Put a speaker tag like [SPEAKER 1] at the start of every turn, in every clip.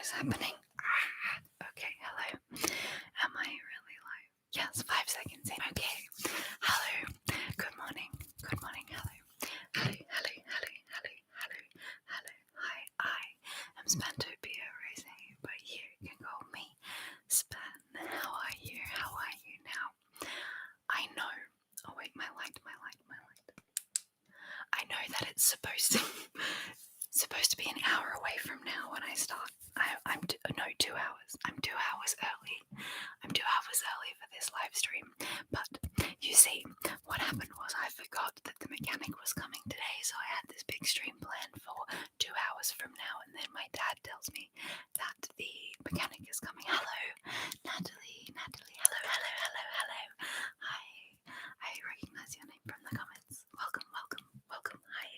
[SPEAKER 1] is happening? Okay, hello. Am I really live? Yes, 5 seconds in. Okay. Hello. Good morning. Good morning. Hello. Hello. Hello. Hello. Hello. Hello. Hello. Hi. I am Spantopia Rose, but you can call me Span. How are you? How are you now? I know. Oh wait, my light. I know that it's supposed to be an hour away from now when I start. I'm 2 hours. I'm 2 hours early. I'm 2 hours early for this live stream. But you see, what happened was I forgot that the mechanic was coming today, so I had this big stream planned for 2 hours from now, and then my dad tells me that the mechanic is coming. Hello, Natalie. Hello. Hi. I recognize your name from the comments. Welcome. Hi.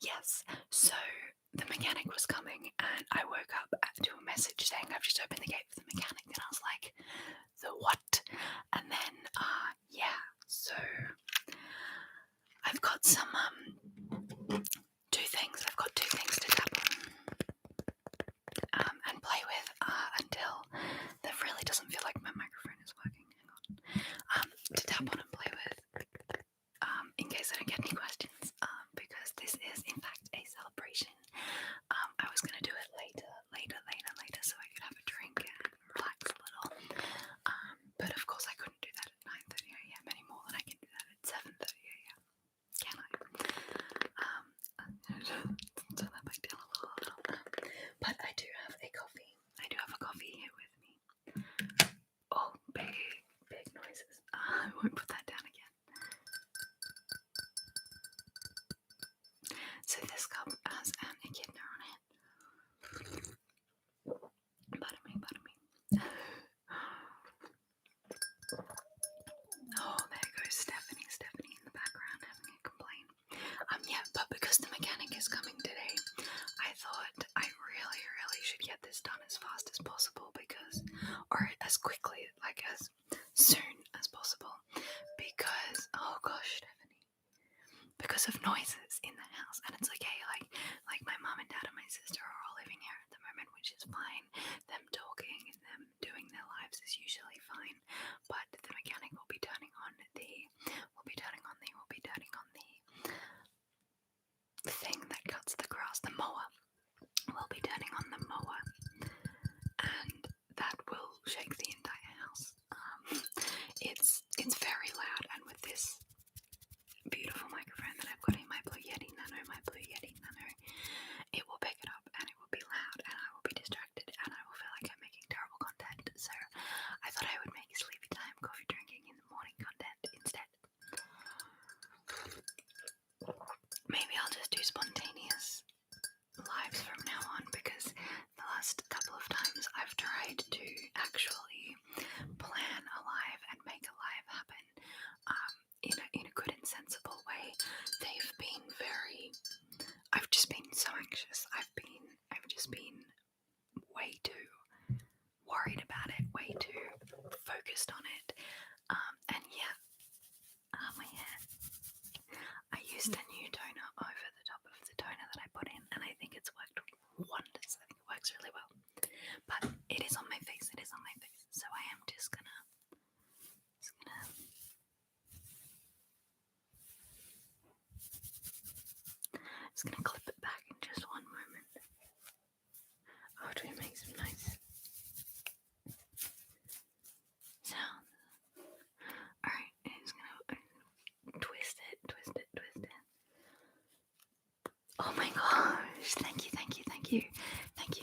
[SPEAKER 1] Yes, so the mechanic was coming and I woke up to a message saying I've just opened the gate for the mechanic, and I was like, the what? And then, so I've got some, two things to tap on and play with until that really doesn't feel like my microphone is working. Hang on. To tap on and play with in case I don't get any questions, because this is in fact a celebration. I was going to do it later, so I could have a drink and relax a little. But of course I couldn't do that at 9:30 a.m. any more than I can do that at 7:30 a.m. Can I? Turn that back down a little. But I do have a coffee. Here with me. Oh, big noises. I won't put that down again. So this cup has an echidna on it. Pardon me. Oh, there goes Stephanie in the background having a complaint. But because the mechanic is coming today, I thought I really should get this done as fast as possible or as quickly, like as soon as possible, because, oh gosh, Stephanie, because of noises in the house. And it's okay, like my mom and dad and my sister are all living here at the moment, which is fine. Them talking and them doing their lives is usually fine, but the mechanic will be turning on the thing that cuts the grass. The mower will be turning on the mower, and that will shake the entire house. It's very loud, and with this beautiful microphone that I've got in my Blue Yeti Nano, it will pick it up and it will be loud, and I will be distracted, and I will feel like I'm making terrible content. So I thought I would make sleepy time coffee drinking in the morning content instead. Maybe I'll just do spontaneous lives from now on, because the last couple of times I've tried to actually plan a live and make a live happen in a good and sensible way, they've been I've just been so anxious. I've just been way too worried about it, way too focused on it, my hair. I used a new toner over the top of the toner that I put in, and I think it's worked wonders. I think it works really well. But it is on my face, so I am just gonna clip it back in just one moment. Oh, do we make some nice sounds? Alright, I'm just gonna twist it. Oh my gosh, thank you,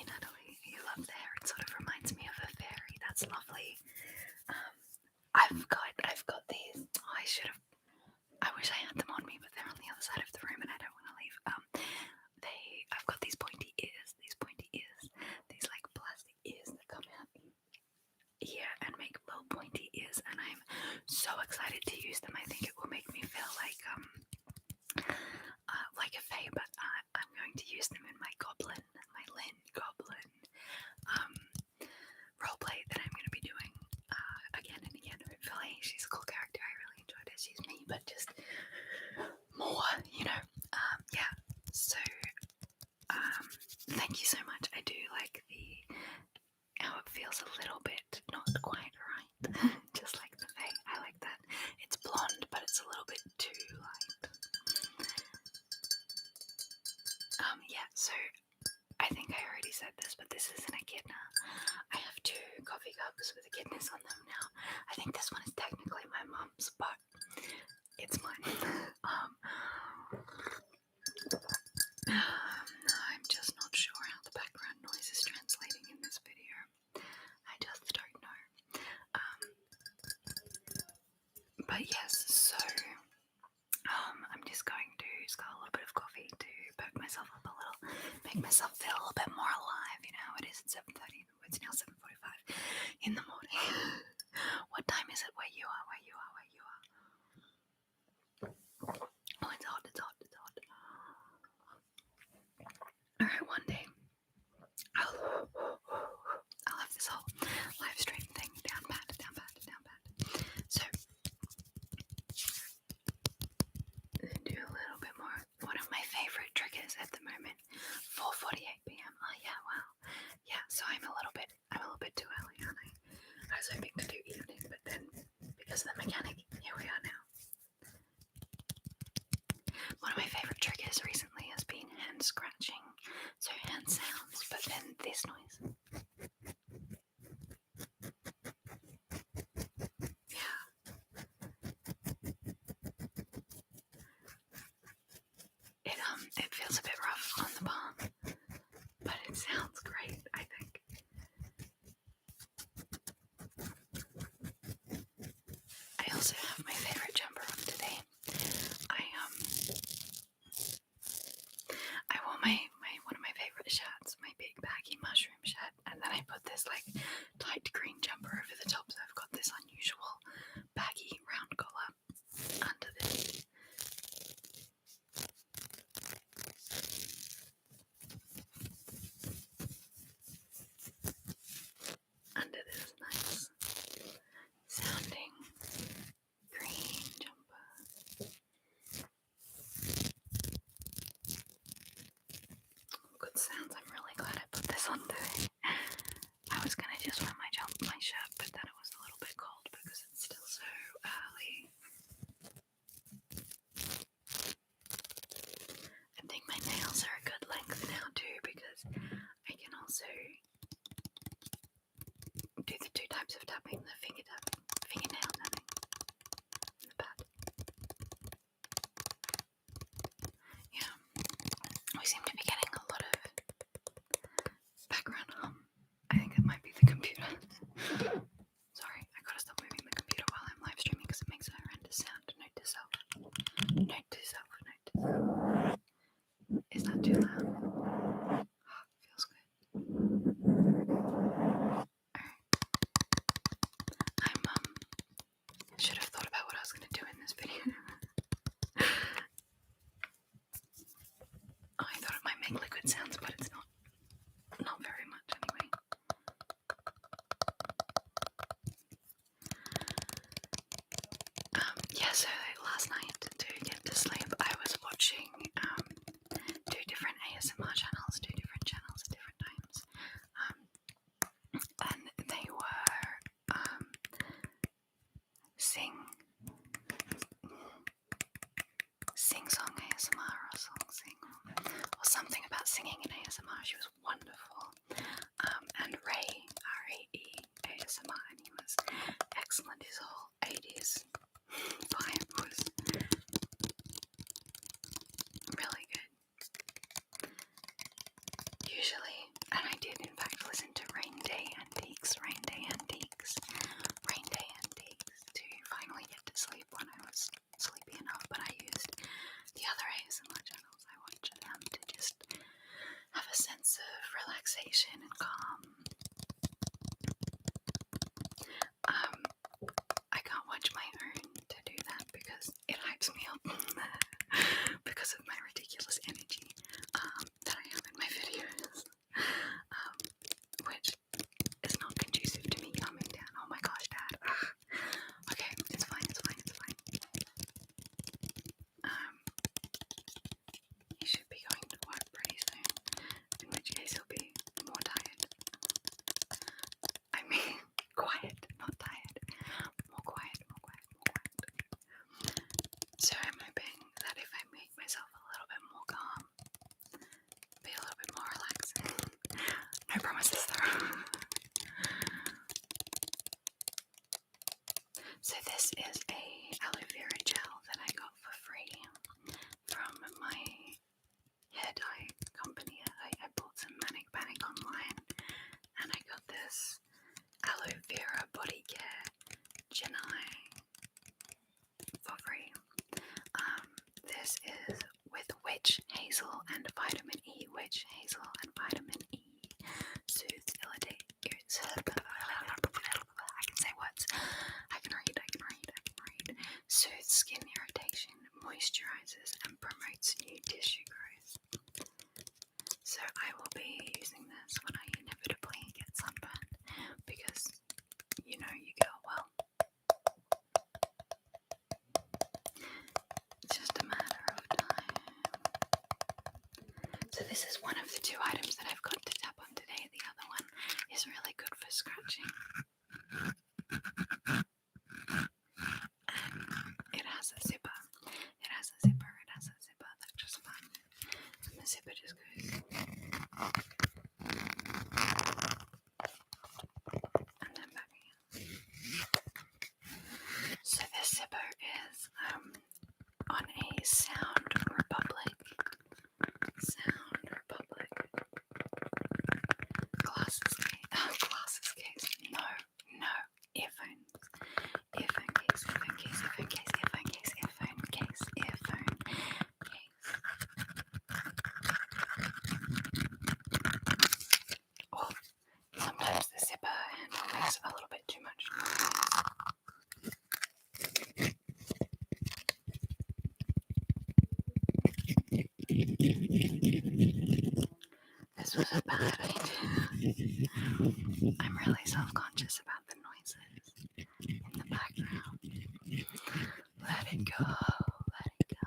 [SPEAKER 1] Natalie. You love the hair. It sort of reminds me of a fairy. That's lovely. I've got these. I wish I had them on me, but they're on the other side of the room and I don't want to leave. I've got these pointy ears, these like plastic ears that come out here and make little pointy ears, and I'm so excited to use them. I think it will make me feel like a fae, but I'm going to use them in my feels a little bit not quite right. Just like the thing. I like that. It's blonde, but it's a little bit too light. Yeah, so I think I already said this, but this is an echidna. I have 2 coffee cups with echidnas on them now. I think this one is technically my mum's, but it's mine. I'm just not sure how the background noise is translating in this video. I just don't know. But yes, so I'm just going to scull a little bit of coffee to perk myself up a little, make myself feel a little bit more alive. You know how it is at 7:30. It's now 7:45 in the morning. What time is it where you are? Where you are? Where you are? Oh, it's hot. It's hot. It's hot. All right, one day I'll have this whole live stream thing down pat. So do a little bit more. One of my favorite triggers at the moment. 4:48 p.m. Oh yeah, wow. Yeah, so I'm a little bit too early, aren't I? I was hoping to do evening, but then because of the mechanic, here we are now. One of my favorite triggers recently has been hand scratching, so hand sounds, but then this noise. Yeah. It feels a bit rough on the palm, but it sounds great, I think. I also have my favorite jumper on today. I wore my one of my favorite shirts, my big baggy mushroom shirt, and then I put this like tight green jumper over the top, so I've got this unusual baggy round collar under this. Under this nice sounding green jumper. Good sounds. I'm really glad I put this on today. I was gonna just wear my shirt, but then it was a little bit cold because it's still so early. I think my nails are a good length now too, because I can also do the 2 types of tapping, the fingernail tapping, and the pad. Yeah, we seem to be getting a lot of background hum. I think it might be the computer. Sorry, I gotta stop moving the computer while I'm live streaming because it makes a horrendous sound. Note to self. Note to self. Note to self. Is that too loud? Oh, feels good. Alright. Should have thought about what I was gonna do in this video. Oh, I thought it might make liquid sounds, but it's not. Not very much anyway. Yeah, so last night to get to sleep, I was watching 2 different ASMR channels, 2 different channels at different times. And they were sing-song ASMR or sing or something about singing in ASMR. She was wonderful. And Ray, R-A-E ASMR, and he was excellent. His whole 80s vibe was really good. Usually, and I did in fact listen to Rain Day Antiques to finally get to sleep when I was sleepy enough, but I used the other ASMR channels I watch to just have a sense of relaxation and calm. I can't watch my own to do that because it hypes me up because of my ridiculous energy that I have in my videos, which is not conducive to me calming down. Oh my gosh, Dad. Okay, it's fine. He should be going to work pretty soon, in which case he'll be more tired. bad idea. I'm really self-conscious about the noises in the background. Let it go, let it go.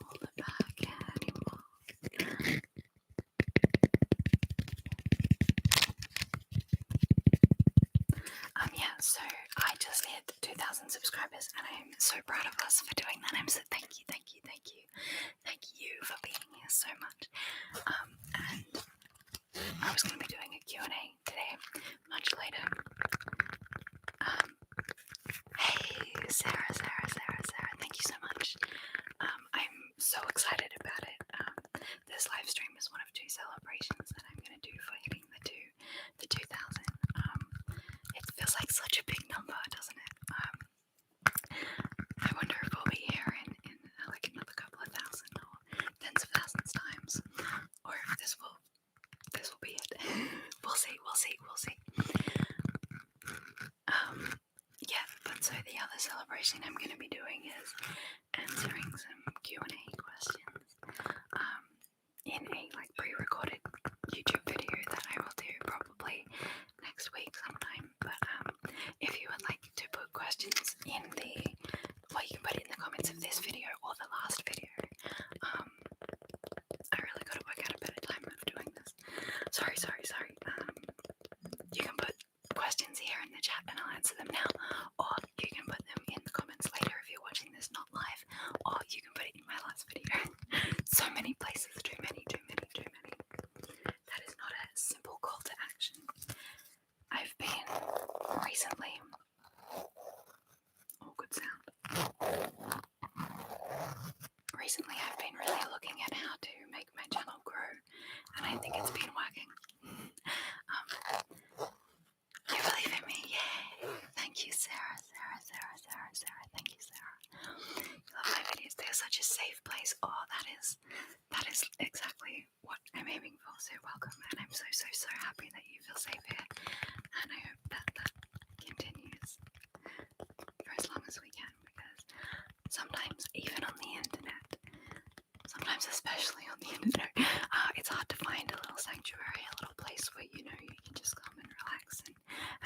[SPEAKER 1] Hold it back anymore. Yeah, so I just hit 2,000 subscribers and I'm so proud of us for doing that. I'm so thank you for being here so much. And I was going to be doing a Q&A today, much later. Hey, Sarah, thank you so much. I'm so excited about it. This live stream is one of 2 celebrations that I'm going to do for hitting the 2,000. It feels like such a big number, doesn't it? I wonder if we'll be here in like another couple of thousand or tens of thousands times, or if this will be it. We'll see. Yeah, but so the other celebration I'm going to be doing is answering some Q&A questions in a like pre-recorded YouTube video that I will do probably next week sometime. But if you would like to put questions in you can put it in the comments of this video or the last video. I really got to work out a better time of doing this. Sorry. You can put questions here in the chat and I'll answer them now, or you can put them in the comments later if you're watching this not live, or you can put it in my last video. So many places, too many. That is not a simple call to action. I've been recently, good sound. Recently I've been really looking at how to make my channel grow, and I think it's been working. You believe in me? Yay! Thank you, Sarah. Thank you, Sarah. You love my videos. They're such a safe place. Oh, that is exactly what I'm aiming for. So welcome, and I'm so happy that you feel safe here. And I hope that continues for as long as we can, because sometimes, even on the internet, especially on the internet, it's hard to find a little sanctuary, a little place where you can just come and relax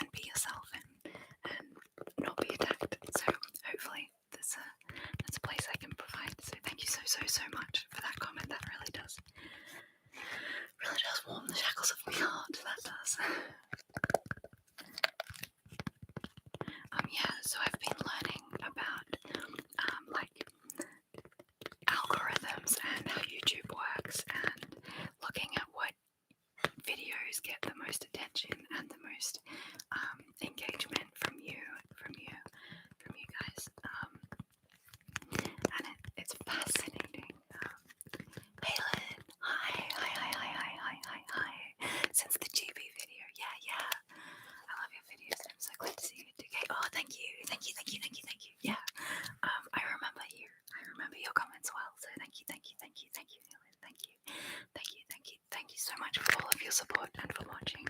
[SPEAKER 1] and be yourself and not be attacked. So hopefully that's a place I can provide. So thank you so much for that comment. That really does warm the shackles of my heart. That does. Yeah, so I've been learning about like algorithms and how YouTube works, and looking at what videos get the most attention and the most engagement from you guys. And it's fascinating. Hey Lynn, hi. Since the GB video, yeah. I love your videos. I'm so glad to see you today. Oh, thank you. Yeah. I remember you. I remember your comments well. So thank you, Helen. Thank you so much for all of your support and for watching.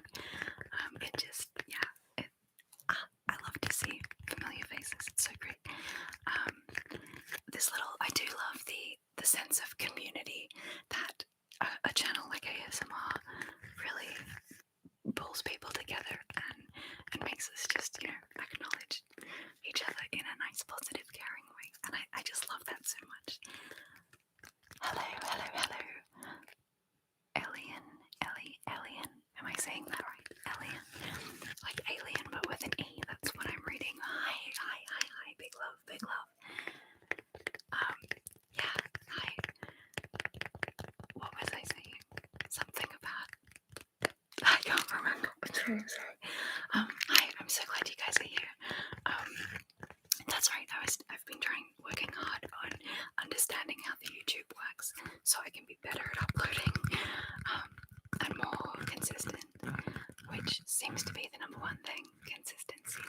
[SPEAKER 1] I love to see familiar faces. It's so great. I do love the sense of community that a channel like ASMR really pulls people together and makes us just, acknowledge each other in a nice, positive, caring way. And I just love that so much. Hello. Alien. Am I saying that right? Alien. Like alien, but with an E. That's what I'm reading. Hi. Big love. Yeah, hi. What was I saying? Something about... I can't remember. I'm sorry. Hi, I'm so glad you guys are here. That's right, I've been working hard on understanding how the YouTube works so I can be better at uploading and more consistent, which seems to be the number one thing, consistency,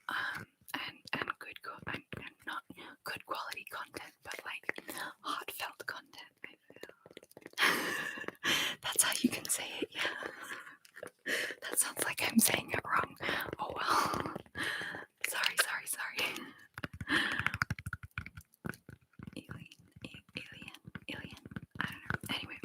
[SPEAKER 1] and not good quality content, but like heartfelt content, I feel. That's how you can say it, yeah. That sounds like I'm saying it wrong. Oh well. Sorry. Alien. I don't know. Anyway.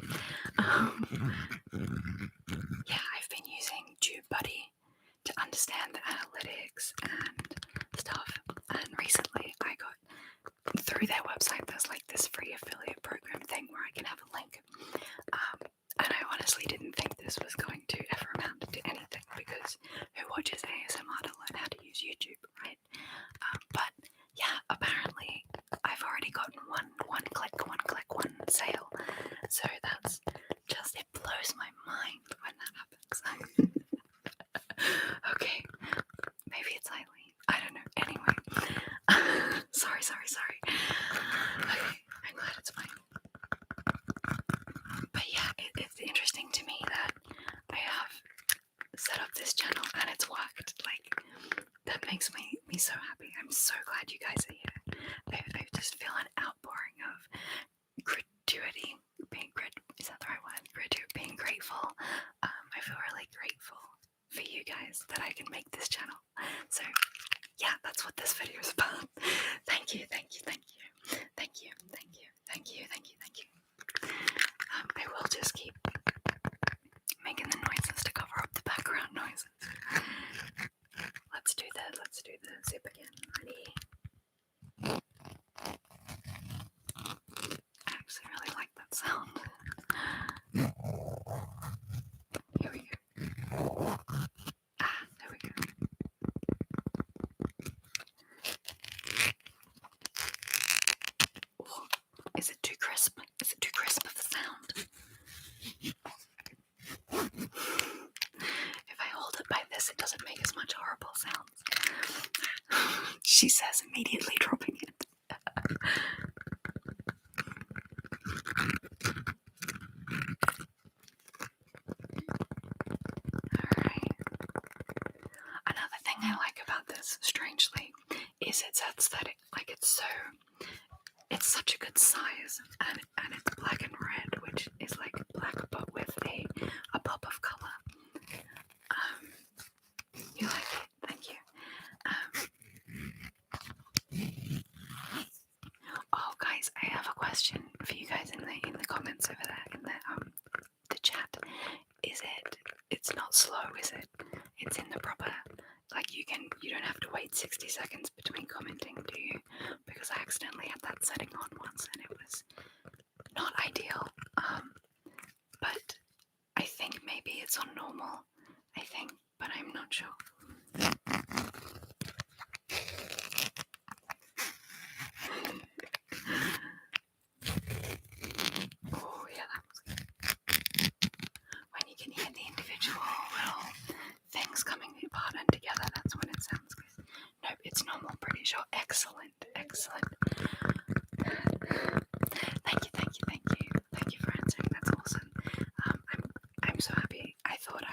[SPEAKER 1] guess it doesn't make as much horrible sounds. She says, immediately dropping it. Alright. Another thing I like about this, strangely, is its aesthetic. Like, it's such a good size, and it's black and red, which is like black but with a pop of colour. You like it? Thank you. Oh, guys, I have a question for you guys in the comments over there in the chat. It's not slow, is it? It's in the proper, like you don't have to wait 60 seconds between commenting, do you? Because I accidentally had that setting on once and it was not ideal. But I think maybe it's on normal, but I'm not sure. Oh yeah, that was good. When you can hear the individual little things coming apart and together, that's when it sounds good. Nope, it's normal, pretty sure. Excellent. Thank you for answering. That's awesome. I'm so happy. I thought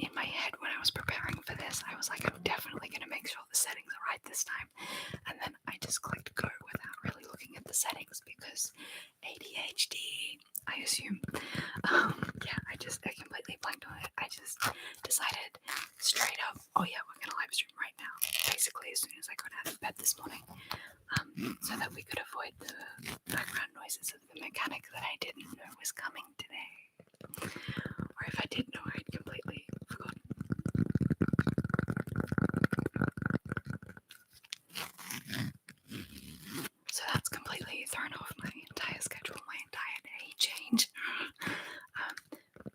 [SPEAKER 1] in my head when I was preparing for this, I was like, I'm definitely going to make sure the settings are right this time. And then I just clicked go without really looking at the settings because ADHD, I assume. I completely blanked on it. I just decided straight up, oh yeah, we're going to live stream right now. Basically, as soon as I got out of bed this morning. So that we could avoid the background noises of the mechanic that I didn't know was coming today. Or if I did know, I'd completely forgotten. So that's completely thrown off my entire schedule, my entire day change.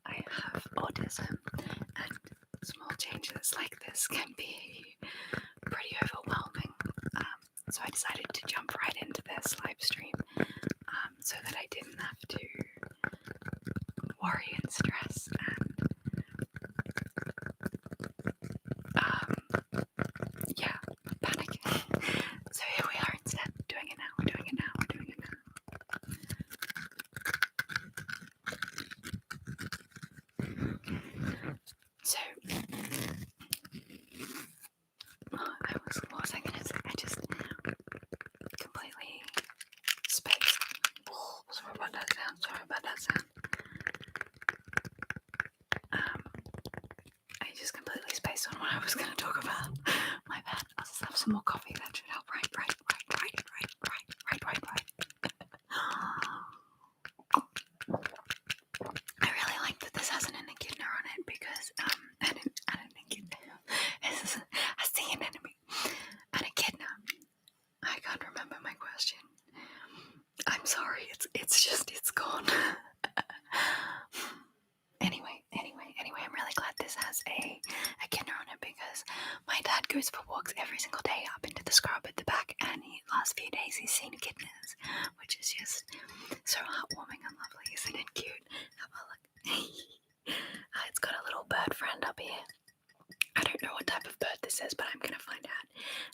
[SPEAKER 1] I have autism, and small changes like this can be pretty overwhelming. So I decided to jump right into this live stream so that I didn't have to worry and stress and panic. So here we are instead, doing it now. So, what was I going to say? I just completely spaced. Oh, sorry about that sound. I just completely spaced on what I was going to talk about. My bad. I'll just have some more coffee. That should help. Right. I really like that this has an echidna on it because, an echidna. This is a sea anemone. An echidna. I can't remember my question. I'm sorry. It's gone. Anyway, I'm really glad this has a echidna on it because my dad goes for walks every single day up into the scrub at the back, and last few days he's seen echidnas, which is just so heartwarming and lovely. Isn't it cute? Have a look. It's got a little bird friend up here. I don't know what type of bird this is, but I'm gonna find out.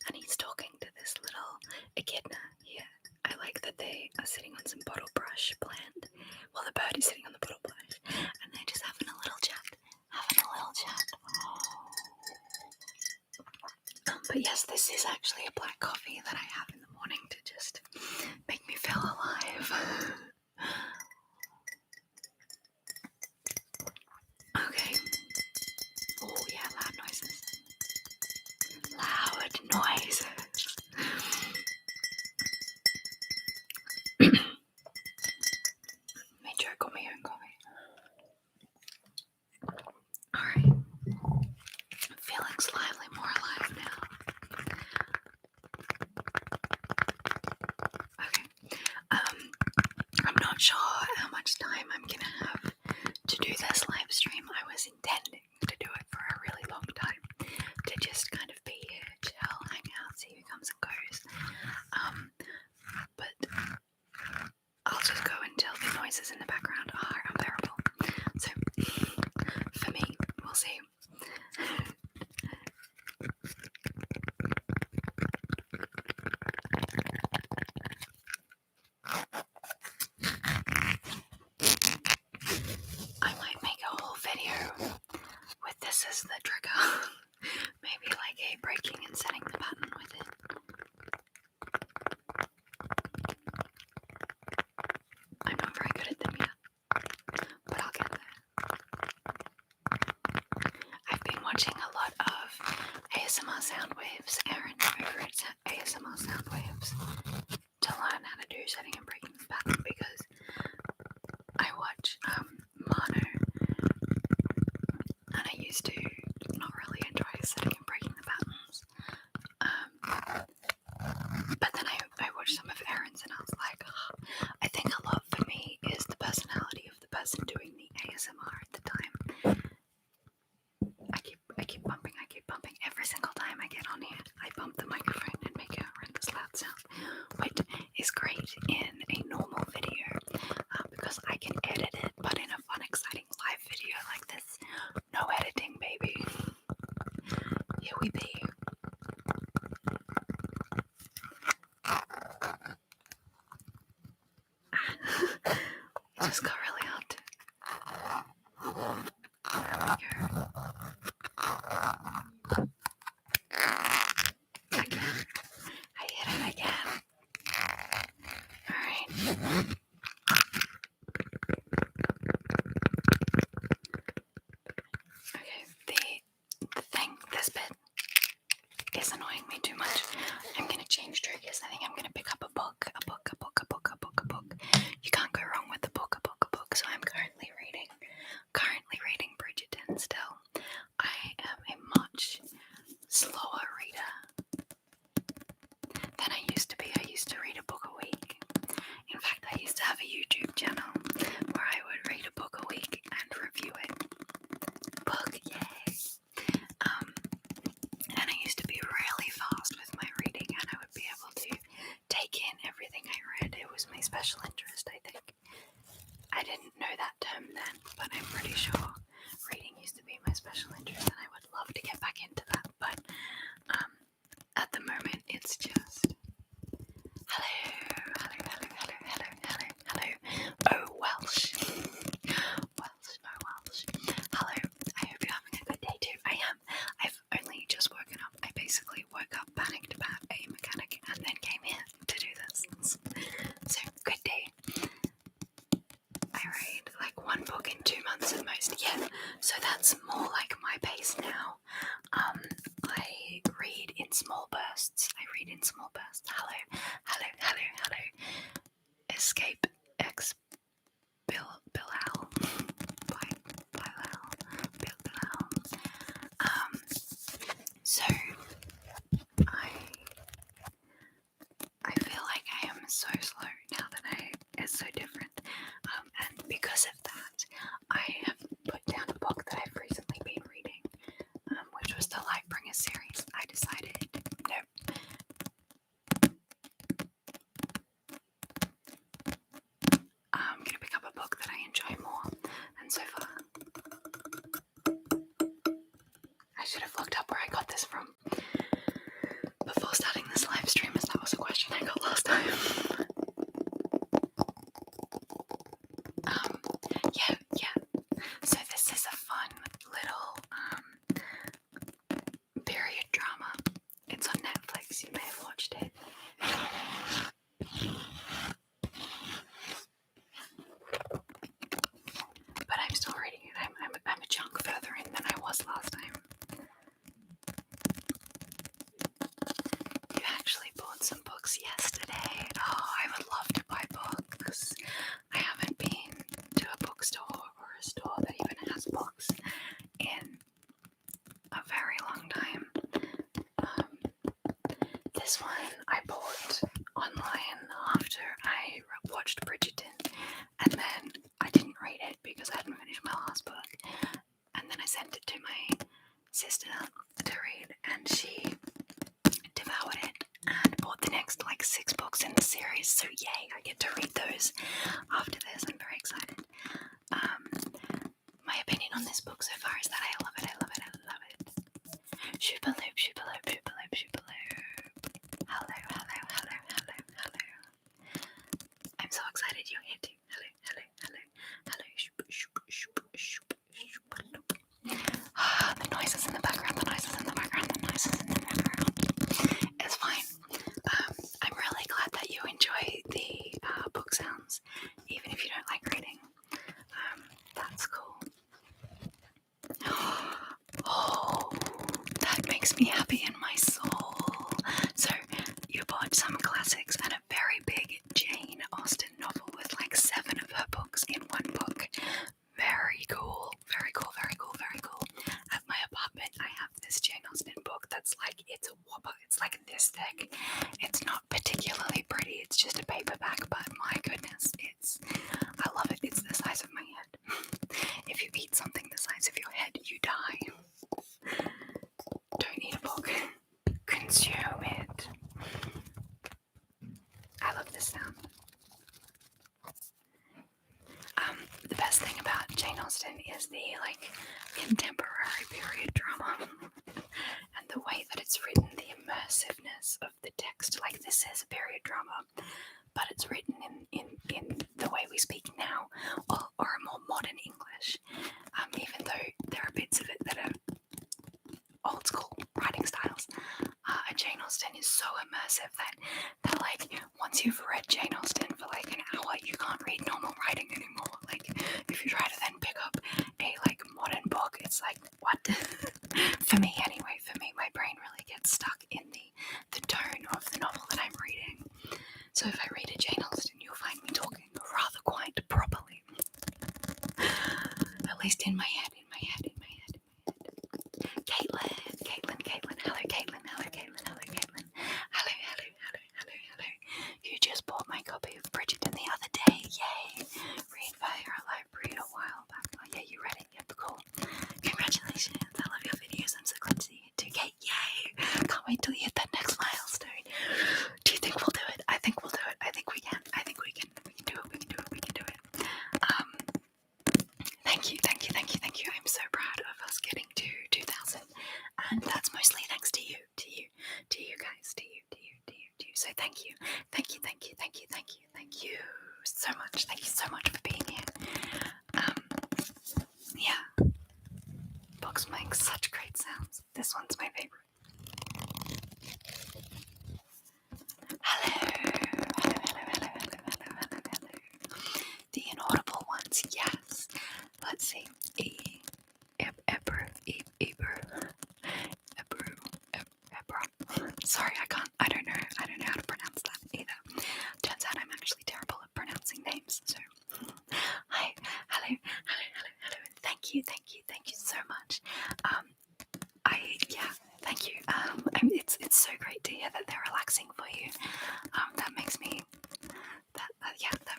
[SPEAKER 1] And he's talking to this little echidna here. I like that they are sitting on some bottle brush plant. Well, the bird is sitting on the bottle brush, and they're just having a little chat. But yes, this is actually a black coffee that I have in the morning to just make me feel alive. Okay. Oh yeah, loud noises. Made sure I got my own coffee. Alright. I'm feeling slightly more alive now. Okay. I'm not sure how much time I'm gonna have to do this live stream. I was intending to do it for a really long time, to just kind of be here, chill, hang out, see who comes and goes. But I'll just go until the noises in the background are unbearable. So for me, we'll see. ASMR sound waves, Aaron's favorite ASMR sound waves, to learn how to do setting and breaking the pattern, because I watch Mano, and I used to not really enjoy setting and breaking the patterns. But then I watched some of Aaron's and I was like, oh, I think a lot for me is the personality of the person doing the ASMR at the time. I keep bumping every single time I get on here. I bump the microphone and make a horrendous loud sound, which is great in a normal video because I can edit it, but in a fun, exciting live video like this, no editing, baby. Here we be. It just got really hot. There we go. Again. I hit it again. Alright. Okay, the thing, this bit is annoying me too much. I'm gonna change triggers. I think I'm gonna pick up a book. You can't go wrong with a book. So I'm currently reading Bridgerton still. I am a much slower reader than I used to be. I used to read a book a week. In fact, I used to have a YouTube channel where I would read a book a week and review it. Book, yay! And I used to be really fast with my reading, and I would be able to take in everything I read. It was my special interest, I think. I didn't know that term then, but I'm pretty sure reading used to be my special interest, and I would love to get back into that. But at the moment, it's just hello. Oh, Welsh. Hello. I hope you're having a good day too. I am. I've only just woken up. I basically woke up, panicked about a mechanic, and then came here to do this. So, good day. I read like one book in 2 months at most. Yeah, so that's more like my pace now. I read in small bursts. Hello. Escape X Bilal. So I feel like I am so slow now that it's so different. And because of that, I have put down a book that I've recently been reading, which was the Lightbringer series. I decided, nope. I'm going to pick up a book that I enjoy more, and so far, I should have looked up where I got this from before starting this live stream, as that was a question I got last time. Yeah. So this is a fun little period drama. It's on Netflix. You may have watched it. But I'm still reading it. I'm a chunk further in than I was last time. You actually bought some books yesterday. Oh, I would love to buy books. I haven't been to a bookstore or a store that even has books in a very long time. This one I bought online after I watched Bridgerton, and then I didn't read it because I hadn't finished my last book, and then I sent it to my sister to read, and she devoured it and bought the next like 6 books in the series. So yay, I get to read those after this. I'm very excited. My opinion on this book so far is that I love it. Shoopaloop. Hello. I'm so excited you're here too. Hello. The noises in the background. It's fine. I'm really glad that you enjoy the book sounds, even if you don't like reading. That's cool. makes me happy in my soul. So you bought some classics and a very big Jane Austen novel with like 7 of her books in one book. Very cool, very cool, very cool, very cool. At my apartment, I have this Jane Austen book that's like, it's a whopper. It's like this thick. It's not particularly pretty. It's just a paperback, but my goodness, I love it. It's the size of my head. If you eat something the size of your head, you die. Don't eat a book. Consume it. I love this sound. The best thing about Jane Austen is the like contemporary period drama and the way that it's written, the immersiveness of the text. Like, this is a period drama, but it's written in the way we speak now, or a more modern English. Even though there are bits of it that are old school writing styles, Jane Austen is so immersive that like once you've read Jane Austen for like an hour, you can't read normal writing anymore. Like, if you try to then pick up a like modern book, it's like, what? For me anyway, my brain really gets stuck in the tone of the novel that I'm reading. So if I read a Jane Austen, you'll find me talking rather quite properly. At least in my head. Caitlin. Hello, Caitlin. Hello. You just bought my copy of Bridgerton the other day. Yay. Read via a library a while back. Oh yeah, you read it? Yep, cool. Congratulations. I love your videos. I'm so glad to see you too, Kate. Yay. Can't wait till you hit that next milestone. Do you think we'll do it? I think we'll do it. I think we can. We can do it. Thank you. I'm so proud of us getting to 2,000, and that's mostly thanks to you guys, to you. So thank you so much. Thank you so much for being here. Yeah, books make such great sounds. This one's my favorite. Hello. The inaudible ones, yes. Let's see. Sorry, I don't know how to pronounce that either. Turns out I'm actually terrible at pronouncing names. So, hi, hello. Thank you so much. Thank you. It's so great to hear that they're relaxing for you. That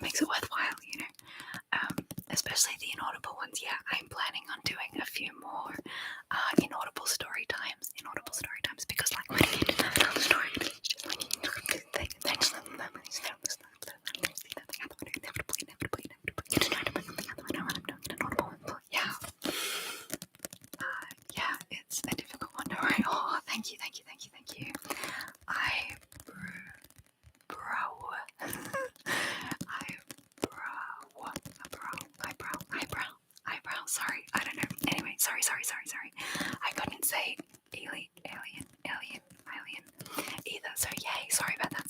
[SPEAKER 1] makes it worthwhile, you know. Especially the inaudible ones. Yeah, I'm planning on doing a few more inaudible story times because like when I get to another story, it's just like it's a difficult one to write. Oh, thank you. Eyebrow. Sorry, I don't know. Anyway, sorry. I couldn't say alien either. So yay. Sorry about that.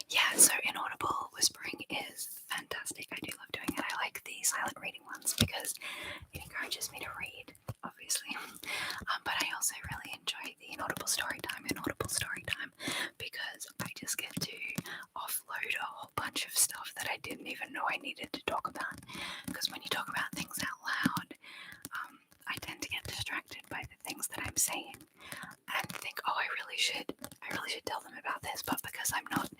[SPEAKER 1] Yeah. So inaudible whispering is fantastic. I do love doing it. I like the silent reading ones because it encourages me to read, obviously. But I also really enjoy the inaudible story time because I just get to offload a whole bunch of stuff that I didn't even know I needed to talk about. Because when you talk about things out loud, I tend to get distracted by the things that I'm saying and think, oh, I really should tell them about this. But because I'm not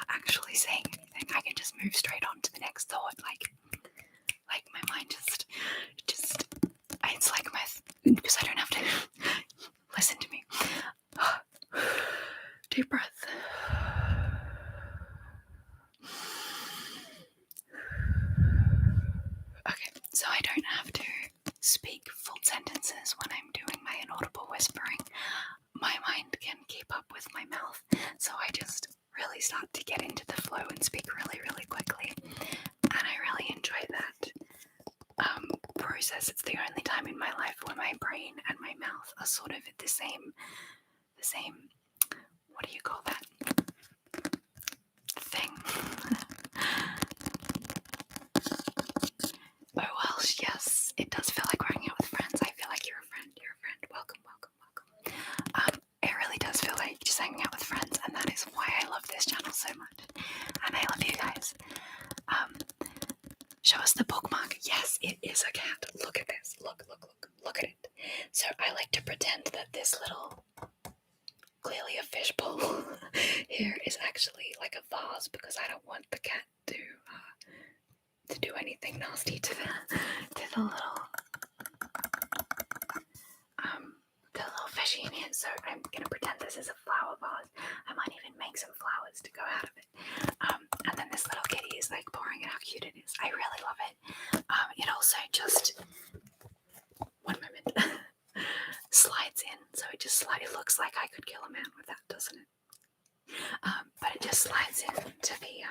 [SPEAKER 1] actually saying anything, I can just move straight on to the next thought. Like my mind just it's like because I don't have to listen to me. Deep breath. Okay, so I don't have to speak full sentences when I'm doing my inaudible whispering. My mind can keep up with my mouth, so I just really start to get into the flow and speak really, really quickly. And I really enjoy that process. It's the only time in my life where my brain and my mouth are sort of at the same, what do you call that thing? Oh well, yes, it does feel like we're Show us the bookmark. Yes, it is a cat. Look at this. Look at it. So I like to pretend that this little, clearly a fishbowl here is actually like a vase because I don't want the cat to do anything nasty to the little fishy in here. So I'm gonna pretend this is a flower vase. I might even make some flowers to go out of it. And then this little kitty is like pouring it. How cute it is. I really love it. It also just, one moment, slides in. So it just it looks like I could kill a man with that, doesn't it? But it just slides into the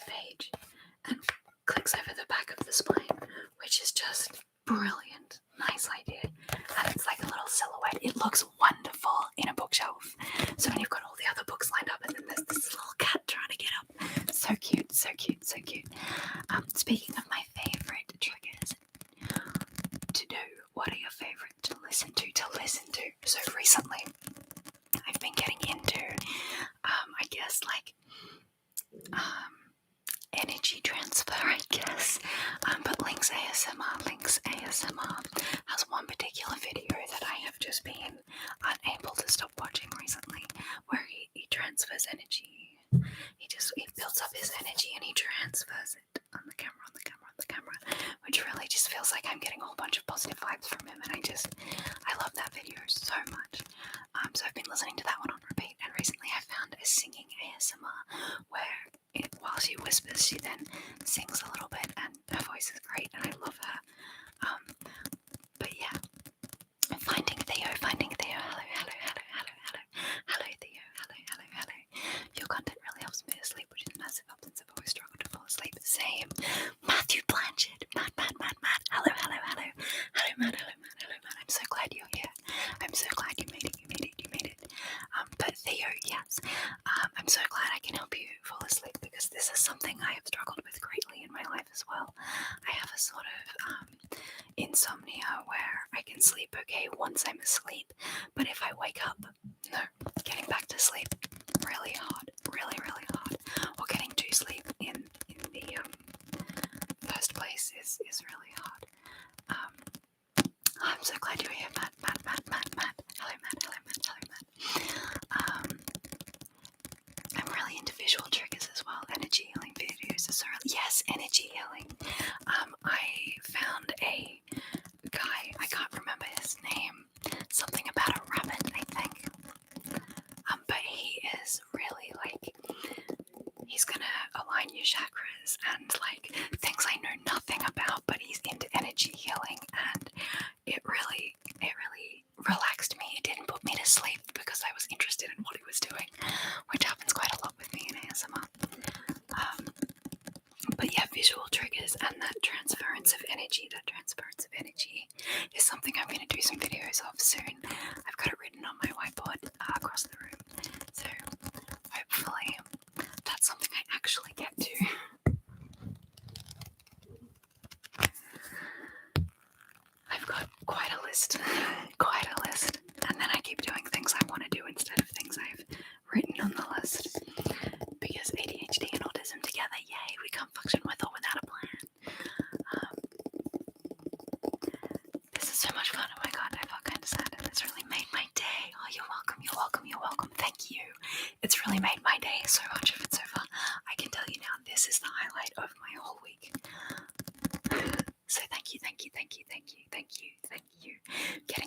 [SPEAKER 1] page and clicks over the back of the spine, which is just brilliant. Nice idea. And it's like a little silhouette. It looks wonderful in a bookshelf. So when you've got all the other books lined up and then there's this little cat trying to get up. So cute, so cute, so cute. Speaking of my favourite triggers to do, what are your favourite to listen to? So recently I've been getting into, I guess, like, energy transfer, I guess. But Link's ASMR has one particular video that I have just been unable to stop watching recently, where he transfers energy. He builds up his energy and he transfers it on the camera, which really just feels like I'm getting a whole bunch of positive vibes from him, and I love that video so much. So I've been listening to that one on repeat, and recently I found a singing ASMR where while she whispers, she then sings a little bit, and her voice is great, and I love her. But yeah, finding Theo, hello Theo, hello. Your content really helps me to sleep, which is massive help since I've always struggled to fall asleep. Same. Matthew Blanchard, Matt, hello, Matt. I'm so glad you're here. I'm so glad you made it. But Theo, yes, I'm so glad I can help you fall asleep, because this is something I have struggled with greatly in my life as well. I have a sort of insomnia where I can sleep okay once I'm asleep, but if I wake up, no, getting back to sleep really hard, really hard, or getting to sleep in the first place is really hard. I'm so glad you're here, Matt. Hello, Matt. I'm really into visual triggers as well. Energy healing videos are yes, energy healing. I found a guy, I can't remember his name, something about a rabbit, I think. But he is really like, he's gonna align your chakras and like things I know nothing about, but he's into energy healing, and it really relaxed me. It didn't put me to sleep because I was interested in what he was doing, which happens quite a lot with me in ASMR. But yeah, visual triggers and that transference of energy is something I'm going to do some videos of soon. I've got it written on my whiteboard across the room, so hopefully that's something I actually get to. I've got quite a list, and then I keep doing things I want to do instead of things I've written on the list, because ADHD and autism together, yay, we can't function with or without a plan. This is so much fun. Oh my god, I felt kind of sad, and it's really made my day. Oh, you're welcome. Thank you. It's really made my day, so much of it so far. I can tell you now, this is the highlight of my whole week. So thank you. Getting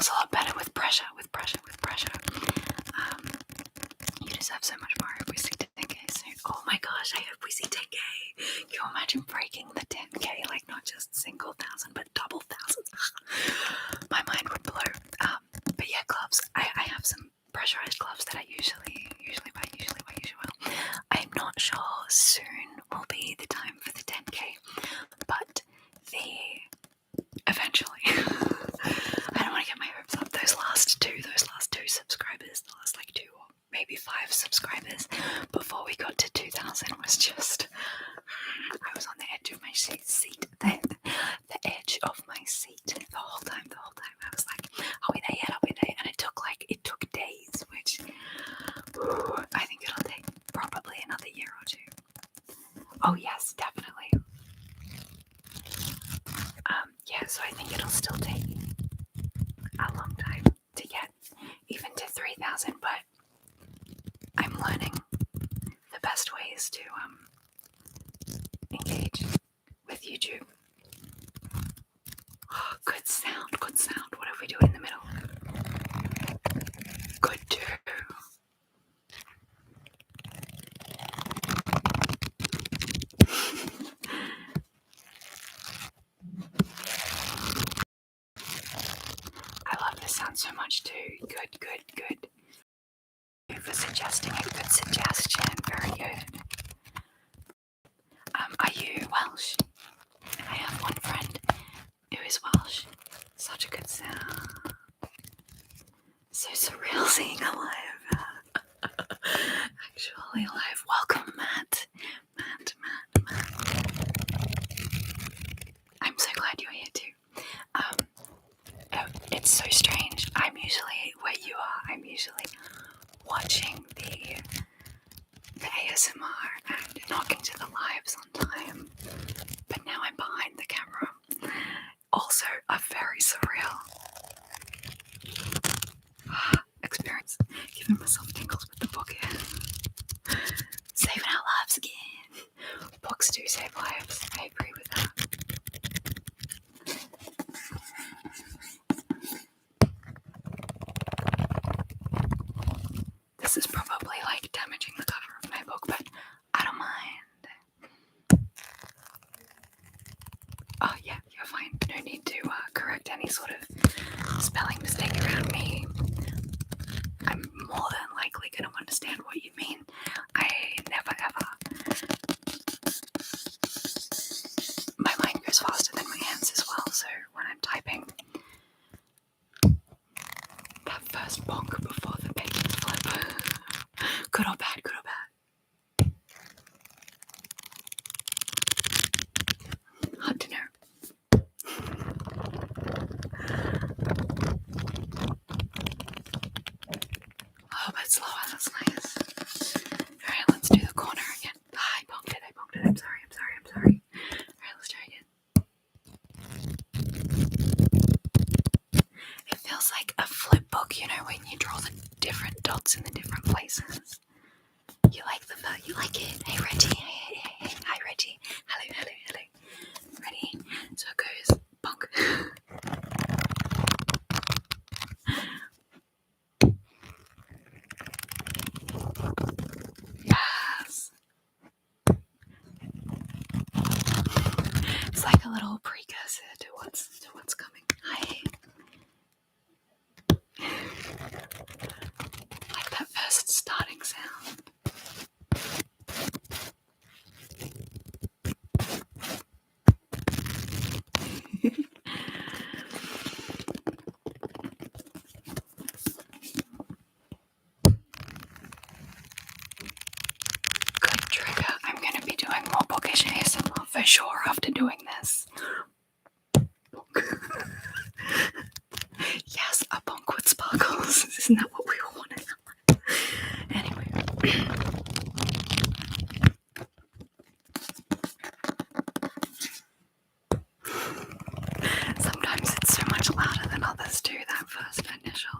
[SPEAKER 1] smells a lot better with pressure. You deserve so much more. I hope we see 10k soon. Oh my gosh, I hope we see 10k. Can you imagine breaking the 10k? Like not just single thousand, but double thousands. My mind would blow. But yeah, gloves. I have some pressurized gloves that I usually buy. I'm not sure soon will be the time for the 10k, but eventually. I don't want to get my hopes up. Those last two subscribers, the last like 2 or maybe 5 subscribers before we got to 2,000 was just, I was on the edge of my seat, the edge of my seat the whole time. I was like, are we there yet? And it took days, which I think it'll take probably another year or 2. Oh yes, definitely. Yeah, so I think it'll still take a long time to get even to 3,000, but I'm learning the best ways to engage with YouTube. Oh, good sound. What if we do it in the middle? Good too. I love this sound so much too. Good. Thank you for suggesting a good suggestion. Very good. Are you Welsh? I have one friend who is Welsh. Such a good sound. So surreal seeing a live. Actually live. Welcome, Matt. I'm so glad you're here too. It's so strange. I'm usually where you are. I'm usually watching the ASMR and not into the lives on time. But now I'm behind the camera. Also, a very surreal experience. Giving myself tingles with the book here. Saving our lives again. Books do save lives. I agree with that. This is probably like damaging the cover of my book, but I don't mind. Oh yeah, you're fine. No need to correct any sort of spelling mistake around me. I'm more than likely going to understand what you mean. I never ever. My mind goes faster than my hands as well, so when I'm typing, that first bonk before the pages flip. Good or bad? Hard to know. Oh, but slower, that's nice. Alright, let's do the corner again. I bonked it. I'm sorry. Alright, let's try again. It feels like a flip book, you know, when you draw the different dots in the different places. You like it. Hey, Reggie. Hey. Hi, Reggie. Hello. Ready? So it goes bonk. Yes. It's like a little precursor to what's coming. Hi. Like that first starting sound. Good trigger. I'm going to be doing more bookish ASMR for sure after doing this. Yes, a bonk with sparkles. Isn't that what we all wanted? Anyway. Sometimes it's so much louder than others too, that first initial.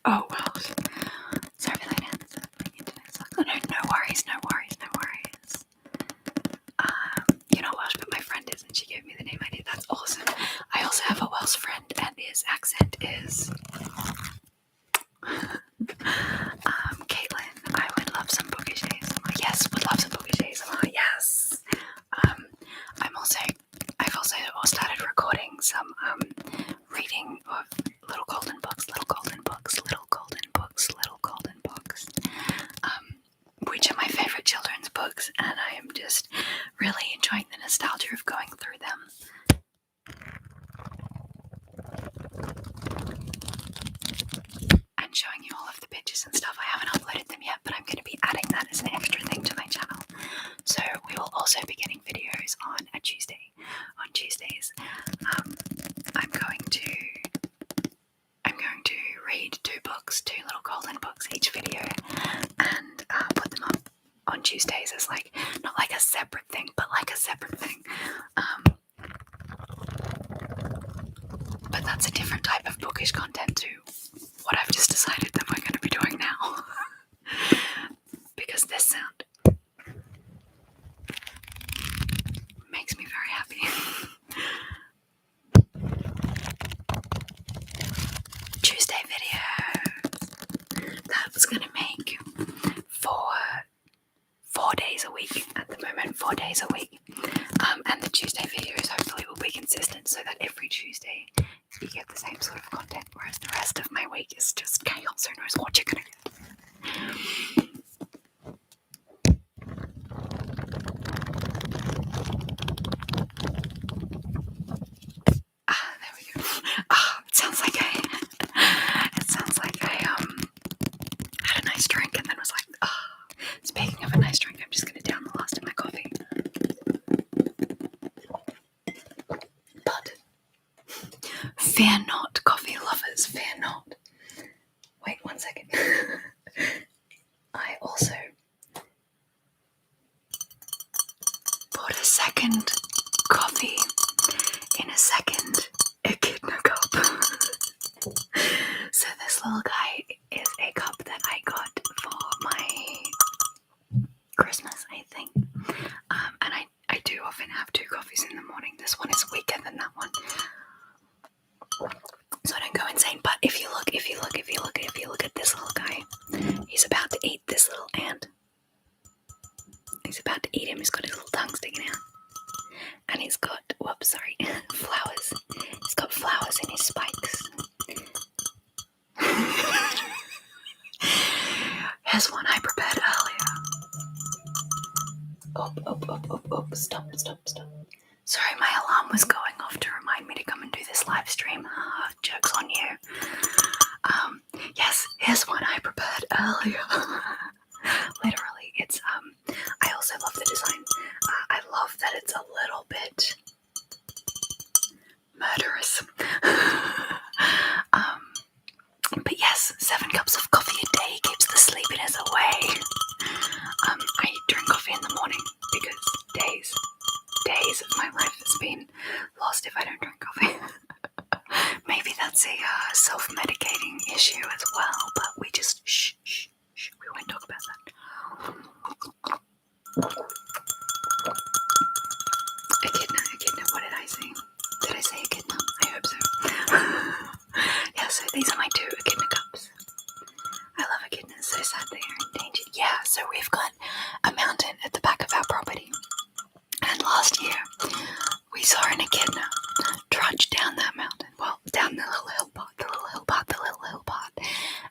[SPEAKER 1] Oh, subject is Caitlin, I would love some bookish ASMR. Yes, would love some bookish ASMR. Yes. I've also started recording some reading of little golden books, which are my favorite children's books, and I am just really enjoying the nostalgia of going through them. And showing you all of the pictures and stuff. I haven't uploaded them yet, but I'm going to be adding that as an extra thing to my channel. So we will also be getting videos on Tuesdays. I'm going to read two little golden books each video, and put them up on Tuesdays as like, not like a separate thing, but like a separate thing. But that's a different type of bookish content to what I've just decided that we're going to be doing now. Because this sound makes me very happy. Tuesday videos. That was going to make 4 days a week at the moment, 4 days a week. And the Tuesday videos hopefully will be consistent so that every Tuesday you get the same sort of content, whereas the rest of my week is just chaos. Who knows what you're going to get. There we go. It sounds like I had a nice drink and then was like, speaking of a nice drink, I'm just going to down the last of my coffee. But fear not, coffee lovers, fear not. Wait 1 second. I also bought a second coffee in a second echidna cup. So this little guy is a cup that I got for my Christmas, I think. And I do often have 2 coffees in the morning. This one is weaker than that one, so I don't go insane. But if you look at this little guy, he's about to eat this little ant. He's about to eat him. He's got his little tongue sticking out, and he's got flowers. He's got flowers in his spikes. Here's one I prepared earlier. Stop. Sorry, my alarm was going off to remind me to come and do this live stream. Joke's on you. Yes, here's one I prepared earlier. Literally, it's I also love the design. I love that it's a little bit murderous. But yes, 7 cups of coffee a day keeps the sleepiness away. I drink coffee in the morning because days of my life has been lost if I don't drink coffee. Maybe that's a self-medicating issue as well, but we just shh, we won't talk about that. Echidna, what did I say? Did I say echidna? I hope so. Yeah, so these are my 2 echidna cups. I love echidnas, so sad they are endangered. Yeah, so we've got a mountain at the back of our property. And last year, we saw an echidna trudge down that mountain. Well, down the little hill part,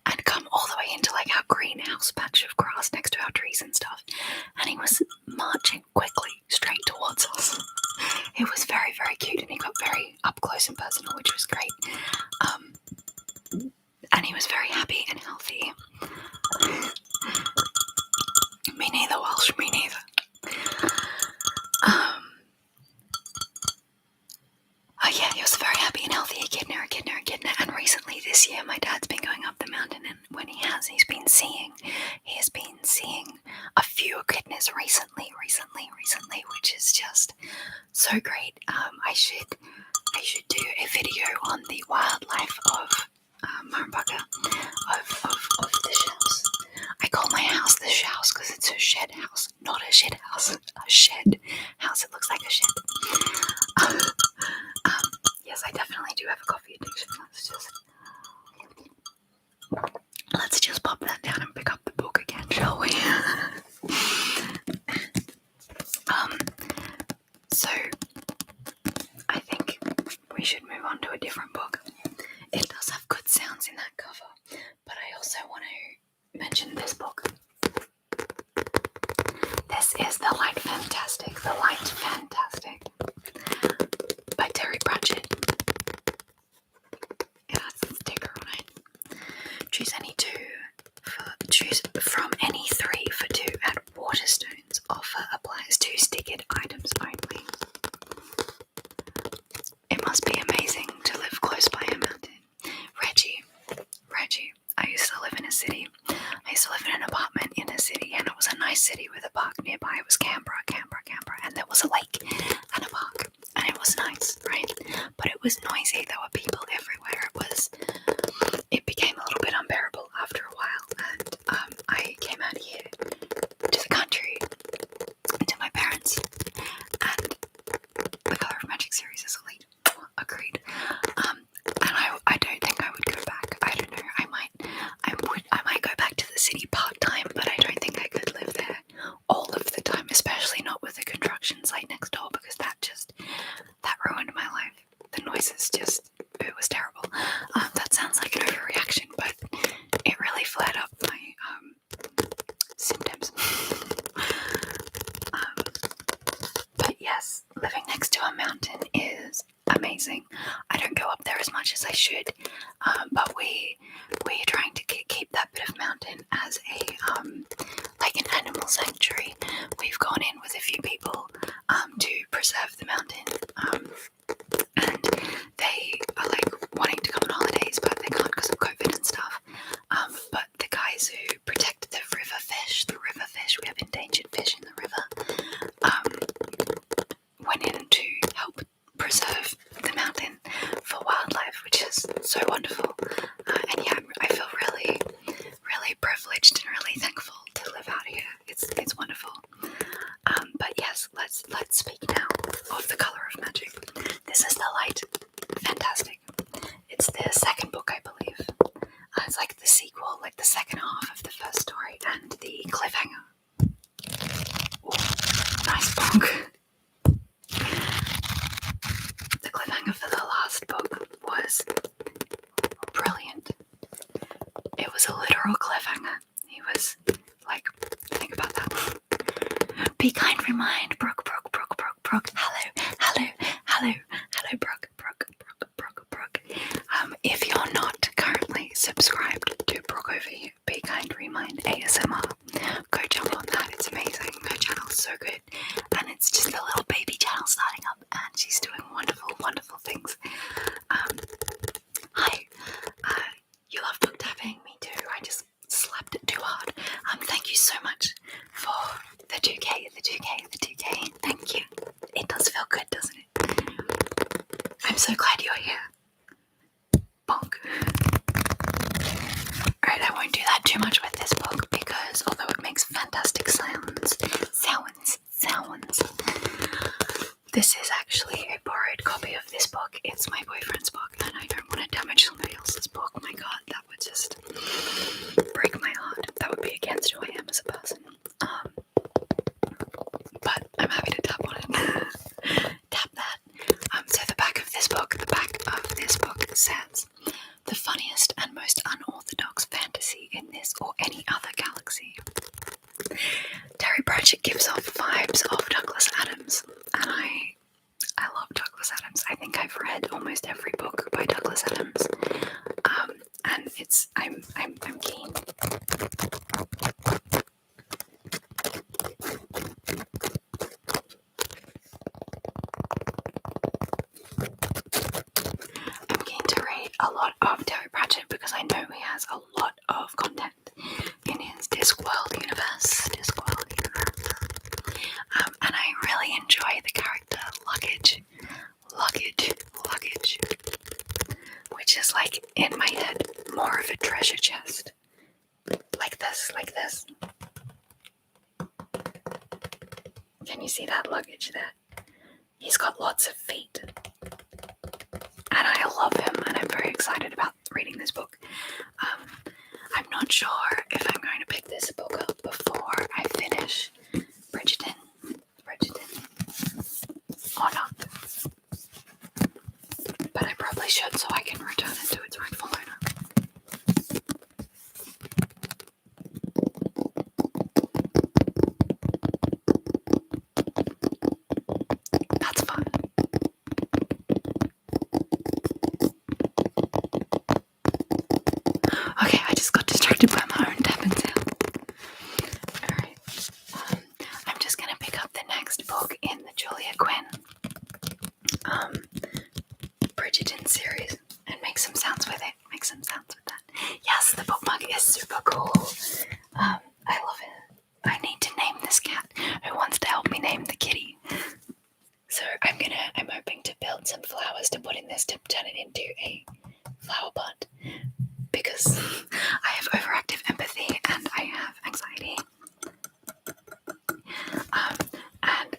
[SPEAKER 1] and come all the way into like our greenhouse patch of grass next to our trees and stuff. And he was marching quickly straight towards us. It was very, very cute, and he got very up close and personal, which was great. And he was very happy and healthy. Me neither, Walsh, me neither. Yeah, he was very happy and healthy, echidna. And recently this year, my dad's been going up the mountain, and when he has been seeing a few echidnas recently, which is just so great. I should do a video on the wildlife of Murrumbidgee, of the house. I call my house the house because it's a shed house, not a shed house. A shed house. It looks like a shed. Yes, I definitely do have a coffee addiction. That's just let's just pop that down and pick up the book again, shall we? So I think we should move on to a different book. It does have good sounds in that cover, but I also want to mention this book. This is The Light Fantastic by Terry Pratchett. It has a sticker on it. Choose from any 3 for 2 at Waterstones. Offer applies to stickered items only. It must be amazing to live close by a mountain. Reggie, I used to live in a city. I used to live in an apartment in a city, and it was a nice city with a park nearby. It was Canberra, and there was a lake and a park, and it was nice, right? But it was noisy. There were people everywhere. It became a little bit unbearable after a while, and I came out here to the country, to my parents, and the Colour of Magic series is elite. Agreed. And I don't think I would go back. I don't know. I might go back to the city part-time, but I don't think I could live there all of the time, especially not with the construction site next door, because that ruined my life. The noises it was terrible. That sounds like an overreaction, but it really flared up my symptoms. But yes, living next to a mountain is amazing. I don't go up there as much as I should, but we're trying to keep that bit of mountain as like an animal sanctuary. We've gone in with a few people to preserve the mountain, and they are like wanting to come on holidays, but they can't because of COVID and stuff. But the guys who protect the river fish, we have endangered fish in the river, went in to help preserve the mountain for wildlife, which is so wonderful. And yeah, I feel really, really privileged and really thankful to live out here. It's wonderful. But yes, let's speak now of The Colour of Magic. This is The Light Fantastic. It's the second book, I believe. It's like the sequel, like the second half of the first story, and the cliffhanger. Ooh, nice book. The cliffhanger for the last book was brilliant. It was a literal cliffhanger. He was like, think about that. Be kind, remind, Brooke. Hello, Brooke. If you're not currently subscribed to Brooke over here, Be Kind, Remind ASMR, go jump on that. It's amazing. Her channel's so good, and it's just a little baby channel starting up, and she's doing wonderful things. Hi. You love book tapping? Me too. I just slapped it too hard. Thank you so much for the 2K. Thank you. It does feel good, doesn't it? I'm so glad you're here. Bonk. Alright, I won't do that too much with this book because although it makes fantastic sounds, this is actually a borrowed copy of this book. It's my boyfriend's book, and I don't want to damage somebody else's book. My God, that would just break my heart. That would be against who I am as a person. But I'm happy to tap on it. Tap that. So the back of this book says, the funniest and most unorthodox fantasy in this or any other galaxy. Terry Pratchett gives off vibes of Douglas Adams, and I love Douglas Adams. I think I've read almost every book by Douglas Adams, and I'm keen. I'm keen to read a lot of Terry Pratchett because I know he has a lot of content in his Discworld universe. And I really enjoy the character Luggage, which is like in my head more of a treasure chest, like this. Can you see that luggage there? He's got lots of feet, and I love him, and I'm very excited about reading this book. I'm not sure if I'm going to pick this book up before I finish Bridgerton or not. But I probably should so I can return it to its rightful owner. That's fun. Okay, I just got distracted by my own tapping sound. Alright, I'm just going to pick up the next book in the Julia Quinn Bridgerton series and make some sounds with it. Yes, the bookmark is super cool. I love it. I need to name this cat. Who wants to help me name the kitty? So I'm hoping to build some flowers to put in this to turn it into a flower pot because I have overactive empathy and I have anxiety. And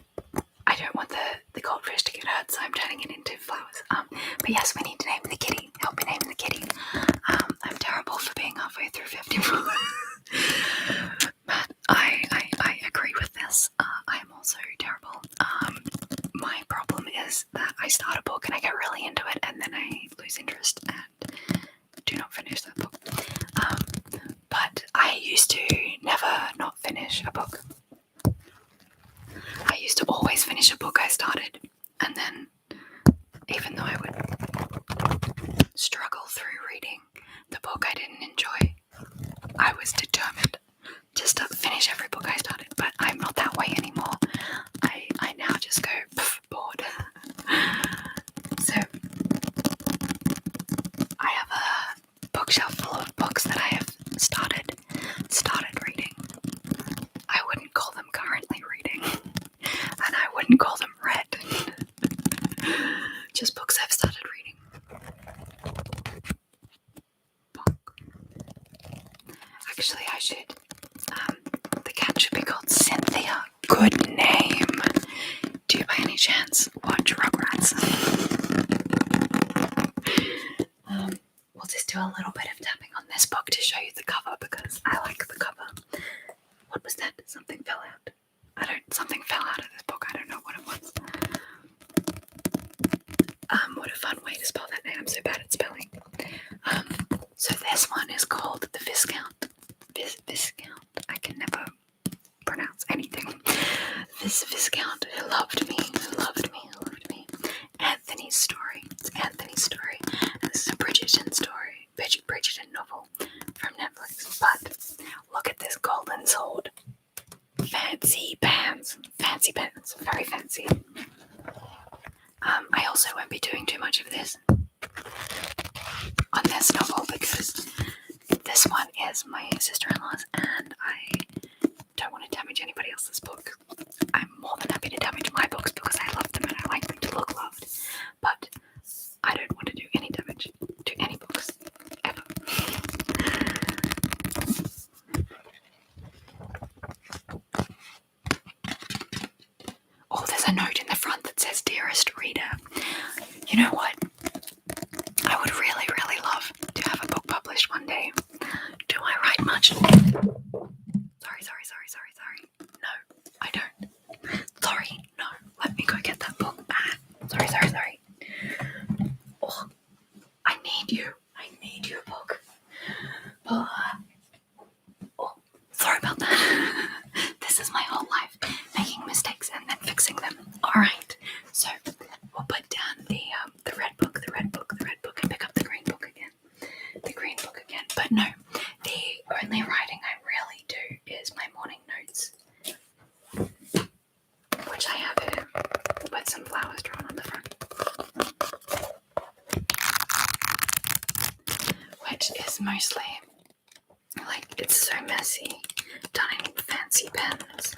[SPEAKER 1] I don't want the goldfish to get hurt, so I'm turning it into flowers. But yes, we need to name the kitty. Help me name the kitty. I'm terrible for being halfway through 54. But I agree with this. I'm also terrible. My problem is that I start a book and I get really into it and then I lose interest and do not finish that book. But I used to never not finish a book. I used to always finish a book I started, and then even though I would struggle through reading the book I didn't enjoy, I was determined to finish every book I started. But I'm not that way anymore. I now just go bored. So I have a bookshelf full of books that I have started reading. I wouldn't call them currently reading, and I wouldn't call them read. Just books I've started reading. Book. Actually, I should. The cat should be called Cynthia. Good name. Do you by any chance watch Rugrats? We'll just do a little bit of tapping on this book to show you the cover because I like the cover. What was that? Something fell out. Something fell out of this book. I don't know what it was. What a fun way to spell that name. I'm so bad at spelling. So this one is called The Viscount. Viscount. I can never pronounce anything. This Viscount who loved me. Anthony's story. It's Anthony's story. And this is a Bridgerton story. Bridgerton novel from Netflix. But look at this golden sword. Fancy pants. Very fancy. I also won't be doing too much of this on this novel because this one is my sister-in-law's and I don't want to damage anybody else's book. I'm more than happy to damage my books because I love them and I like them to look loved. But I don't want to do any damage to any books, ever. Oh, there's a note in the front that says, "Dearest reader." You know what? I would really, really love to have a book published one day. Do I write much? Sorry. No, I don't. Sorry, no. Let me go get that book. Sorry. Oh, I need you, book. Oh, sorry about that. This is my whole life, making mistakes and then fixing them. Alright, so we'll put down the red book, and pick up the green book again. But no, the only writing I really do is my morning notes, which I have here with some flowers drawn on the front, which is mostly, it's so messy, done in fancy pens,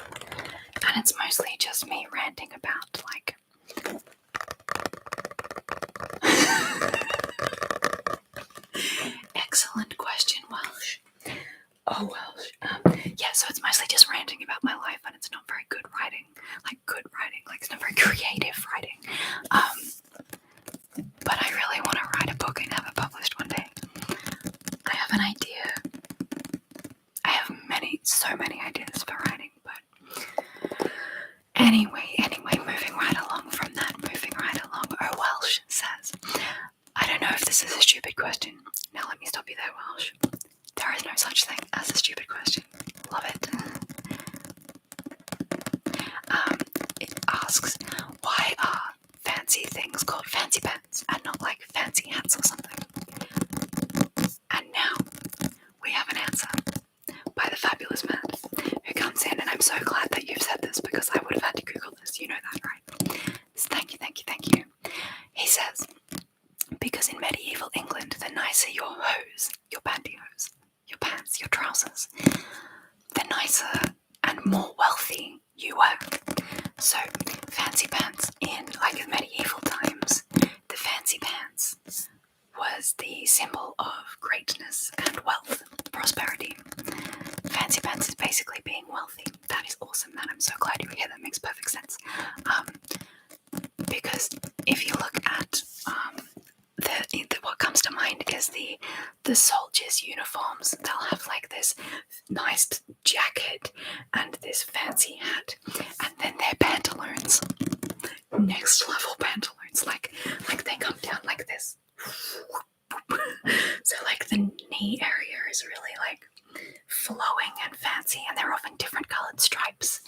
[SPEAKER 1] and it's mostly just me ranting about, Excellent question, Welsh. Oh, Welsh. Yeah, so it's mostly just ranting about my life, and it's not very good writing. It's not very creative writing. But I really want to write a book and have it published one day. I have an idea so many ideas for writing, but anyway, moving right along from that, Oh, Welsh says, I don't know if this is a stupid question. Now let me stop you there, Welsh. There is no such thing as a stupid question. Love it. It asks, why are fancy things called fancy pants and not like fancy hats or something? And now we have an answer by the fabulous Matt, who comes in, and I'm so glad that you've said this because I would have had to Google this. You know that, right? So thank you. He says, because in medieval England, the nicer your hose, your pantyhose, your pants, your trousers, the nicer and more wealthy you were. So fancy pants in like medieval times, the fancy pants was the symbol of greatness and wealth, prosperity. Fancy pants is basically being wealthy. That is awesome, man. I'm so glad you're here. That makes perfect sense. Because if you look at what comes to mind is the soldiers' uniforms. They'll have like this nice jacket and this fancy hat, and then their pantaloons, next level pantaloons, like they come down like this. So like the knee area is really like flowing and fancy, and they're often different coloured stripes.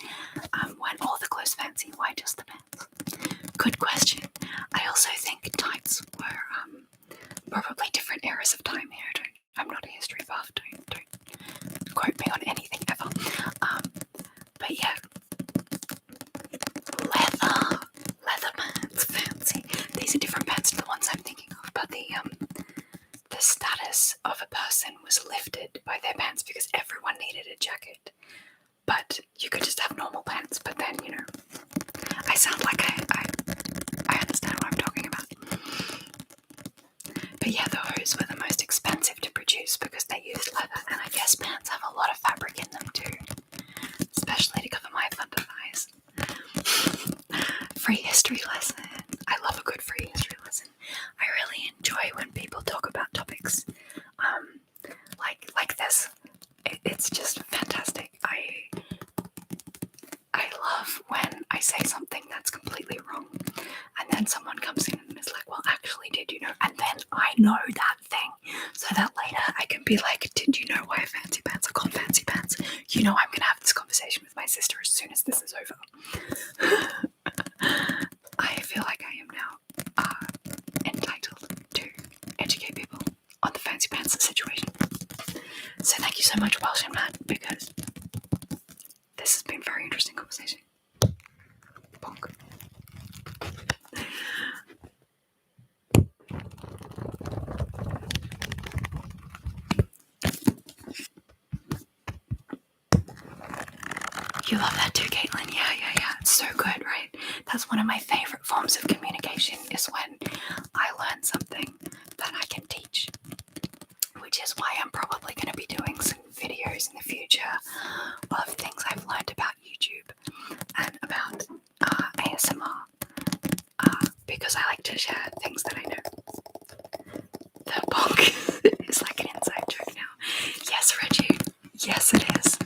[SPEAKER 1] When all the clothes fancy, why just the pants? Good question. I also think tights were probably different eras of time here. I'm not a history buff. Don't quote me on anything ever. But yeah, leather pants, fancy. These are different pants to the ones I'm thinking of, but the status of a person was lifted by their pants because everyone needed a jacket. But you could just have normal pants, but then, you know, I sound like I understand what I'm talking about. But yeah, the hose were the most expensive to produce because they used leather, and I guess pants have a lot of fabric in them too, especially to cover my thunder thighs. Free history lesson. I love a good free history lesson. I really enjoy when people talk about topics like this. It's just fantastic. I love when I say something that's completely wrong, and then someone comes in and is like, well, actually, did you know? And then I know that thing, so that later I can be like, did you know why fancy pants are called fancy pants? You know, I'm going to have this conversation with my sister as soon as this is over. I feel like I am now entitled to educate people on the fancy pants situation. So thank you so much, Welsh and Matt, because this has been a very interesting conversation. Bonk. You love that too, Caitlin. Yeah. It's so good, right? That's one of my favourite forms of communication, is when I learn something that I can teach. Which is why I'm probably going to be doing some videos in the future of things I've learned about YouTube and about ASMR, because I like to share things that I know. The bonk is like an inside joke now. Yes, Reggie. Yes, it is.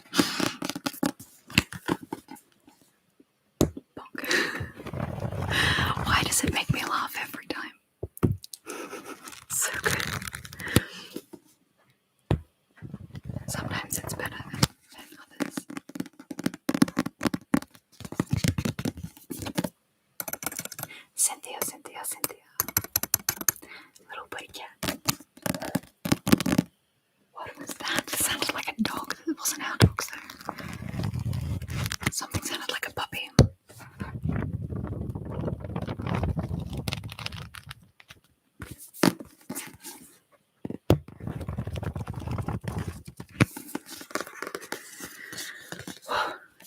[SPEAKER 1] Bonk. Why does it make me laugh every time? So good. Sometimes it's better than others. Cynthia. Little buddy cat. What was that? It sounded like a dog. It wasn't our dogs though. Something sounded like a puppy.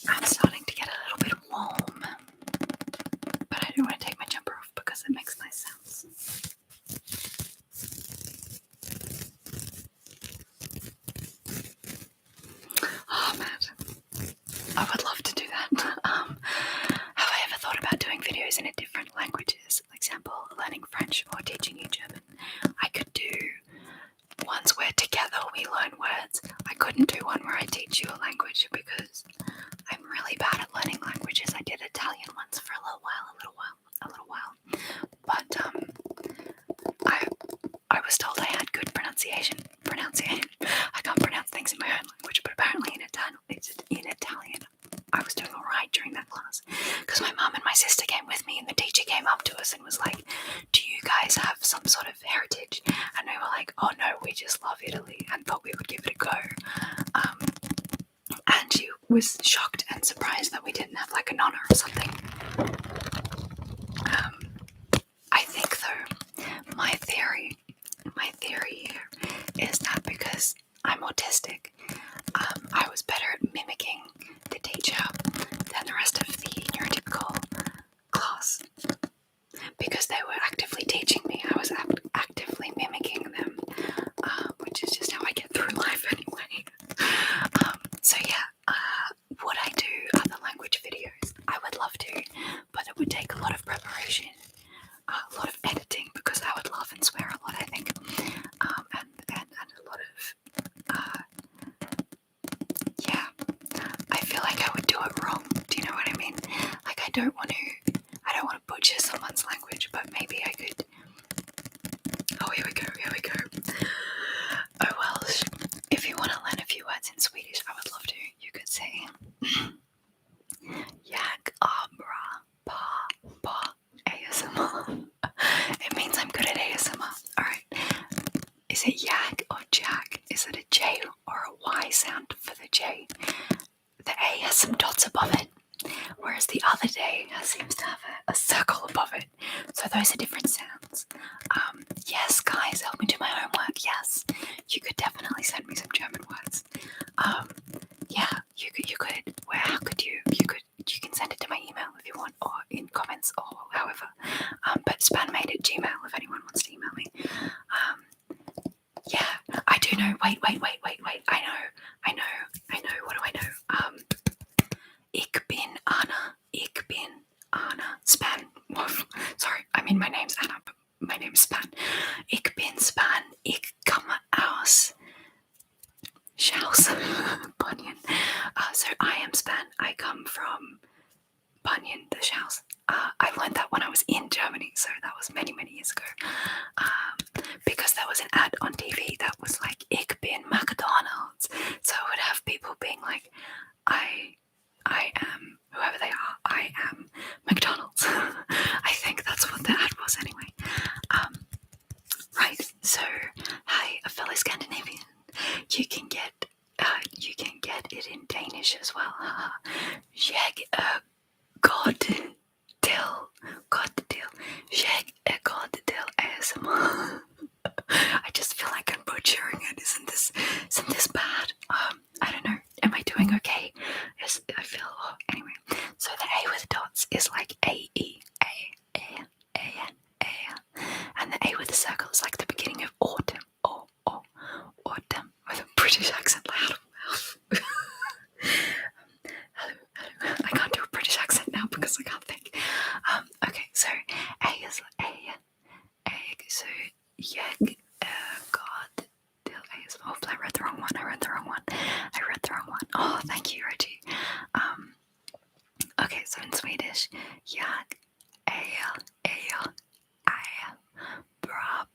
[SPEAKER 1] I'm starting to get a little bit warm, but I don't want to take my jumper off because it makes nice sounds. Oh, Matt, I would love to do that. Have I ever thought about doing videos in different languages? For example, learning French or teaching you German. I could do ones where together we learn words. I couldn't do one where I teach you a language because I'm really bad at learning languages. I did Italian once for a little while. But I was told I had good pronunciation. I can't pronounce things in my own language, but apparently in Italian, I was doing alright during that class. Because my mum and my sister came with me, and the teacher came up to us and was like, "Do you guys have some sort of heritage?" And we were like, "Oh no, we just love Italy," and thought we would give it a go. And she was shocked and surprised that we didn't have like a nonna or something. I think though, my theory here is that because I'm autistic, I was better at mimicking the teacher than the rest of the neurotypical class. Because they were actively teaching me, I was actively mimicking them, which is just how I get through life anyway. So yeah, would I do other language videos? I would love to, but it would take a lot of preparation, a lot of editing, because I would laugh and swear a lot, I think, and a lot of, yeah, I feel like I would do it wrong. Do you know what I mean? Like I don't want to butcher someone's language, but maybe I could. Oh, here we go. Oh well, if you want to learn a few words in Swedish, I would love to. You could say Jag abra pa ASMR. It means I'm good at ASMR. Alright. Is it jag or jag? Is it a J or a Y sound for the J? The A has some dots above it, whereas the other day seems to have a circle above it. So those are different sounds. Yes, guys, help me do my homework. Yes, you could definitely send me some German words. Yeah, you could. Where? How could you? You can send it to my email if you want, or in comments, or however. But spanmade@gmail if anyone wants to email me. Yeah, I do know. Wait. I know. What do I know? Ik bin Anna. Span. Sorry, I mean my name's Anna, but my name's Span. Ik bin Span. Ik komme aus Schaus. Bunyan. So I am Span. I come from Bunyan, the Schaus. I learned that when I was in Germany, so that was many years ago. Because there was an ad on TV that was like, Ik bin McDonald's. So it would have people being like, I am, whoever they are, I am McDonald's. I think that's what the ad was anyway. Right, so, hi, a fellow Scandinavian. You can get it in Danish as well. Jeg god til. Jeg god til ASMR. I just feel like I'm butchering it. Isn't this bad? I don't know. Am I doing okay? Yes, I feel. Oh, anyway, so the A with dots is like A-E, A, and the A with the circle is like the beginning of autumn, autumn, with a British accent. Loud mouth. Hello. I can't do a British accent now because I can't think. Okay, so A is A. So jeg god til ASMR. Oh, I read the wrong one. Oh, thank you, Reggie. Okay, so in Swedish, jag bra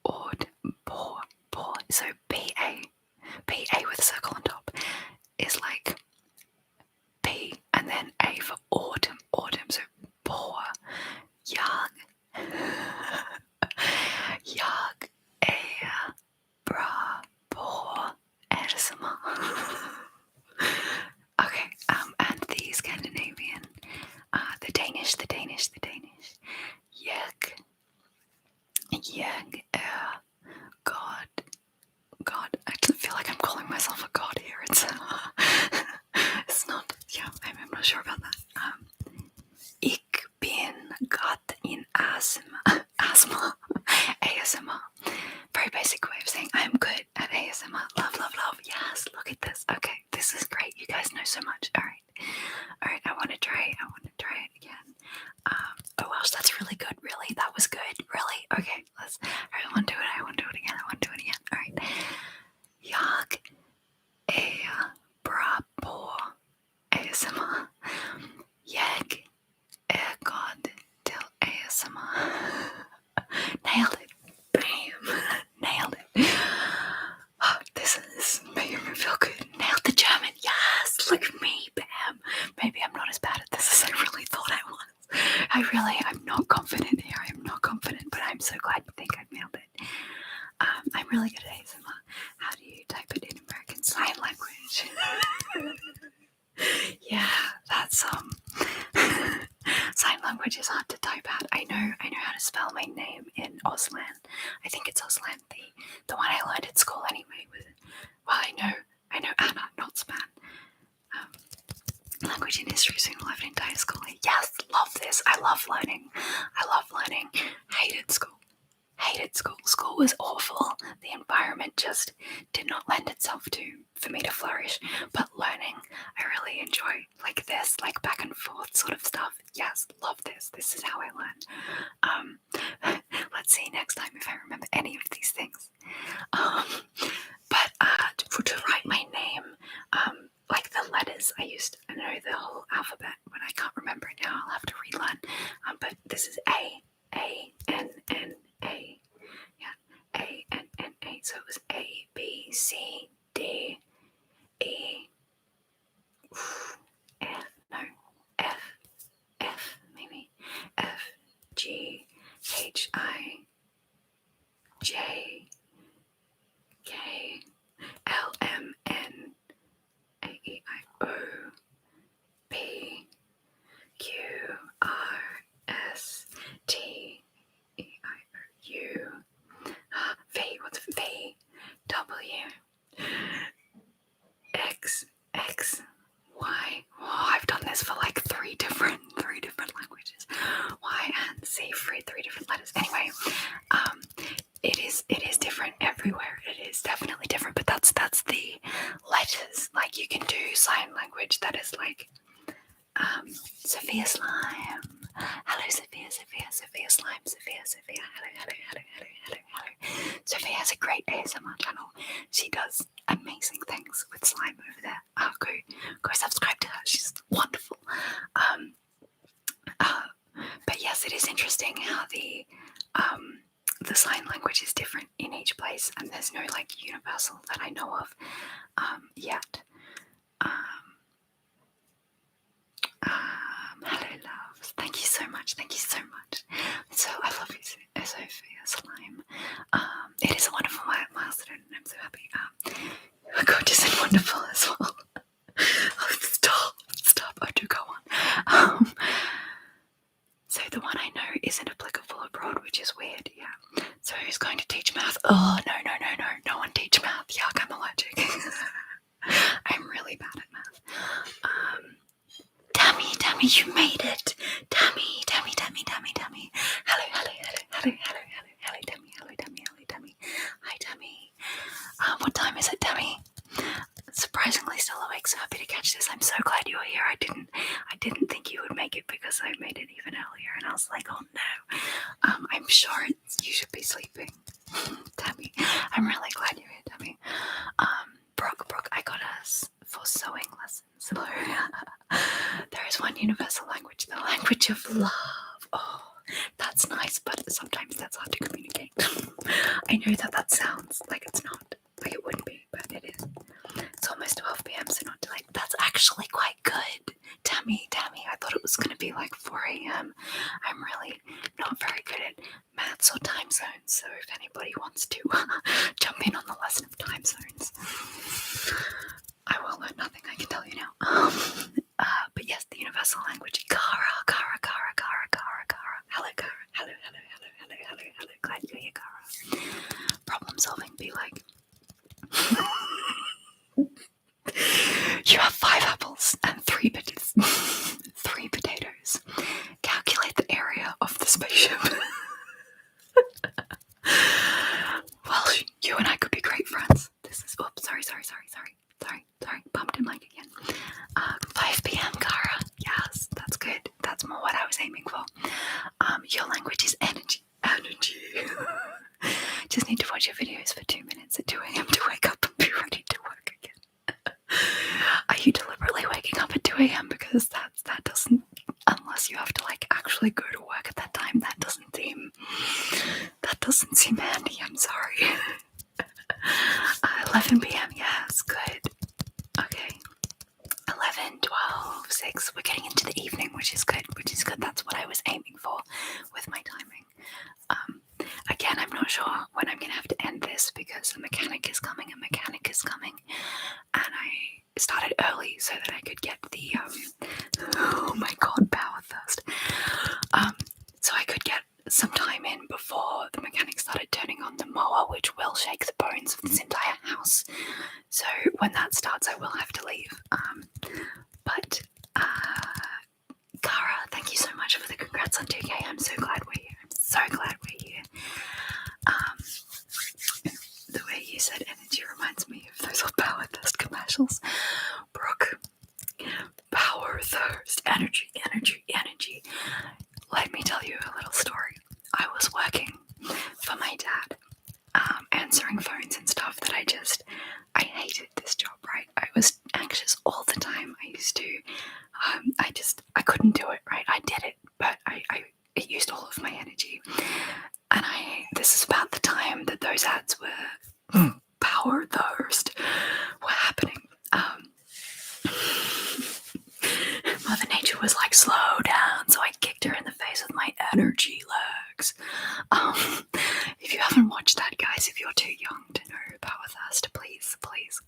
[SPEAKER 1] ord på. So B-A with a circle on top is like B and then A for autumn. So på. Jag bra på ASMR. Okay, and the Scandinavian, the Danish. Jeg God. I feel like I'm calling myself a god here. really good at ASMR. How do you type it in American Sign Language? Yeah, that's sign language is hard to type out. I know how to spell my name in Auslan. I think it's Auslan, the one I learned at school anyway. Well, I know Anna, not Span. Language and history soon left entire school. Yes, love this. I love learning. Hated school. School was awful. The environment just did not lend itself for me to flourish. But learning, I really enjoy. Like this, like back and forth sort of stuff. Yes, love this. This is how I learn. Let's see next time if I remember any of these things. But to write my name, like the letters, I used to know the whole alphabet, but I can't remember it now. I'll have to relearn. But this is A, N, N, A. Yeah, A, N, N, A. So it was A, B, C, D, E, F, maybe, F, G, H, I, J, K, L, M, N, A, E, I, O, P, Q, R, S, T, E, I, O, U, V, what's V, W, X, Y. Oh, I've done this for like three different languages. Y and Z for three different letters. Anyway, it is different everywhere. It is definitely different, but that's the letters. Like you can do sign language that is like Sophia Slime. Hello Sophia Slime. Sophia. Hello. Sophia has a great ASMR channel. She does amazing things with slime over there. Go subscribe to her. She's wonderful. But yes, it is interesting how the sign language is different in each place, and there's no like universal that I know of yet. Hello loves. Thank you so much. So I love you, Sophia Slime. It is a wonderful milestone, and I'm so happy. Gorgeous and wonderful as well. Oh, stop. Oh, do go on. So the one I know isn't applicable abroad, which is weird, yeah. So who's going to teach math? Oh, no. No one teach math. Yuck, I'm allergic. I'm really bad at math. Tammy, you made it. Tammy. Hello, Tammy. Hi, Tammy. What time is it, Tammy? Surprisingly still awake, so happy to catch this. I'm so glad you're here. I didn't think you would make it because I made it even earlier, and I was like, oh no. I'm sure you should be sleeping. Tammy, I'm really glad you're here, Tammy. Brooke, I got us for sewing lessons. So there is one universal language, the language of love. Oh, that's nice, but sometimes that's hard to communicate. I know that sounds like it's not, like it wouldn't be, but it is. It's almost 12 p.m, so not too late. That's actually quite good. Tammy, I thought it was going to be like 4 a.m. I'm really not very good at maths or time zones, so if anybody wants to jump in on the lesson of time zones, I will learn nothing, I can tell you now. But yes, the universal language. Cara. Hello, Cara. Hello. Glad you're here, Cara. Problem solving be like, you have 5 apples and 3 potatoes. Calculate the area of the spaceship. Well, you and I could be great friends. This is, oops, sorry. Bumped in mic again. 5 p.m, Cara. Yes, that's good. That's more what I was aiming for. Your language is energy. Just need to watch your videos for 2 minutes shake the bones of this entire house. So when that starts, I will have to leave. But Cara, thank you so much for the congrats on 2K. I'm so glad we're here. I'm so glad we're here. The way you said energy reminds me of those old Power Thirst commercials. Brooke, Power Thirst, energy, energy, energy. Let me tell you a little story. I was working for my dad, answering phones and stuff that I hated this job, right? I was anxious all the time. I used to, I couldn't do it, right? I did it, but it used all of my energy. And this is about the time that those ads were, Power Thirst, were happening. Mother Nature was like, slow down, so I kicked her in the face with my energy legs. If you haven't watched that, guys, if you're too young to know Power Thirst, please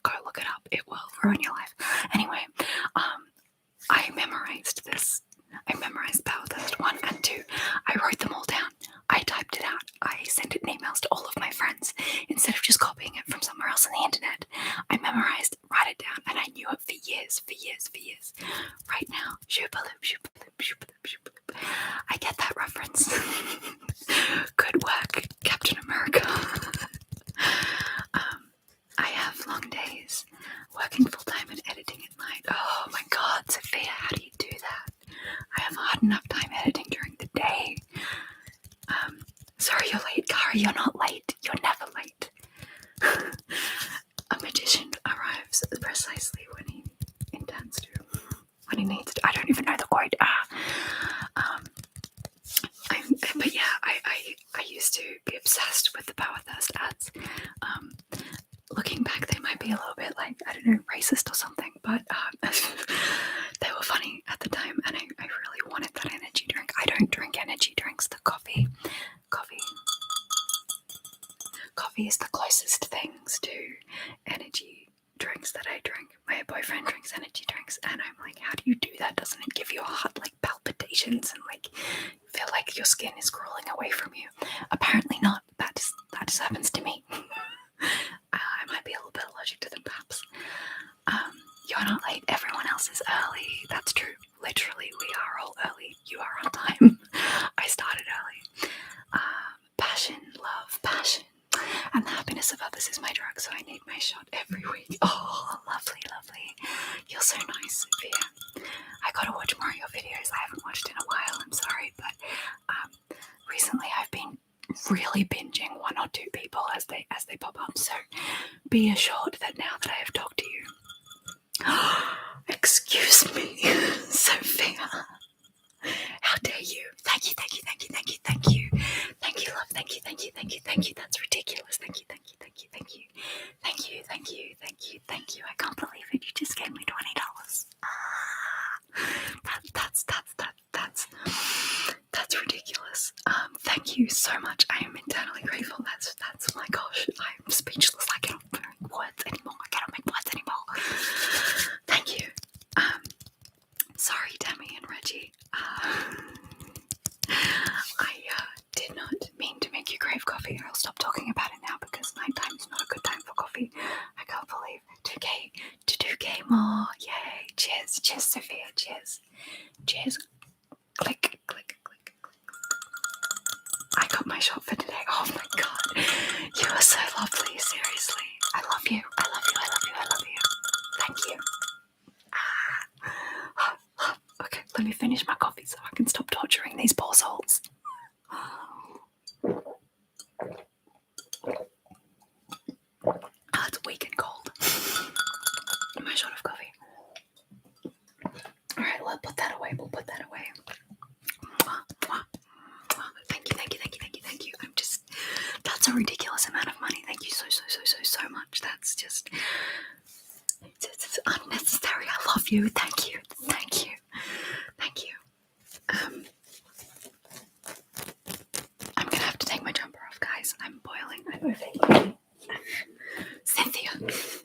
[SPEAKER 1] go look it up. It will ruin your life. Anyway, I memorized this. I memorized Power Thirst 1 and 2. I wrote them all down. I typed it out. I sent it in emails to all of my friends instead of just copying it from somewhere else on the internet. I memorized, write it down, and I knew it for years. Right now, shoopaloop, shoopaloop, shoopaloop, shoopaloop. I get that reference. Good work, Captain America. I have long days, working full-time and editing at night. Oh my god, Sophia, how do you do that? I have a hard enough time editing during the day. Sorry you're late, Kara, you're not late. You're never late. A magician arrives precisely when he intends to. When he needs to. I don't even know the quote. But yeah, I used to be obsessed with the Power Thirst ads. Looking back, they might be a little bit like, I don't know, racist or something, but they were funny at the time, and I really wanted that energy drink. I don't drink energy drinks. The coffee is the closest things to energy drinks that I drink. My boyfriend drinks energy drinks, and I'm like, how do you do that? Doesn't it give you a heart like palpitations and like feel like your skin is crawling away from you? Apparently not. That just happens to me. I might be a little bit allergic to them, perhaps. You're not late. Everyone else is early. That's true. Literally, we are all early. You are on time. I started early. Passion, love, passion. And the happiness of others is my drug, so I need my shot every week. Oh, lovely, lovely. You're so nice, Sophia. I gotta watch more of your videos. I haven't watched in a while, I'm sorry, but recently I've been really binging one or two people as they pop up, so be assured that now that I have talked to you. Excuse me, Sophia. How dare you? Thank you, thank you, thank you, thank you, thank you. Thank you, love, thank you, thank you, thank you, thank you. That's ridiculous. Thank you, thank you, thank you, thank you. Thank you, thank you, thank you, thank you. I can't believe it. You just gave me $20. That's ridiculous. Thank you so much. I am eternally grateful. That's my gosh. I'm speechless. I cannot make words anymore. Thank you. Sorry, Demi and Reggie. I did not mean to make you crave coffee. I'll stop talking about it now because nighttime is not a good time for coffee. I can't believe 2K more. Yay. Cheers, Sophia. Cheers. Click. I got my shot for today. Oh my god. You are so lovely. Seriously. I love you. Thank you. Okay, let me finish my coffee so I can stop torturing these poor souls. It's weak and cold. My shot of coffee. Alright, we'll put that away. Thank you. That's a ridiculous amount of money. Thank you so much. That's just, it's unnecessary. I love you. Thank you. I'm gonna have to take my jumper off, guys. I'm boiling. I'm overheating. Cynthia's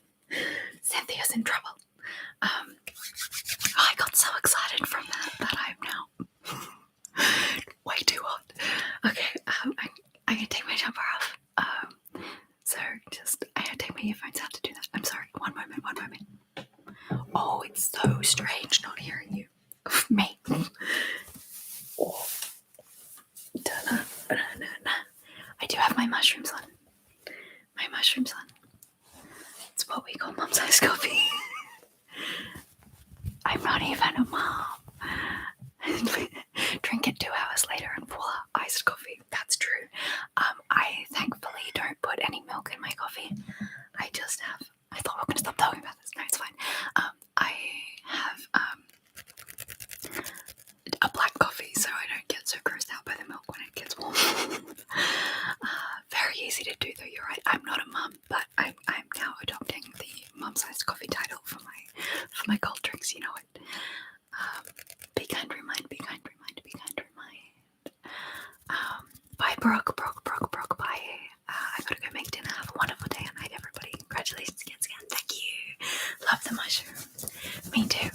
[SPEAKER 1] in trouble. I got so excited from that I'm now way too hot. Okay, I'm gonna take my jumper off. So I had to take my earphones out to do that. I'm sorry. One moment. Oh, it's so strange not hearing you. Me. Oh. I do have my mushrooms on. It's what we call mum-sized coffee. I'm not even a mom. Drink it 2 hours later and voila, iced coffee. That's true. I thankfully don't put any milk in my coffee. I thought we were going to stop talking about this. No, it's fine. I have a black coffee so I don't get so grossed out by the milk when it gets warm. Very easy to do though, you're right. I'm not a mum, but I'm now adopting the mum-sized coffee title for my cold drinks, you know it. Be kind, remind. Bye, Brooke, bye. I gotta go make dinner. Have a wonderful day and night, everybody. Congratulations again. Thank you. Love the mushrooms. Me too.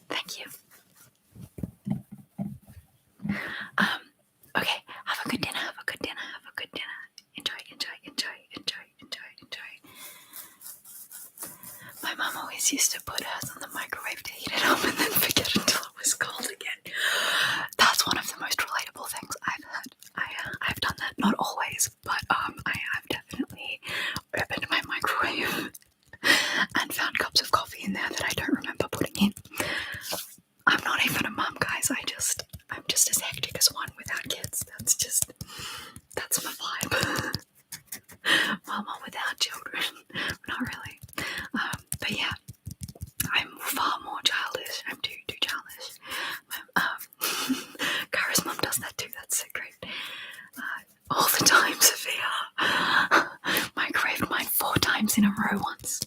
[SPEAKER 1] Thank you. Okay, have a good dinner. Enjoy. My mum always used to put hers on the microwave to heat it up and then forget until it was cold again. That's one of the most relatable things I've heard. I've done that, not always, but I have definitely opened my microwave and found cups of coffee in there that I don't remember putting in. I'm not even a mum, guys. I'm just as hectic as one without kids. That's my vibe. Mama without children. Not really. But yeah, I'm far more childish. I'm too childish. Kara's mum does that too. That's so great. All the time, Sophia. Microwaved mine 4 times in a row once.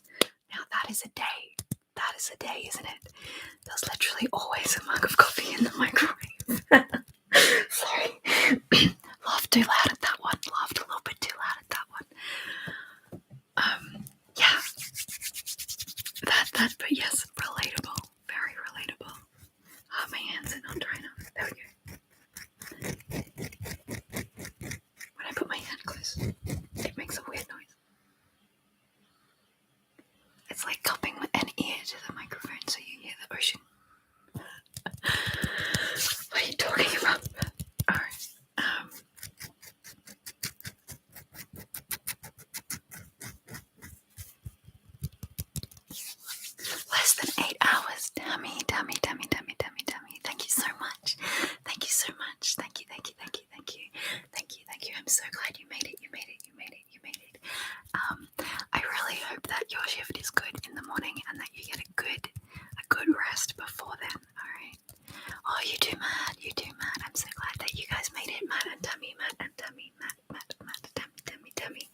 [SPEAKER 1] Now that is a day, isn't it? There's literally always a mug of coffee in the microwave. Sorry. Laughed too loud at that one. Laughed a little bit too loud at that one. Yeah. That, but yes, relatable. Very relatable. My hands are not dry enough. There we go. When I put my hand close, it makes a weird noise. It's like cupping an ear to the microphone so you hear the ocean. What are you talking about? Alright. Less than 8 hours. Tammy. Thank you so much. Thank you. I'm so glad you made it. I really hope that your shift is good in the morning and that you get a good rest before then. Alright. Oh, you too, Matt. I'm so glad that you guys made it. Matt and Tammy. Tammy.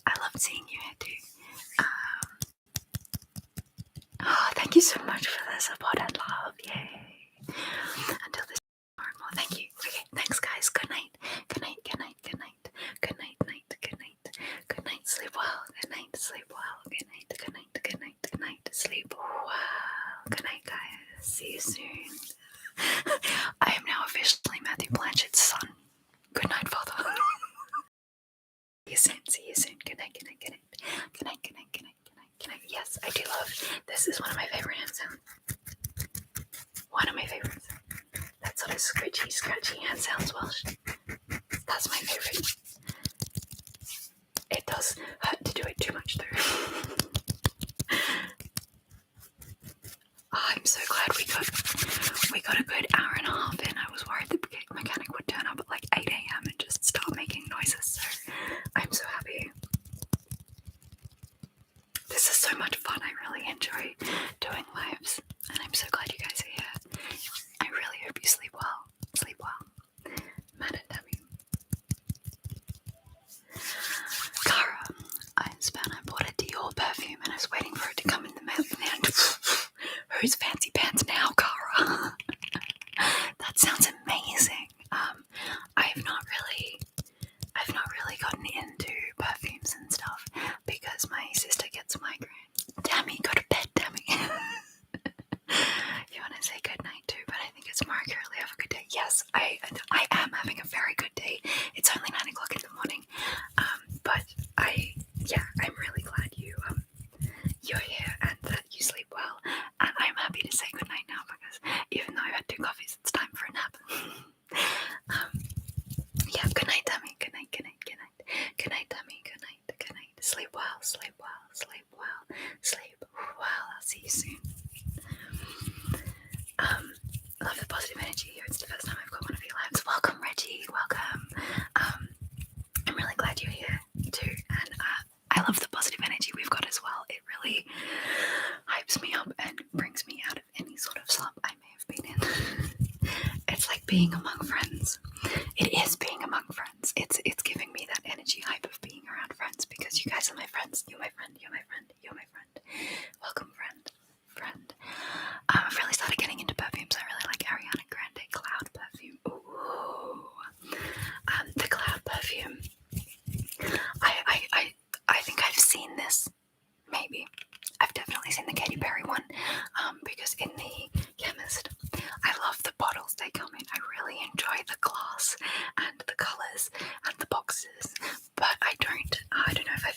[SPEAKER 1] I loved seeing you here too. Oh, thank you so much for the support and love. Yay. Until this more and more. Thank you. Okay, thanks guys. Good night. Sleep well. Good night. Sleep well. Good night. Sleep well. Good night, guys. See you soon. I am now officially Matthew Blanchett's son. Good night, Father. See you soon. Good night. Yes, I do love. This is one of my favorite hand sounds. That sort of scratchy hand sounds, Welsh. That's my favorite. It does hurt to do it too much though. Oh, I'm so glad we got a good hour and a half in. I was worried the mechanic would turn up at like 8 a.m. and just start making noises, so I'm so happy. This is so much fun. I really enjoy doing lives, and I'm so glad you guys are here. I really hope you sleep well. Matt and Tammy. Cara, I'm Span. I bought a Dior perfume and I was waiting for it to come in the mail. And who's fancy pants now, Cara? That sounds amazing. I've not really gotten into perfumes and stuff because my sister gets migraine. Tammy, go to bed, Tammy. You want to say good night too, but I think it's more accurately have a good day. Yes, I am having a very good day. It's only 9 o'clock in the morning.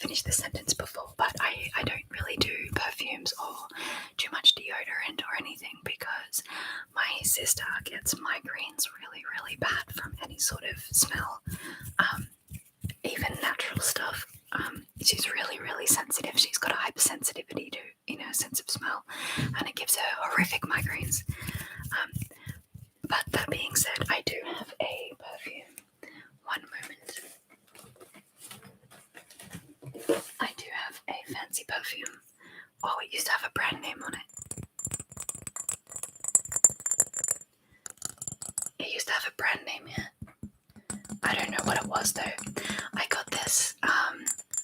[SPEAKER 1] finish the sentence before, but I don't really do perfumes or too much deodorant or anything because my sister gets migraines really, really bad from any sort of smell, even natural stuff. She's really, really sensitive. She's got a hypersensitivity in her sense of smell, and it gives her horrific migraines. But that being said, I do have a perfume. One moment. I do have a fancy perfume. Oh, it used to have a brand name on it. It used to have a brand name here. I don't know what it was though. I got this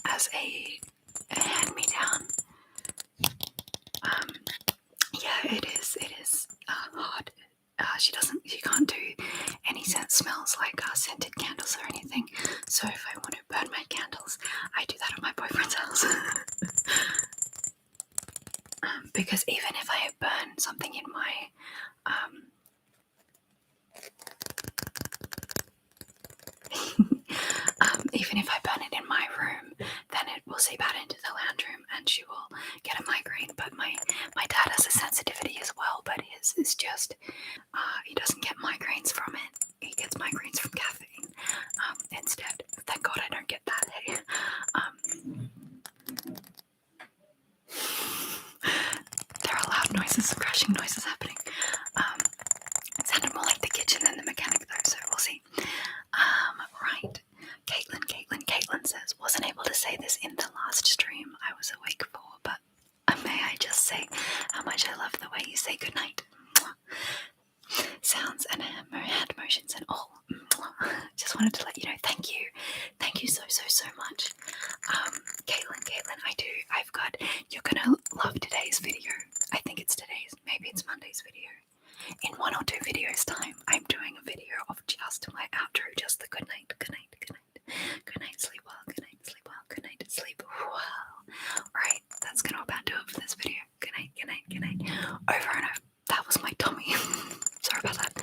[SPEAKER 1] as a hand-me-down. Yeah, it is hard. She can't do any scent smells like scented candles or anything. So if I want to burn my candles, I do that at my boyfriend's house. Because even if I burn something in my even if I burn it in my room, then it will seep out into the lounge room and she will get a migraine. But my dad has a sensitivity as well, but his is just, he doesn't get migraines from it. He gets migraines from caffeine instead. Thank God I don't get that, hey. There are loud noises, crashing noises happening. It sounded more like the kitchen than the mechanic though, so we'll see. Right. Caitlin says, wasn't able to say this in the last stream I was awake for, but may I just say how much I love the way you say goodnight. Sounds and hand motions and all. Just wanted to let you know, thank you so much. Caitlin, you're gonna love today's video. I think it's today's, maybe it's Monday's video. In 1 or 2 videos time, I'm doing a video of just my outro, just the good night, sleep well, good night, sleep well. Alright, that's gonna about do it for this video. Good night. Over and over. That was my tummy. Sorry about that.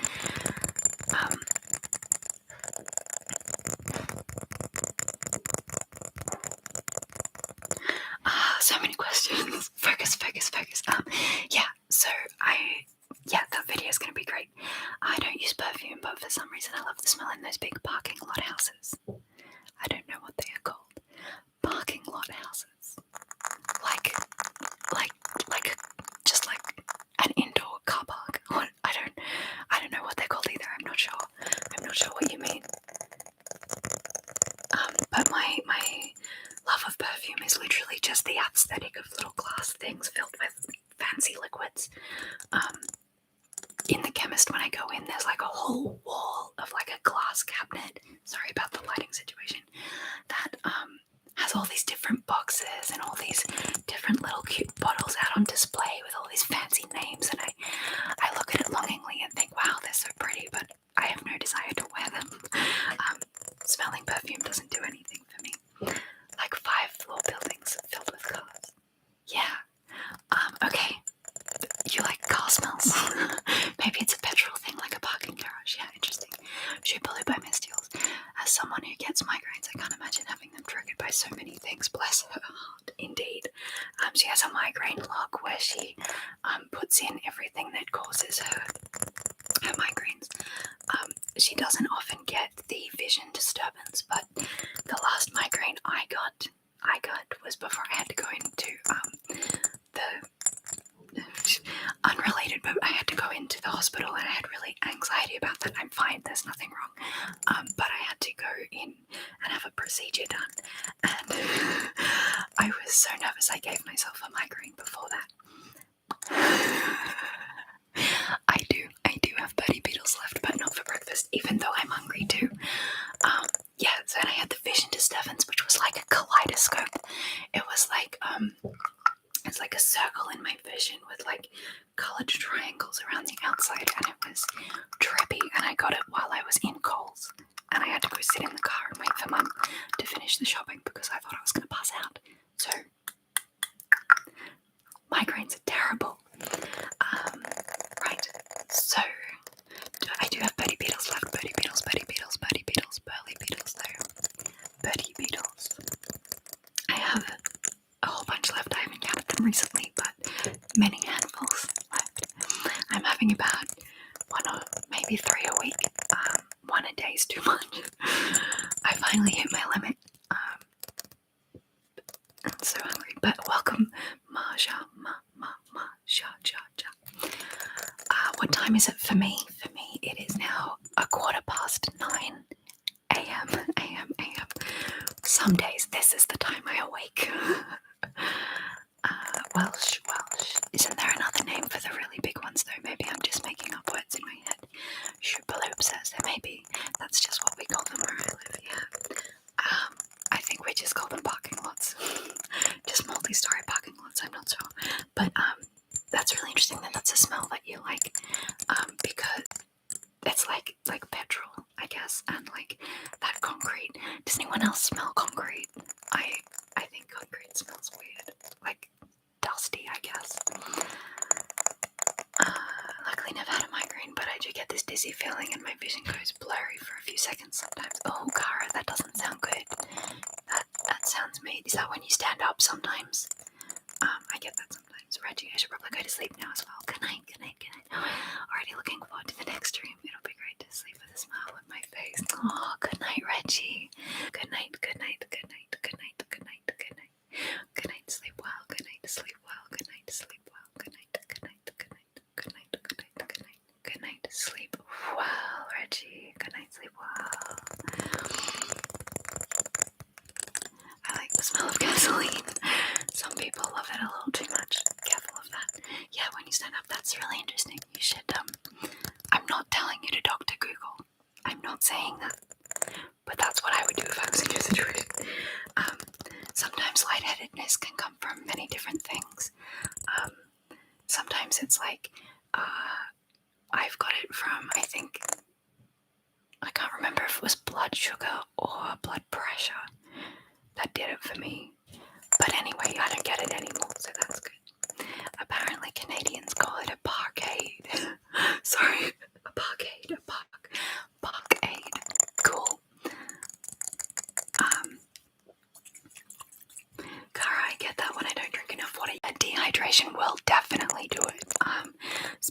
[SPEAKER 1] So many questions. Focus. That video is going to be great. I don't use perfume, but for some reason I love the smell in those big parking lot houses. I don't know what they are called. Parking lot houses. Like just like an indoor car park. I don't know what they're called either. I'm not sure what you mean. But my love of perfume is literally just the aesthetic of little glass things filled with fancy liquids. In the chemist, when I go in, there's like a whole wall of like a glass cabinet. Sorry about the lighting situation. That has all these different boxes and all these different little cute bottles out on display with all these fancy names, and I look at it longingly and think, wow, they're so pretty, but I have no desire to wear them. Smelling perfume doesn't do anything for me. Like 5-floor buildings filled with cars. Yeah. Okay. You like car smells? Maybe it's a petrol thing, like a parking garage. Yeah, interesting. Shoe Blue by Miss Deals. As someone who gets migraines, I can't imagine having them triggered by so many things. Bless her heart, indeed. She has a migraine lock where she puts in everything that causes her migraines. She doesn't often get the vision disturbance, but the last migraine I got was before I had to go into unrelated, but I had to go into the hospital and I had really anxiety about that. I'm fine, there's nothing wrong. But I had to go in and have a procedure done, and I was so nervous I gave myself a migraine before that. I do have Birdie Beetles left, but not for breakfast, even though I'm hungry too. So then I had the vision disturbance, which was like a kaleidoscope. It was like it's like a circle in my vision with like coloured triangles around the outside, and it was trippy, and I got it while I was in Coles, and I had to go sit in the car and wait for Mum to finish the shopping because I thought I was going to pass out. So migraines are terrible. Right, so I do have Birdie Beetles left. Birdie Beetles, Burly Beetles though. Birdie Beetles. I have a whole bunch left. I haven't counted them recently, but many handfuls left. I'm having about 1 or maybe 3 a week. 1 a day is too much. I finally hit my limit. I'm so hungry. But welcome, Maja. What time is it for me? For me, it is now 9:15 a.m. Some days this is the time I awake. Welsh. Isn't there another name for the really big ones though? Maybe I'm just making up words in my head. Shoopaloop says maybe that's just what we call them where I live, yeah. I think we just call them parking lots. Just multi-story parking lots, I'm not sure. But that's really interesting that that's a smell that you like. Because it's like petrol, I guess, and like that concrete. Does anyone else smell concrete? I think concrete smells weird. Like dusty, I guess. Luckily never had a migraine, but I do get this dizzy feeling and my vision goes blurry for a few seconds sometimes. Oh, Cara, that doesn't sound good. That sounds mean. Is that when you stand up sometimes? I get that sometimes. Reggie, I should probably go to sleep now as well. Good night. Already looking forward to the next stream. It'll be great to sleep with a smile on my face. Oh, good night, Reggie. Good night. Good night, sleep well. Good night, sleep well. Good night, sleep well. Good night. Good night, sleep well, Reggie. Good night, sleep well. I like the smell of gasoline. Some people love it a little too much. Careful of that. Yeah, when you stand up, that's really interesting. You should, I'm not telling you to Dr. Google. I'm not saying that. But that's what I would do if I was in your situation. Sometimes lightheadedness can come from many different things. Sometimes it's like, I've got it from, I can't remember if it was blood sugar or blood pressure that did it for me. But anyway, I don't get it anymore, so that's good. Apparently Canadians call it a parkade. Sorry, a parkade. Cool. Cara, I get that when I don't drink enough water. Dehydration will definitely do it.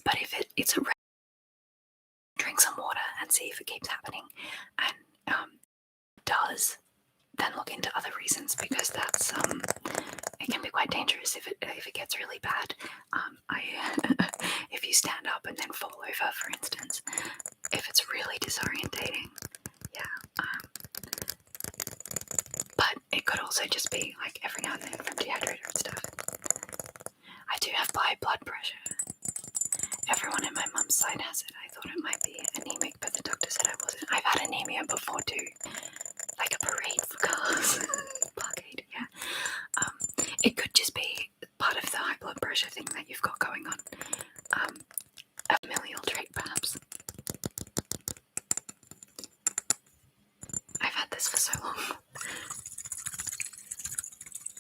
[SPEAKER 1] But if it's a drink some water and see if it keeps happening, and does, then look into other reasons, because that's it can be quite dangerous if it gets really bad. If you stand up and then fall over, for instance, if it's really disorientating, yeah. But it could also just be like every now and then from dehydrator and stuff. I do have high blood pressure. Everyone in my mum's side has it. I thought it might be anemic, but the doctor said I wasn't. I've had anemia before too. Like a parade for cars. Blockade, yeah. It could just be part of the high blood pressure thing that you've got going on. A familial trait, perhaps. I've had this for so long.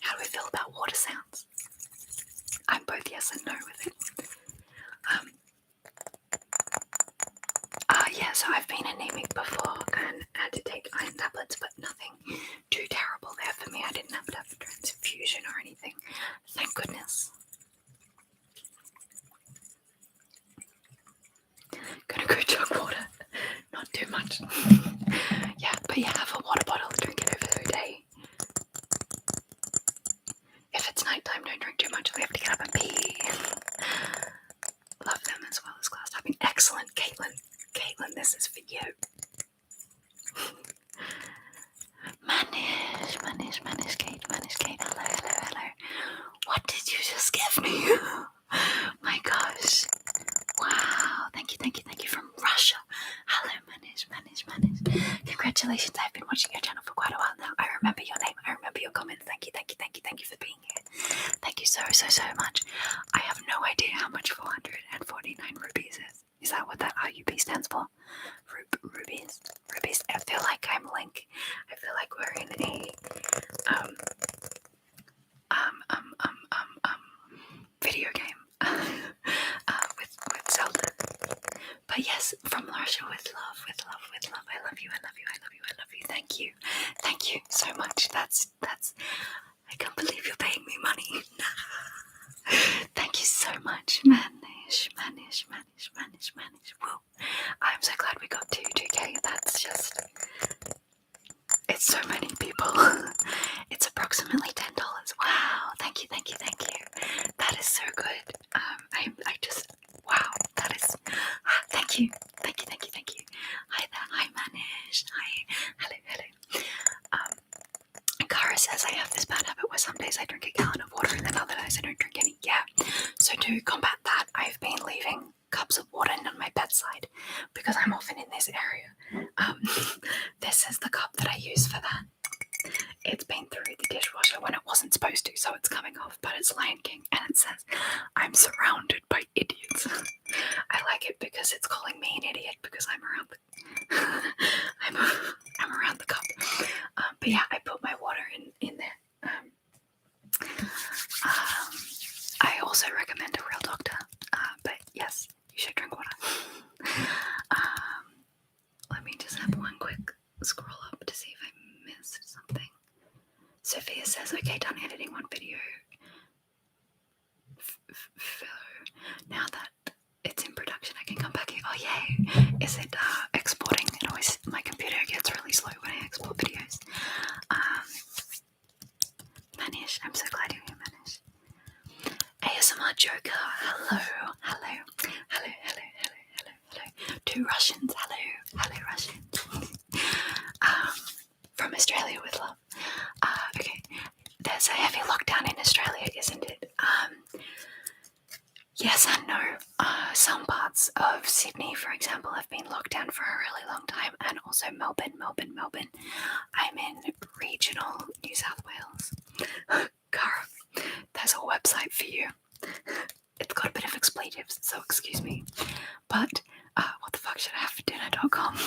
[SPEAKER 1] How do we feel about water sounds? I'm both yes and no with it. Yeah, so I've been anemic before and had to take iron tablets, but nothing too terrible there for me. I didn't have to have a transfusion or anything. Thank goodness. Gonna go chug water. Not too much. Yeah, but yeah, have a water bottle, drink it over the day. If it's nighttime, don't drink too much. We have to get up and pee. Love them as well as glass tapping. Excellent, Caitlin. Caitlin, this is for you. Manish, Kate. Hello. What did you just give me? My gosh. Wow. Thank you from Russia. Hello, Manish. Congratulations. I've been watching your channel for quite a while now. I remember your name. I remember your comment. Thank you for being here. Thank you so much. I have no idea how much 449 rupees is. Is that what that RUP stands for? Rubies. I feel like I'm Link. I feel like we're in a video game with Zelda. But yes, from Russia with love. I love you. Thank you so much. That's I can't believe you're paying me money. Thank you so much. Manish. Whoa. I'm so glad we got to 2K. That's just... It's so many people. It's approximately $10. Wow. Thank you. That is so good. I just... Wow. That is... Thank you. Hi there. Hi, Manish. Hi. Hello. Kara says I have this bad habit where some days I drink a gallon of water and then other days I don't drink any. Yeah. So to combat that, I've been leaving cups of water on my bedside because I'm often in this area. This is the cup that I use for that. It's been through the dishwasher when it wasn't supposed to, so it's coming off, but it's Lion King, and it says, I'm surrounded by idiots. I like it because it's calling me an idiot because I'm around the I'm around the cup. But yeah, I put my water in there. I also recommend a real doctor, but yes, you should drink water. Let me just have one quick scroll up to see if I missed something. Sophia says, okay, done editing one video. Now that it's in production, I can come back here. Oh, yay. Is it exporting? It always, my computer gets really slow when I export videos. Manish, I'm so glad you're here, Manish. ASMR Joker, hello. Two Russians, hello Russians. From Australia with love. Okay, there's a heavy lockdown in Australia, isn't it? Yes and no. Some parts of Sydney, for example, have been locked down for a really long time, and also Melbourne. I'm in regional New South Wales. Cara, there's a website for you. It's got a bit of expletives, so excuse me. But what the fuck should I have for dinner.com?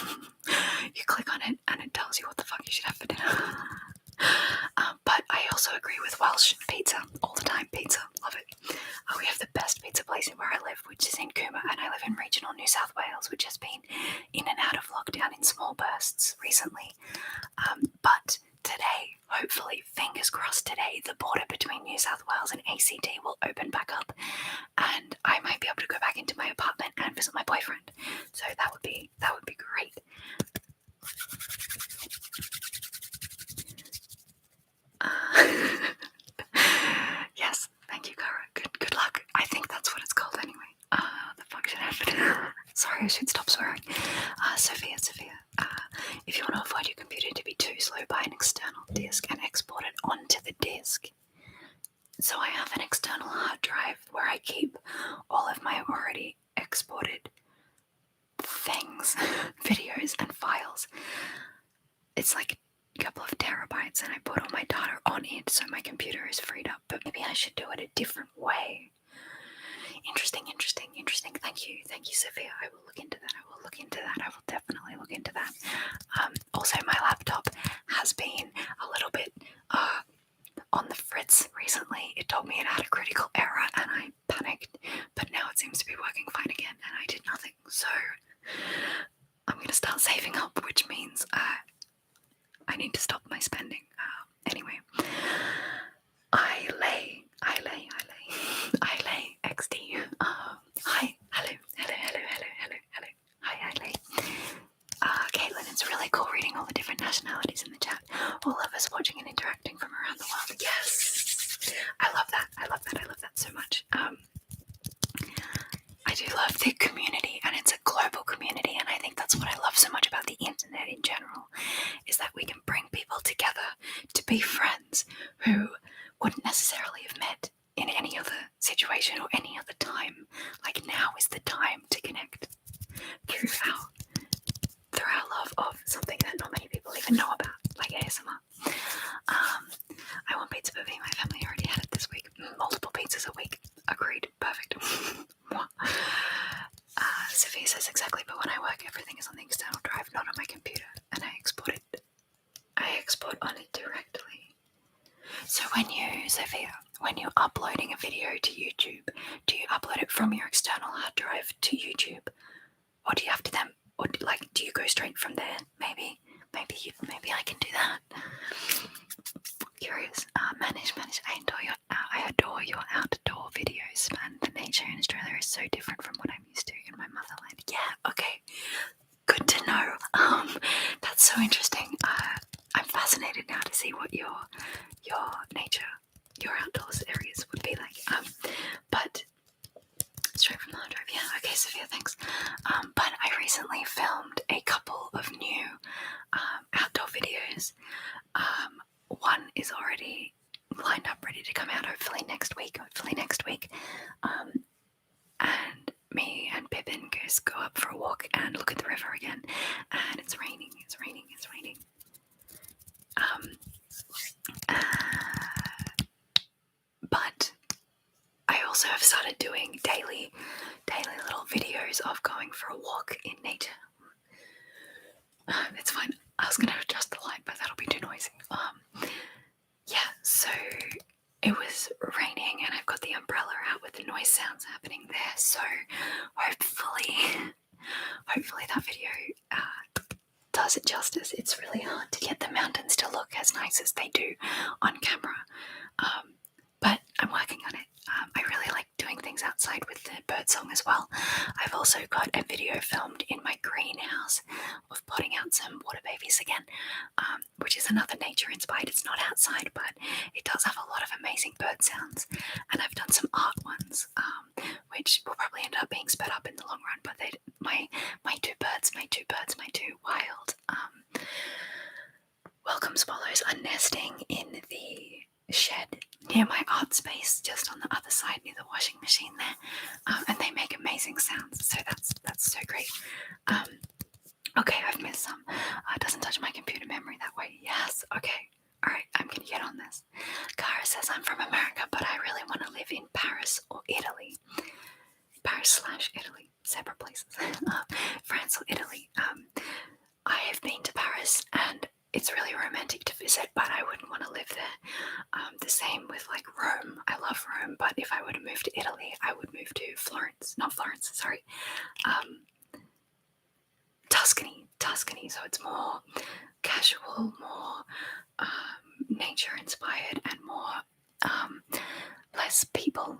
[SPEAKER 1] You click on it and it tells you what the fuck you should have for dinner. But I also agree with Welsh pizza all the time. Pizza, love it. We have the best pizza place where I live, which is in Cooma, and I live in regional New South Wales, which has been in and out of lockdown in small bursts recently. But today, hopefully, fingers crossed today, the border between New South Wales and ACT will open back up, and I might be able to go back into my apartment and visit my boyfriend. So that would be great. Yes, thank you, Cara. Good luck. I think that's what it's called anyway. The function happened. Sorry, I should stop swearing. Sophia. If you want to avoid your computer to be too slow, buy an external disk and export it onto the disk. So I have an external hard drive where I keep all of my already exported things, videos and files. It's like a couple of terabytes, and I put all my data on it so my computer is freed up, but maybe I should do it a different way. Interesting. Thank you, Sophia. I will look into that. I will definitely look into that. Also, my laptop has been a little bit on the fritz recently. It told me it had a critical error and I panicked, but now it seems to be working fine again and I did nothing. So I'm going to start saving up, which means I need to stop my spending. Anyway, I lay XD. Hi, hello. Hi, Lay. Caitlin, it's really cool reading all the different nationalities in the chat. All of us watching and interacting from around the world. Yes, I love that so much. I do love the community, and it's a global community, and I think that's what I love so much about the internet in general, is that we can bring people together to be friends who wouldn't necessarily have met in any other situation or any other time. Like, now is the time to connect through our love of something that not many people even know about, like ASMR. I want pizza, but my family already had it this week. Multiple pizzas a week. Agreed. Perfect. Sophia says exactly, but when I work, everything is on the external drive, not on my computer, and I export on it directly. So when you're uploading a video to YouTube, do you upload it from your external hard drive to YouTube, or do you have to then, or do you go straight from there? Maybe I can do that. Curious. Manish. see what your nature, your outdoors areas would be like. But straight from the hard drive, yeah. Okay, Sophia, thanks. But I recently filmed a couple of new outdoor videos. One is already lined up, ready to come out hopefully next week. And me and Pippin go up for a walk and look at the river again. And it's raining. But I also have started doing daily little videos of going for a walk in nature. It's fine. I was going to adjust the light, but that'll be too noisy. Yeah, so it was raining and I've got the umbrella out with the noise sounds happening there. So hopefully that video does it justice. It's really hard to get the mountains to look as nice as they do on camera. But I'm working on it. I really like doing things outside with the birdsong as well. I've also got a video filmed in my greenhouse of potting out some water babies again, which is another nature inspired. It's not outside, but it does have a lot of amazing bird sounds. And I've done some art ones, which will probably end up being sped up in the long run. But my two wild welcome swallows are nesting in the shed near my art space, just on the other side near the washing machine there, and they make amazing sounds. So that's so great. Okay, I've missed some. It doesn't touch my computer memory that way. Yes. Okay. All right. I'm gonna get on this. Cara says I'm from America, but I really want to live in Paris or Italy. Paris/Italy, separate places. France or Italy. I have been to Paris and it's really romantic to visit, but I wouldn't want to live there. The same with like Rome. I love Rome, but if I were to move to Italy, I would move to Tuscany. So it's more casual, more nature inspired, and more less people,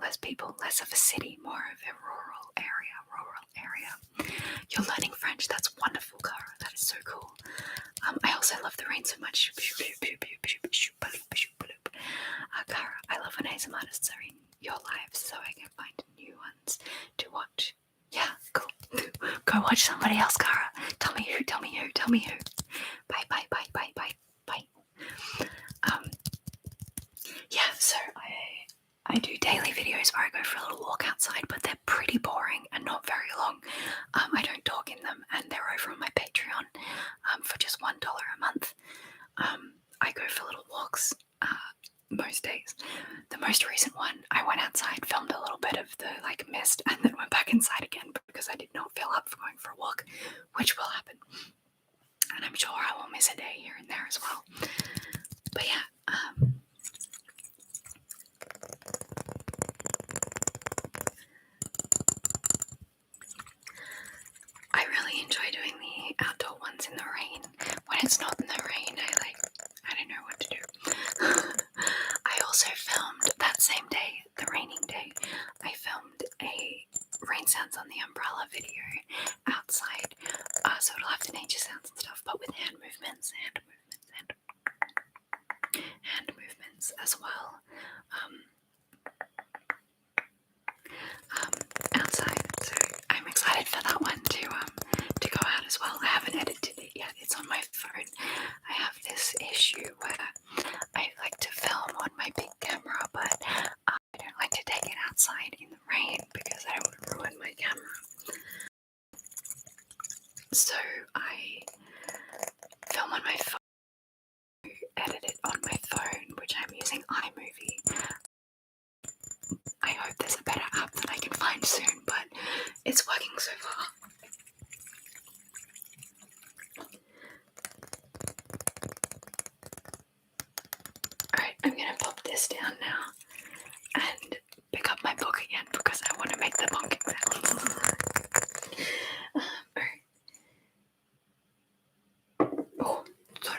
[SPEAKER 1] less of a city, more of a rural area. You're learning French. That's wonderful, Cara. That is so cool. I also love the rain so much. Cara, I love when ASMR artists are in your lives so I can find new ones to watch. Yeah, cool. Go watch somebody else, Cara. Tell me who. Bye. Yeah, so I do daily videos where I go for a little walk outside, but they're pretty boring and not very long. I don't talk in them, and they're over on my Patreon for just $1 a month. I go for little walks most days. The most recent one, I went outside, filmed a little bit of the mist, and then went back inside again because I did not feel up for going for a walk, which will happen. And I'm sure I will miss a day here and there as well. But yeah, I really enjoy doing the outdoor ones in the rain. When it's not in the rain, I don't know what to do. I also filmed that same day, the raining day, I filmed a rain sounds on the umbrella video outside. So it'll have the nature sounds and stuff, but with hand movements as well. Outside. So I'm excited for that one to go out as well. I haven't edited it yet. It's on my phone. I have this issue where I like to film on my big camera, but I don't like to take it outside in the rain because I don't want to ruin my camera. So I film on my phone, edit it on my phone, which I'm using iMovie. I hope there's a better app that I can find soon, but it's working so far. Alright, I'm gonna pop this down now and pick up my book again because I want to make the bonking sounds. Oh, so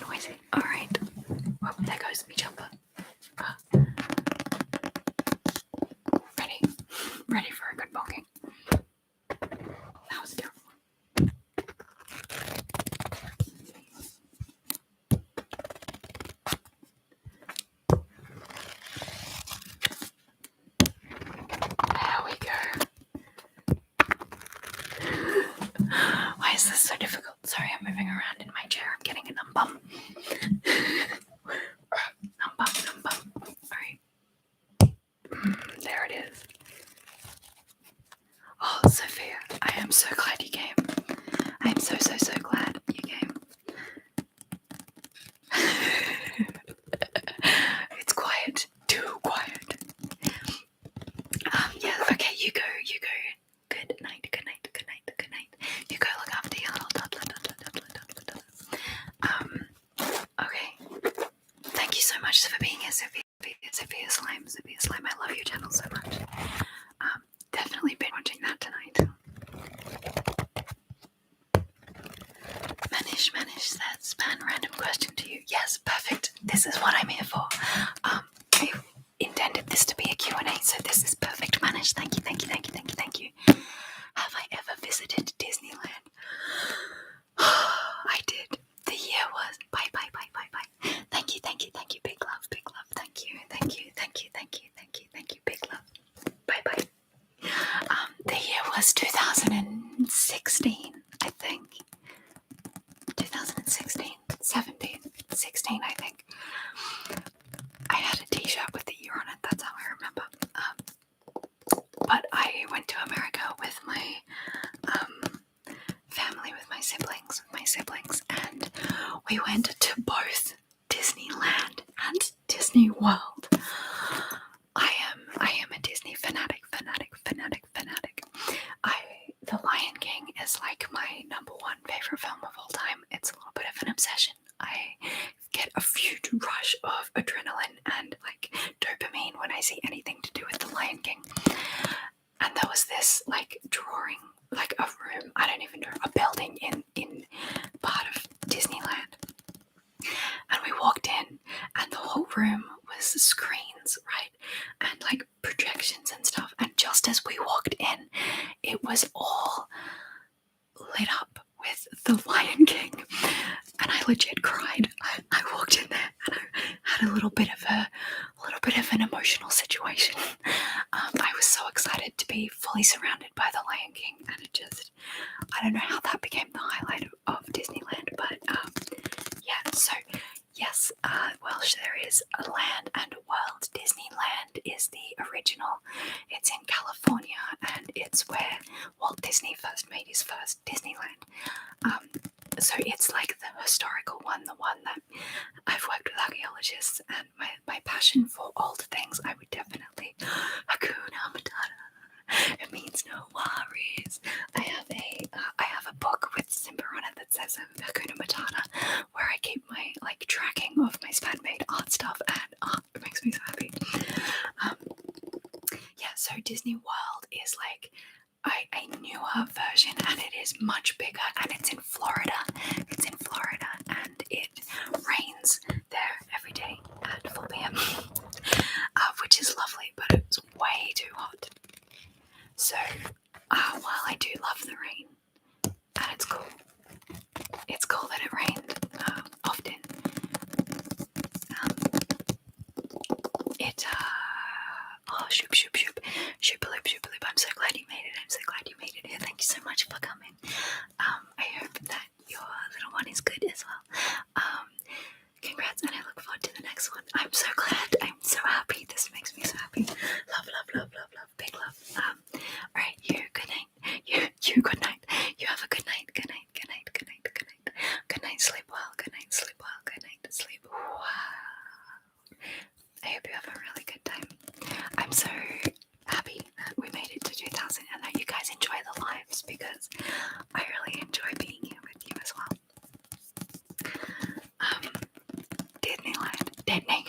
[SPEAKER 1] noisy. Alright, well, there goes my jumper. Ready for a good bonking. That was terrible. you so much for being here, Sophia Slime. Sophia Slime, I love your channel so much. Definitely been watching that tonight. Manish says, Span, random question to you. Yes, perfect. This is what I'm here for. I intended this to be a Q&A, so this is perfect. Manish, thank you. Have I ever visited Disneyland? I did. The year was bye. Thank you. Big love. Thank you. Big love. Bye. The year was 2016, I think. 2016, 17, 16, I think. I had a t-shirt with the year on it, that's how I remember. But I went to America with my family, with my siblings, and we went to both Disneyland and Disney World. I am a Disney fanatic. The Lion King is like my number one favorite film of all time. It's a little bit of an obsession. I get a huge rush of adrenaline and like dopamine when I see anything to do with the Lion King. And there was this like drawing, like a room, I don't even know, a building in part of Disneyland. And we walked in and the whole room was screens, right? And like projections and stuff. And just as we walked in, it was all lit up with the Lion King. And I legit cried. I walked in there and I had a little bit of an emotional situation. I was so excited to be fully surrounded by the Lion King, and it just, I don't know how that became the highlight of Disneyland, but yeah, so yes, Welsh, there is a land and a world. Disneyland is the original. It's in California, and it's where Walt Disney first made his first Disneyland. So it's like the historical one, the one that I've worked with archaeologists, and my passion for old things, I would definitely Hakuna Matata. It means no worries. I have a book with Simba on it that says Hakuna Matata, where I keep my like tracking of my Span-made art stuff, and it makes me so happy. Yeah, so Disney World is like a newer version, and it is much bigger, and it's in Florida. And it rains there every day at 4 p.m. Which is lovely, but it's way too hot. So while I do love the rain, and it's cool that it rained often, shoop-a-loop. I'm so glad you made it here. Thank you so much for coming. I hope that your little one is good as well. Congrats, and I look forward to the next one. I'm so glad. I'm so happy. This makes me so happy. Love. Big love. Alright, you, good night. You, good night. You have a good night. Good night. Sleep well. Sleep wow. I hope you have a really good time. I'm so happy that we made it to 2000 and that you guys enjoy the lives, because I really enjoy being here with you as well. Disney.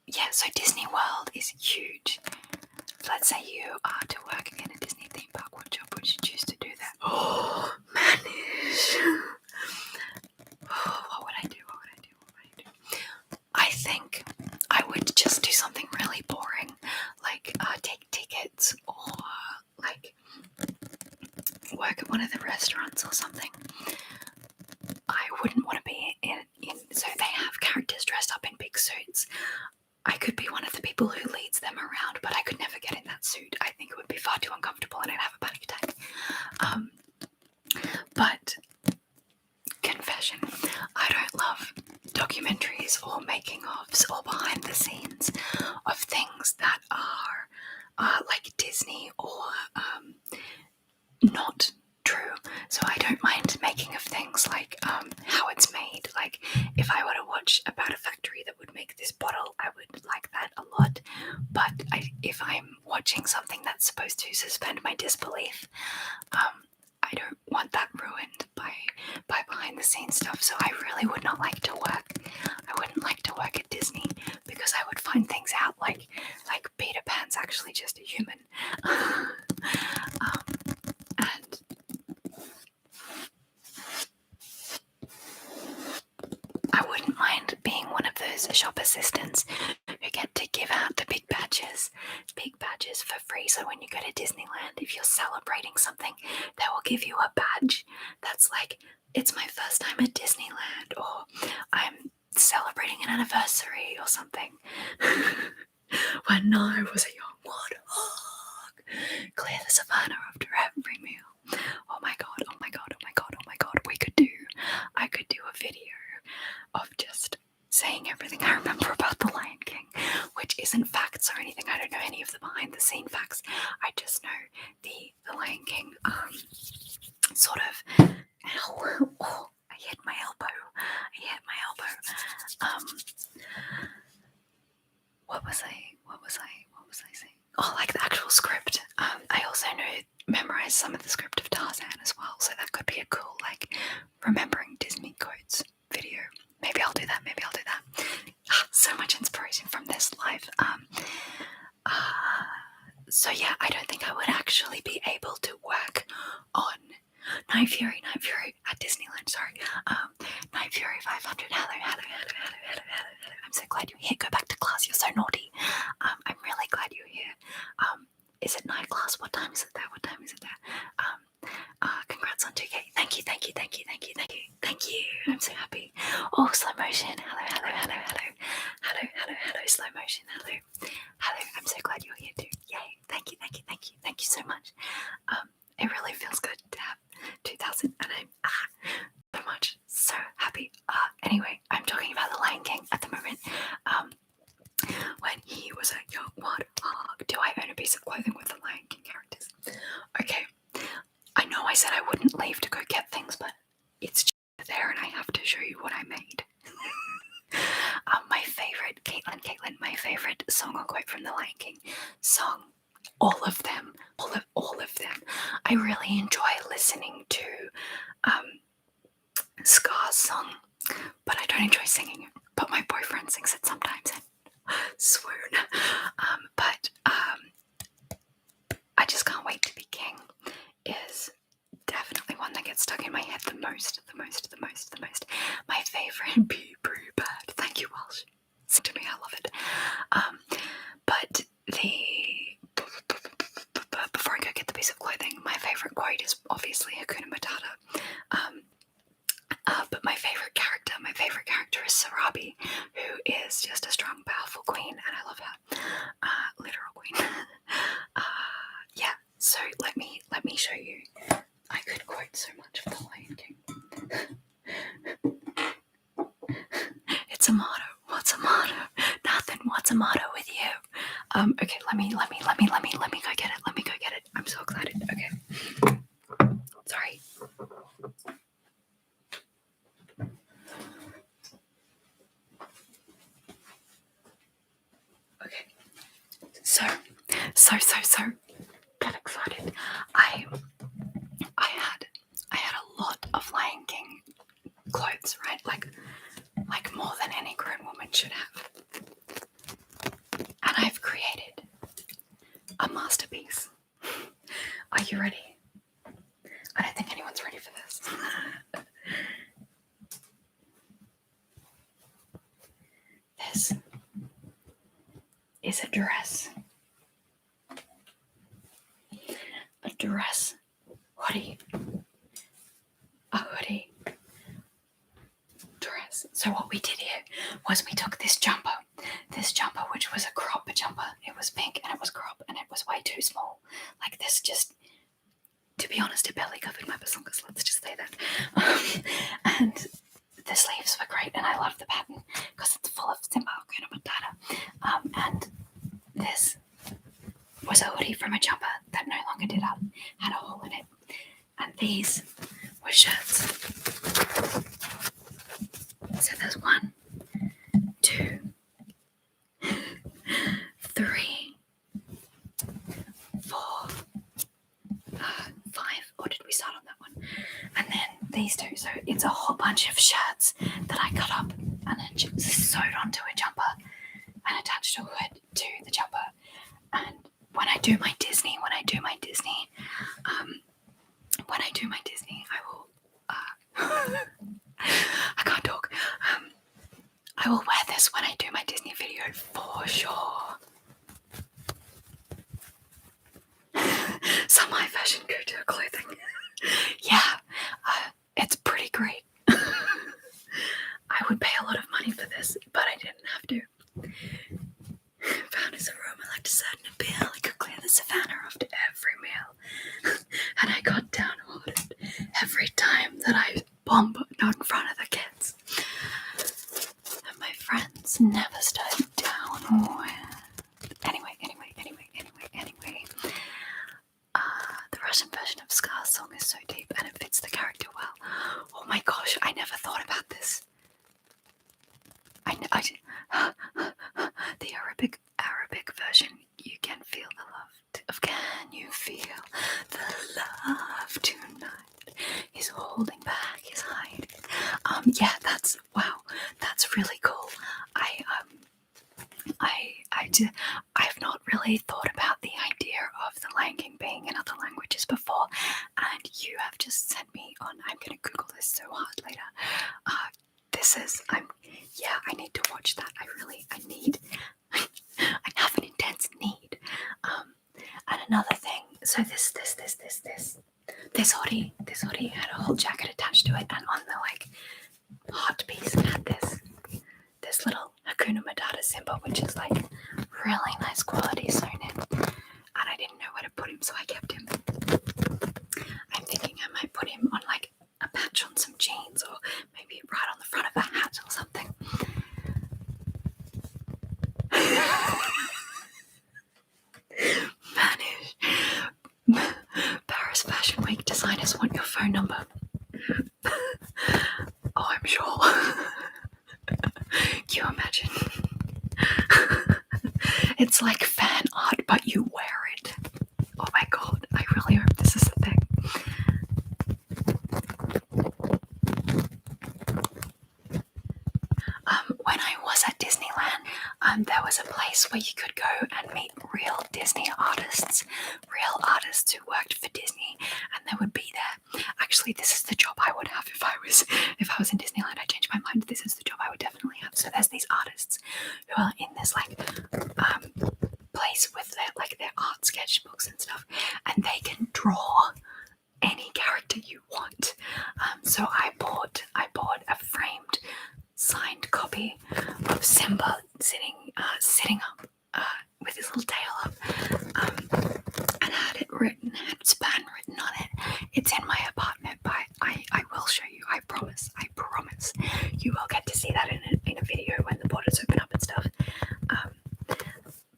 [SPEAKER 1] Yeah, so Disney World is huge. Let's say you are to work in a Disney theme park. What job would you choose to do there? Oh, manish. What would I do? I think I would just do something really boring, like take tickets, or like work at one of the restaurants or something. I wouldn't want to be in so they have characters dressed up in big suits. I could be one of the people who leads them around, but I could never get in that suit. I think it would be far too uncomfortable and I'd have a panic attack. But confession, I don't love documentaries or making ofs or behind the scenes of things that are like Disney or not true. So I don't mind making of things like how it's made. Like if I were to watch about a factory that would make this bottle, I would like that a lot. But if I'm watching something that's supposed to suspend my disbelief, I don't want that ruined by behind the scenes stuff. So I really would not like to work. I wouldn't wouldn't mind being one of those shop assistants who get to give out the big badges for free. So when you go to Disneyland, if you're celebrating something, they will give you a badge that's like, it's my first time at Disneyland, or I'm celebrating an anniversary or something. When I was a young warthog, clear the savannah after every meal. Oh my god, oh my god, oh my god, oh my god. I could do a video of just saying everything I remember about The Lion King, which isn't facts or anything. I don't know any of the behind the scene facts. I just know the Lion King sort of, ow, oh, I hit my elbow. What was I saying? Oh, like the actual script. I also memorize some of the script of Tarzan as well, so that could be a cool, like, remembering Disney quotes video. Maybe I'll do that. So much inspiration from this live. So yeah, I don't think I would actually be able to work on Night Fury at Disneyland, sorry. Night Fury 500, hello. I'm so glad you're here. Go back to class, you're so naughty. I'm really glad you're here. Is it night class? What time is it there? Congrats on 2K. Thank you. I'm so happy. Oh, slow motion. Hello, slow motion. Hello. I'm so glad you're here too. Yay. Thank you so much. It really feels good to have 2,000, and I'm so happy. Anyway, I'm talking about The Lion King at the moment. When he was a young warthog. Do I own a piece of clothing with the Lion King characters? Okay, I know I said I wouldn't leave to go get things, but it's just there and I have to show you what I made. My favorite, Caitlin, my favorite song or quote from the Lion King song, all of them. I really enjoy listening to Scar's song, but I don't enjoy singing it. But my boyfriend sings it sometimes and swoon. But I just can't wait to be king is definitely one that gets stuck in my head the most. My favorite be pretty bad. Thank you, Welsh. Sing to me, I love it. But before I go get the piece of clothing, my favorite quote is obviously Hakuna Matata. But my favorite character is Sarabi, who is just a strong, powerful queen, and I love her. Literal queen. Yeah, so let me show you. I could quote so much of The Lion King. It's a motto. What's a motto? Nothing. What's a motto with you? Okay, let me go get it. I'm so excited. Okay. Sorry. Okay. So get excited. I had a lot of Lion King clothes, right? Like more than any grown woman should have. And I've created a masterpiece. Are you ready? I don't think anyone's ready for this. This is a dress. A dress hoodie. A hoodie dress. So what we did here was we took this jumper, which was a crop jumper. It was pink and it was crop and it was way too small. Like this, just to be honest, it barely covered my basungas. Let's just say that. And the sleeves were great, and I love the pattern because it's full of Simba Hakuna Matata. And this was a hoodie from a jumper that no longer did up, had a hole in it. And these were shirts. So there's 1, 2, 3, 4, 5. Or did we start on that one? And then these two. So it's a whole bunch of shirts that I cut up and then sewed onto a jumper and attached a hood to the jumper. And when I do my Disney, I will. I can't talk. I will wear this when I do my Disney video for sure. Some high fashion couture clothing. Yeah, it's pretty great. I would pay a lot of money for this, but I didn't have to. Found his aroma like to certain appeal. I could clear the savannah after every meal. And I got downhearted every time that I bombed in front of the kids. And my friends never stood down. Anyway. The Russian version of Scar's song is so deep and it fits the character well. Oh my gosh, I never thought about this. The Arabic version, you can feel the love. Can you feel the love tonight? He's holding back his hiding. Yeah, that's really cool. I've not really thought about the idea of the Lion King being in other languages before, and you have just sent me on. I'm gonna Google this so hard later. I need to watch that. I have an intense need. And another thing, so this hoodie had a whole jacket attached to it, and on the heart piece it had this little Hakuna Matata symbol, which is really nice quality sewn in. And I didn't know where to put him, so I kept him. I'm thinking I might put him on a patch on some jeans, or maybe right on the front of a hat or something. Paris Fashion Week designers want your phone number. Oh, I'm sure. Can you imagine? It's like fan art, but you wear it. Oh my god, I really hope this is a thing. When I was at Disneyland, there was a place where you could go and meet real Disney artists, real artists who worked for Disney, and they would be there. Actually, this is the job I would have if I was in Disneyland. I changed my mind. This is the job I would definitely have. So there's these artists who are in this place with their art sketchbooks and stuff, and they can draw any character you want. So I bought a framed signed copy of Simba sitting up with his little tail up, and had Span written on it. It's in my apartment, but I will show you. I promise. You will get to see that in a video when the borders open up and stuff.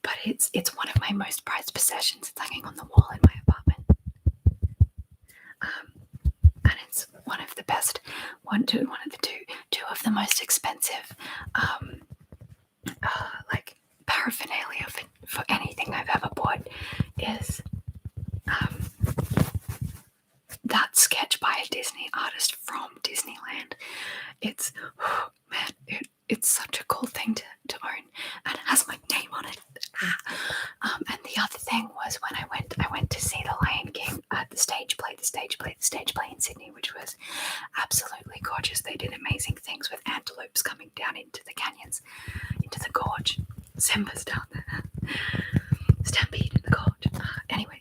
[SPEAKER 1] But it's one of my most prized possessions. It's hanging on the wall in my apartment. And it's one of the best, two of the most expensive, paraphernalia for anything I've ever bought is that sketch by a Disney artist from Disneyland. It's it's such a cool thing to own, and it has my name on it. And the other thing was when I went to see The Lion King at the stage play in Sydney, which was absolutely gorgeous. They did amazing things with antelopes coming down into the canyons, into the gorge. Simba's down there. Stampede in the gorge. Anyway.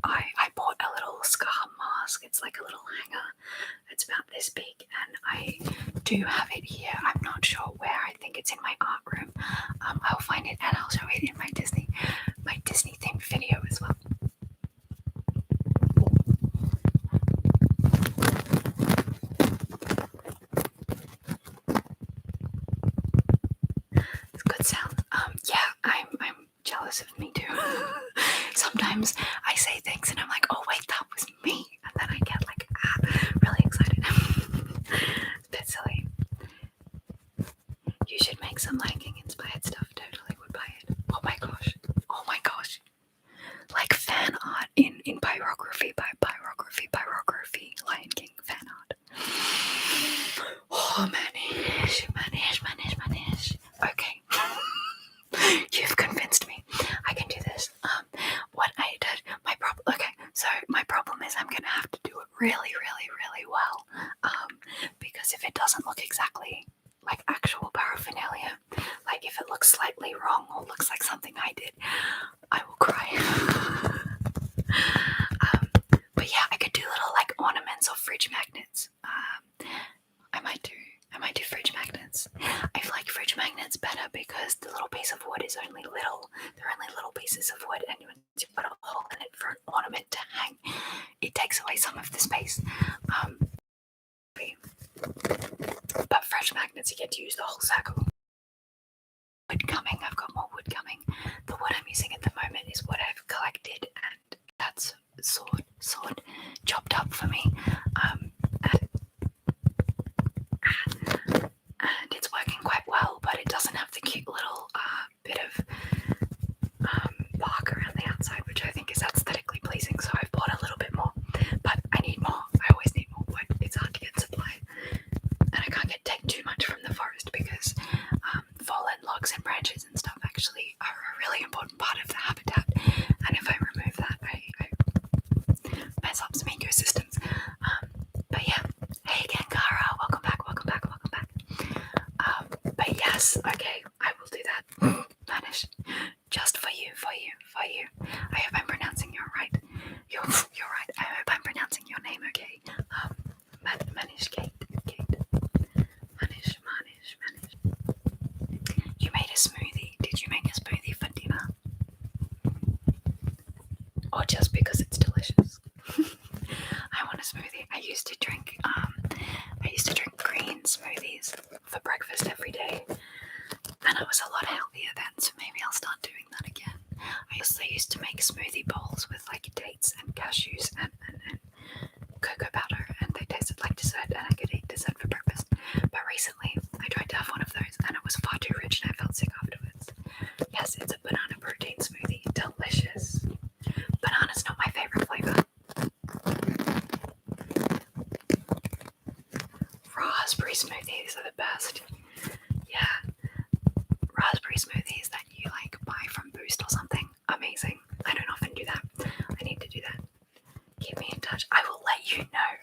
[SPEAKER 1] I bought a little scar mask. It's like a little hanger. It's about this big, and I do have it here. I'm not sure where. I think it's in my art room. I'll find it and I'll show it in my Disney themed video as well. It's good sound. Yeah, I'm jealous of me too. Sometimes I say things and I'm like, oh wait, that was me, and then I get really excited. It's a bit silly. You should make some Lion King inspired stuff. Totally would buy it. Oh my gosh. Like fan art in pyrography, Lion King fan art. Oh manish. Okay. You've convinced me. I can do this. What I did, my problem is I'm gonna have to do it really, really, really well. Because if it doesn't look exactly like whole circle. Wood coming. I've got more wood coming. The wood I'm using at the moment is what I've collected, and that's sword chopped up for me. And it's working quite well, but it doesn't have the cute little bit of bark around the outside, which I think is aesthetically pleasing. So I've bought a little bit more, but I need more. I always need more wood. It's hard to get supply, and I can't take too much from the forest because fallen logs and branches and stuff actually are a really important part of the habitat. And if I remove that, I mess up some ecosystems. But yeah, hey again, Cara. Welcome back. But yes, okay, I will do that. Vanish. Just for you. I hope I'm pronouncing you right. You're right. I hope I'm pronouncing your name okay. Manish Kate. Manish. You made a smoothie. Did you make a smoothie for dinner? Or just because it's delicious? I want a smoothie. I used to drink green smoothies for breakfast every day, and I was a lot healthier then, so maybe I'll start doing that again. I also used to make smoothie bowls with like dates and cashews and cocoa powder, and they tasted like dessert, and I could eat dessert for breakfast. But recently I tried to have one of those and it was far too rich and I felt sick afterwards. Yes, it's a banana protein smoothie. Delicious. Banana's not my favourite flavour. Raspberry smoothies are the best. Yeah. Raspberry smoothies that you like buy from Boost or something. Amazing. I don't often do that. I need to do that. Keep me in touch. I will let you know.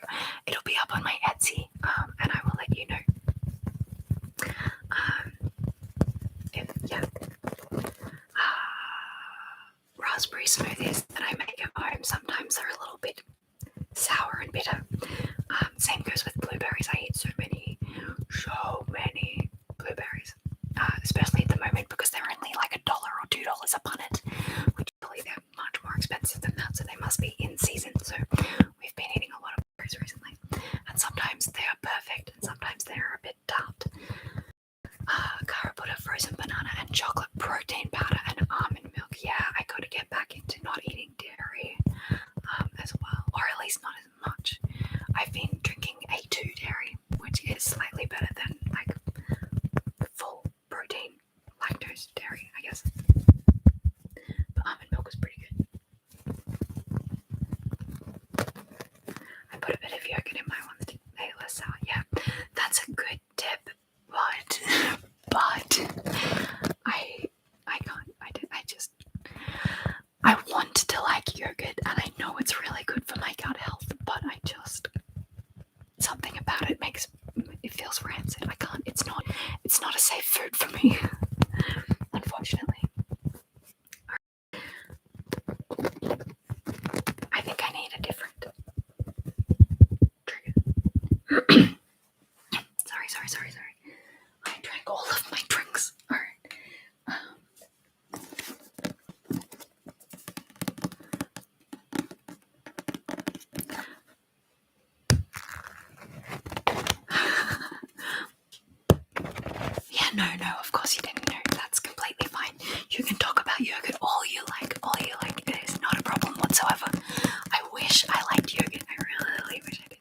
[SPEAKER 1] It'll be up on my Etsy, and I will let you know. Raspberry smoothies that I make at home sometimes are a little bit sour and bitter. Same goes with blueberries. I eat so many blueberries, especially at the moment because they're only like $1 or $2 a punnet, which really they're much more expensive than that, so they must be in season. So we've been eating a lot of blueberries recently, and sometimes they are perfect and sometimes they're a bit tart. Cara put a frozen banana and chocolate protein powder and almond milk. Yeah, I gotta get back into not eating dairy as well, or at least not as much. I've been drinking A2 dairy, which is slightly better than like full protein lactose dairy, I guess. But almond milk was pretty good. I put a bit of yogurt in my one to make it less sour. Yeah, that's a good tip, but I want to like yogurt, and I know it's really good for my gut health, but something about it makes it feels rancid. I can't. It's not a safe food for me, unfortunately. I think I need a different trigger. Sorry. I drank all of my drinks. All right. No, of course you didn't know. That's completely fine. You can talk about yogurt all you like. It is not a problem whatsoever. I wish I liked yogurt. I really wish I did.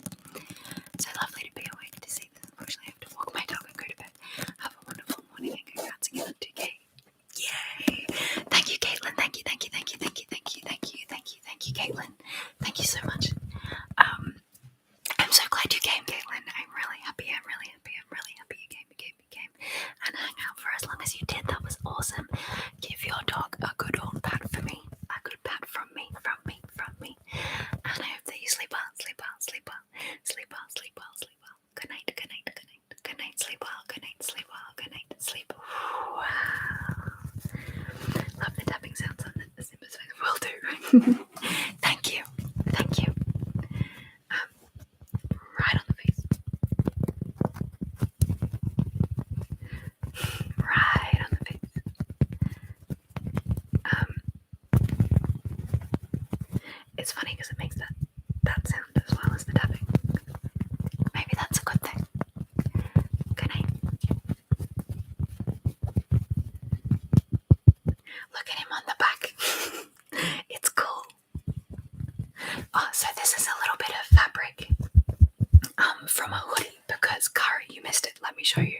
[SPEAKER 1] So lovely to be awake to see this. Unfortunately, I have to walk my dog and go to bed. Have a wonderful morning and congrats again on 2K. Yay! Thank you, Caitlin. Thank you, Caitlin. Thank you so much. I'm so glad you came, Caitlin. I'm really happy you came and hang out for as long as you did. That was awesome. Give your dog a good old pat for me. A good pat from me. And I hope that you sleep well. Good night. Sleep well. Love the tapping sounds on the zippers. Will do. Thank you. Right on the face. It's funny because it makes that sound as well as the tapping. Maybe that's a good thing. Good night. Look at him on the back. It's cool. So this is a little bit of fabric from a hoodie because, Cara, you missed it. Let me show you.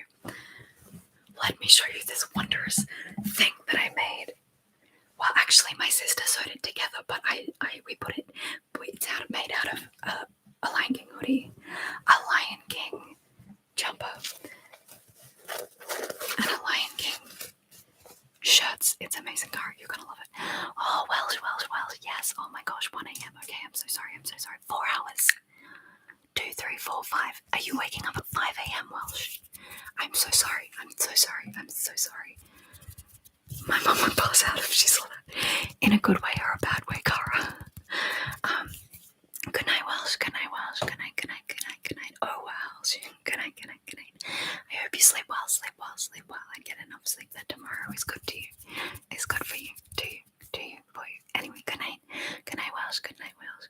[SPEAKER 1] Let me show you this wondrous thing that I made. Well, actually, my sister sewed it together, but it's made out of a Lion King hoodie, a Lion King jumper, and a Lion King shirts. It's amazing, Cara. You're gonna love it. Oh, Welsh. Yes. Oh my gosh, 1 a.m. Okay, I'm so sorry. 4 hours. 2, 3, 4, 5. Are you waking up at 5 a.m., Welsh? I'm so sorry. My mum would pass out if she saw that. In a good way or a bad way, Cara. Good night, Welsh. Good night. Oh, Welsh. Good night. I hope you sleep well. And get enough sleep that tomorrow is good to you. It's good for you. For you. Anyway, good night. Good night, Welsh. Good night, Welsh.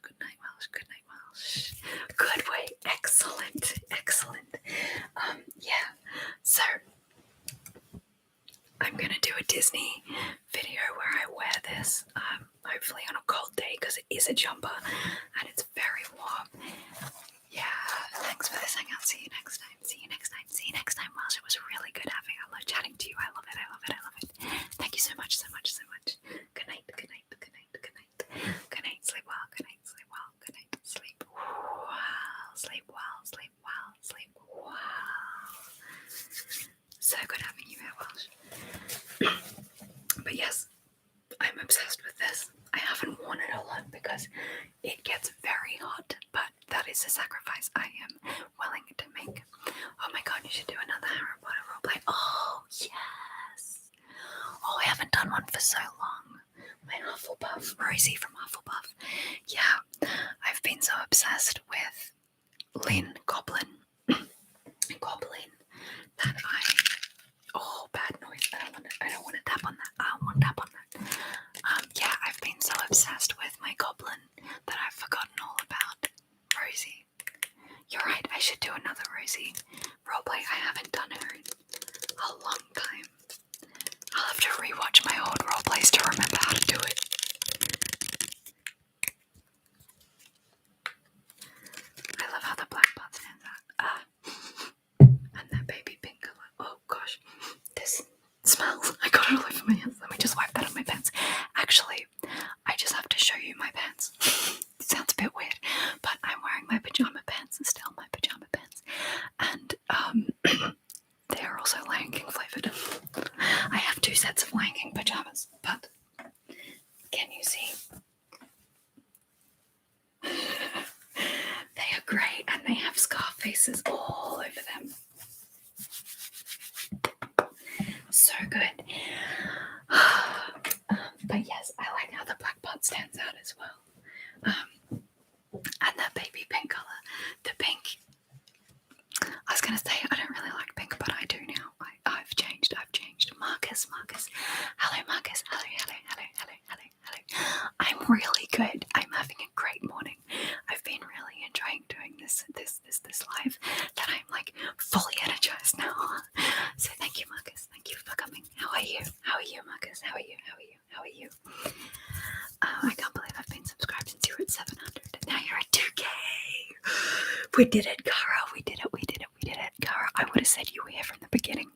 [SPEAKER 1] Good way. Excellent. Yeah. So I'm gonna do a Disney video where I wear this, hopefully on a cold day because it is a jumper and it's very warm. Yeah, thanks for this hangout. See you next time, Welsh. It was really good having. I love chatting to you. I love it. Thank you so much. Good night. Sleep well. Sleep well. So good having you here, Welsh. But yes, I'm obsessed with this. I haven't worn it a lot because it gets very hot, but that is a sacrifice I am willing to make. Oh my god, you should do another Harry Potter roleplay. Oh, yes. Oh, I haven't done one for so long. My Hufflepuff, Rosie from Hufflepuff. Yeah, I've been so obsessed with Lynn Goblin that oh, bad noise. I don't want to tap on that. Yeah, I've been so obsessed with my goblin that I've forgotten all about Rosie. You're right, I should do another Rosie roleplay. I haven't done her in a long time. I'll have to rewatch my old roleplays to remember how to do it. I love how the black part stands out. And that baby pink colour. Oh gosh, this smells. I got it all over my hands. Let me just wipe that on my pants. Actually, I just have to show you my pants. It sounds a bit weird, but I'm wearing my pajama pants and still my pajama pants. And they are also Lion King flavoured. I have 2 sets of Lion King pajamas, but can you see? They are grey and they have scar faces all over them. So good. But yes, I like how the black part stands out as well. And that baby pink colour. The pink. I was going to say I don't really like pink, but I do now. I've changed. Marcus. Hello, Marcus. Hello. I'm really good. I'm having a great morning. I've been really enjoying doing this live that I'm like fully energized now. So thank you, Marcus. Thank you for coming. How are you, Marcus? How are you? I can't believe I've been subscribed since you were at 700. Now you're at 2K. We did it, Cara. We did it, Cara. I would have said you were here from the beginning.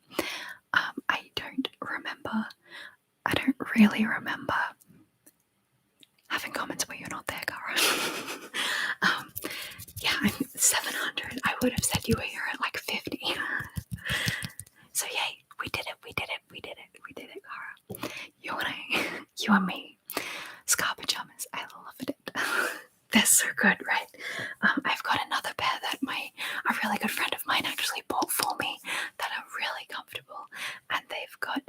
[SPEAKER 1] I don't really remember having comments where you're not there, Cara. Yeah, I'm 700. I would have said you were here at like 50. So yay, we did it, Cara. You and me, scar pajamas. I loved it. They're so good, right? I've got another pair that a really good friend of mine actually bought for me that are really comfortable, and they've got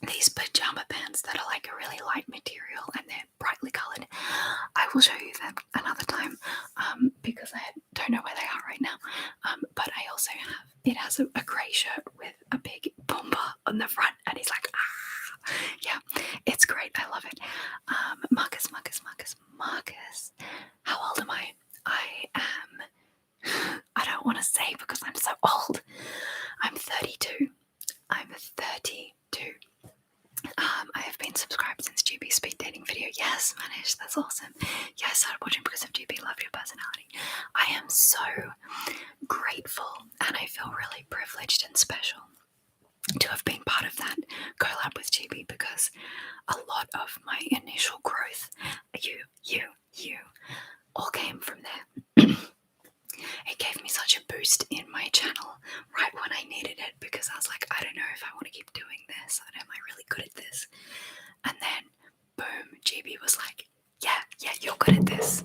[SPEAKER 1] these pajama pants that are like a really light material and they're brightly coloured. I will show you them another time because I don't know where they are right now. But I also it has a grey shirt with a big bomber on the front, and he's like, yeah, it's great. I love it. Marcus. How old am I? I don't want to say because I'm so old. I'm 32. I have been been subscribed since GB's speed dating video. Yes, Manish, that's awesome. Yeah, I started watching because of GB. Love your personality. I am so grateful and I feel really privileged and special to have been part of that collab with GB, because a lot of my initial growth, you, all came from there. It gave me such a boost in my channel right when I needed it, because I was like, I don't know if I want to keep doing this. Am I really good at this? And then, boom, GB was like, yeah, you're good at this.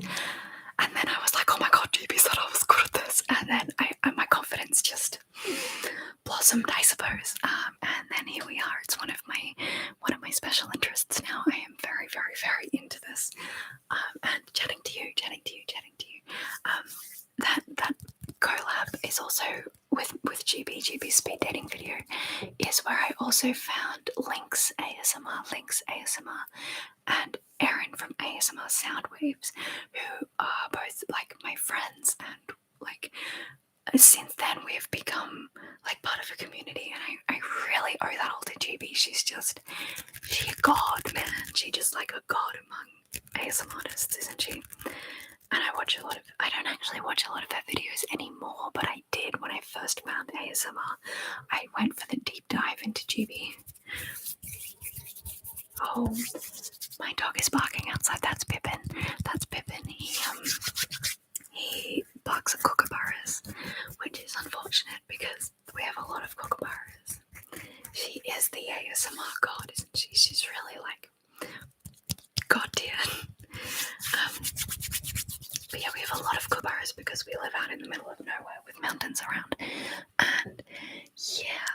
[SPEAKER 1] And then I was like, oh my god, GB said I was good at this. And then my confidence just blossomed, I suppose. And then here we are. It's one of my special interests now. I am very, very, very into this. And chatting to you. That collab is also with GB's speed dating video, is where I also found Link's ASMR, and Erin from ASMR Soundwaves, who are both like my friends, and like since then we've become like part of a community, and I really owe that all to GB. She's a god, man. She's just like a god among ASMR artists, isn't she? And I don't actually watch a lot of her videos anymore, but I did when I first found ASMR. I went for the deep dive into GB. Oh, my dog is barking outside. That's Pippin. He barks at kookaburras, which is unfortunate because we have a lot of kookaburras. She is the ASMR god, isn't she? She's really like god tier. But yeah, we have a lot of kookaburras because we live out in the middle of nowhere with mountains around. And yeah,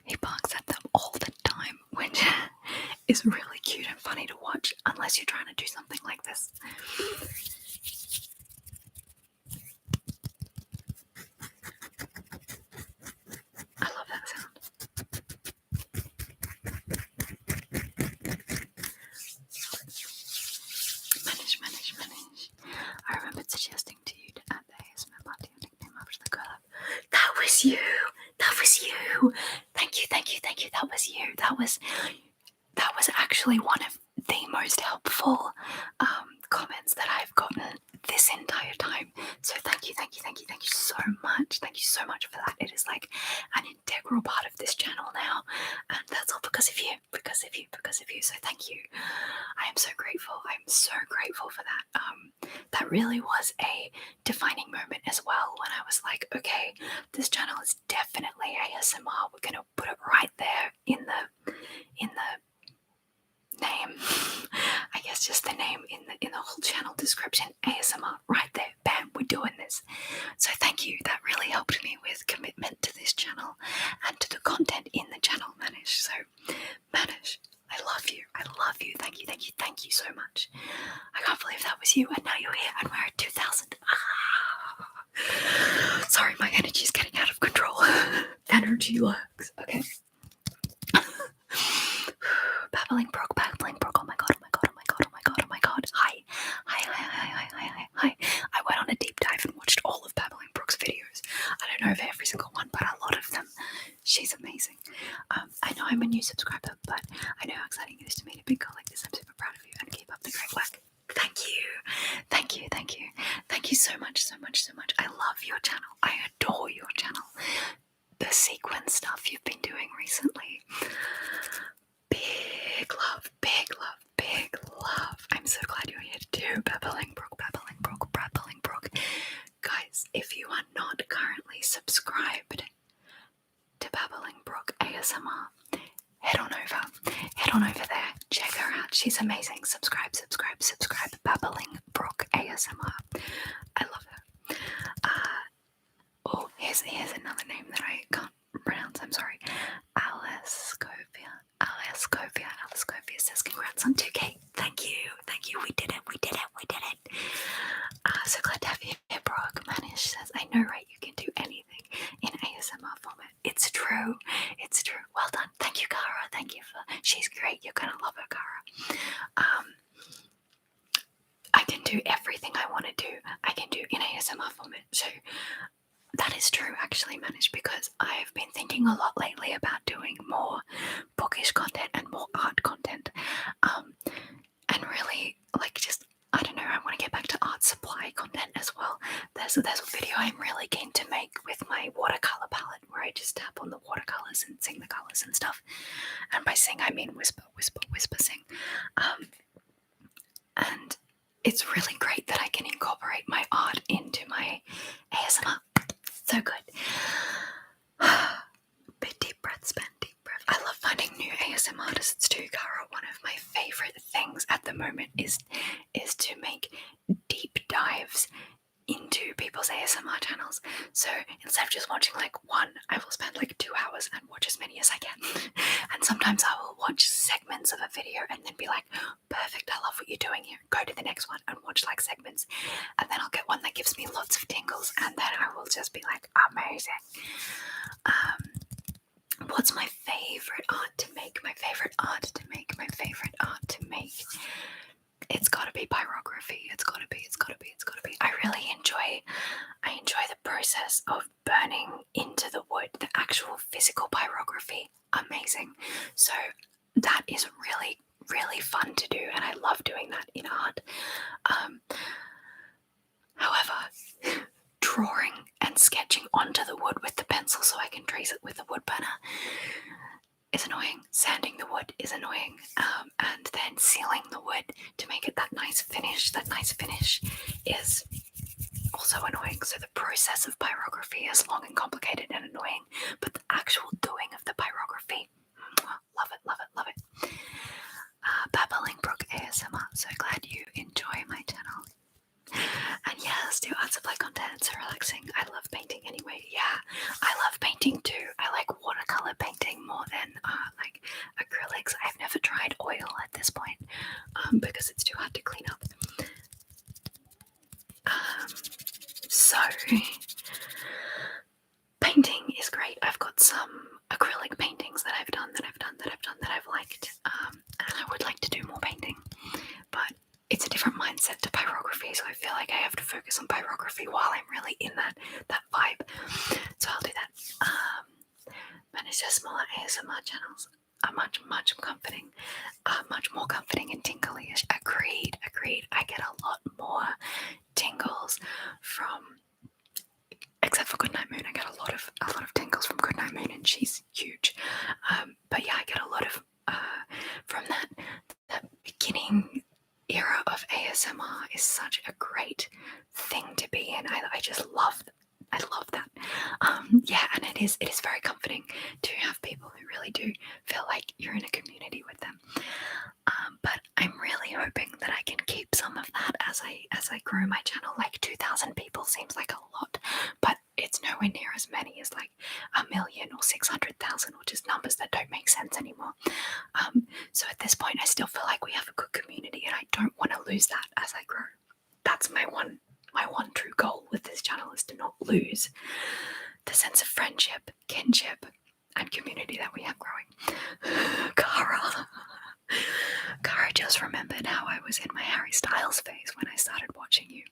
[SPEAKER 1] he barks at them all the time, which is really cute and funny to watch, unless you're trying to do something like this. I love that sound. Manish. I remembered suggesting to you to add the ASMR party nickname after the collab. That was you. Thank you. That was you. That was actually one of the most helpful comments that I've gotten this entire time. So thank you so much. Thank you so much for that. It is like an integral part of this channel now, and that's all because of you. So thank you. I am so grateful. I'm so grateful for that. That really was a defining moment as well, when I was like, okay, this channel is definitely ASMR. We're gonna put it right there in the name. I guess just the name in the whole channel description. ASMR right there. Bam, we're doing this. So thank you. That really helped me with commitment to this channel and to the content in the channel, Manish. So Manish, I love you. Thank you so much. I can't believe that was you, and now you're here, and we're at 2,000. Sorry, my energy's getting out of control. Energy lurks. Okay. Babbling Brook. Oh my god. Hi. I went on a deep dive and watched all of Babbling Brook's videos. I don't know of every single one, but a lot of them. She's amazing. I know I'm a new subscriber, but I know how exciting it is to meet a big girl like this. I'm super proud of you, and keep up the great work. Thank you so much. I love your channel. I adore your channel. The sequence stuff you've been doing recently. Big love. I'm so glad you're here too. Babbling Brook. Guys, if you are not currently subscribed to Babbling Brook ASMR, head on over there. Check her out. She's amazing. Subscribe. Babbling Brook ASMR. I love her. Here's another name that I can't pronounce. I'm sorry. Alice Covia says congrats on 2K. Thank you. We did it. So glad to have you here, Brock. Manish says, I know, right? You can do anything in ASMR format. It's true. Well done. Thank you, Kara. She's great. You're gonna love her, Kara. I can do everything I want to do. I can do in ASMR format. So that is true, actually, Manish, because I have been thinking a lot lately about doing more bookish content and more art content. picking the colours and stuff. And by sing, I mean whisper, whisper, whisper sing. And it's really great that I can incorporate my art into my ASMR. So good. Big deep breath, Span, deep breath. I love finding new ASMR artists too, Cara. One of my favourite things at the moment is to make deep dives into people's ASMR channels. So instead of just watching like one, I will spend like 2 hours and watch as many as I can. And sometimes I will watch segments of a video and then be like, perfect, I love what you're doing here. Go to the next one and watch like segments. And then I'll get one that gives me lots of tingles, and then I will just be like, amazing. What's my favourite art to make? My favourite art to make. It's gotta be pyrography. It's gotta be. I really enjoy the process of burning into the wood, the actual physical pyrography. Amazing. So that is really, really fun to do, and I love doing that in art. However, drawing and sketching onto the wood with the pencil so I can trace it with a wood burner is annoying. Sanding the wood is annoying, and then sealing the wood to make it that nice finish is also annoying. So the process of pyrography is long and complicated and annoying, but the actual doing of the pyrography, love it. Babbling Brook ASMR, so glad you enjoy my channel. And yes, do art supply content, it's so relaxing. I love painting anyway. Yeah, I love painting too. I like watercolor painting more than like acrylics. I've never tried oil at this point because it's too hard to clean up. So painting is great. I've got some acrylic paintings that I've done that I've liked, and I would like to do more painting, but it's a different mindset to pyrography, so I feel like I have to focus on pyrography while I'm really in that vibe. So I'll do that. Manage to smaller ASMR channels are much more comforting and tingly. Agreed. I get a lot more tingles from, except for Goodnight Moon. I get a lot of tingles from Goodnight Moon, and she's huge. But yeah, I get a lot of from that beginning era of ASMR is such a great thing to be in. I just love that. Yeah, and it is very comforting to have people who really do feel like you're in a community with them. But I'm really hoping that I can keep some of that as I grow my channel. Like 2,000 people seems like a lot, but it's nowhere near as many as like 1,000,000 or 600,000, which is numbers that don't make sense anymore. So at this point, I still feel like we have a good community, and I don't want to lose that as I grow. That's my one true goal with this channel, is to not lose the sense of friendship, kinship, and community that we have growing. Cara just remembered how I was in my Harry Styles phase when I started watching you.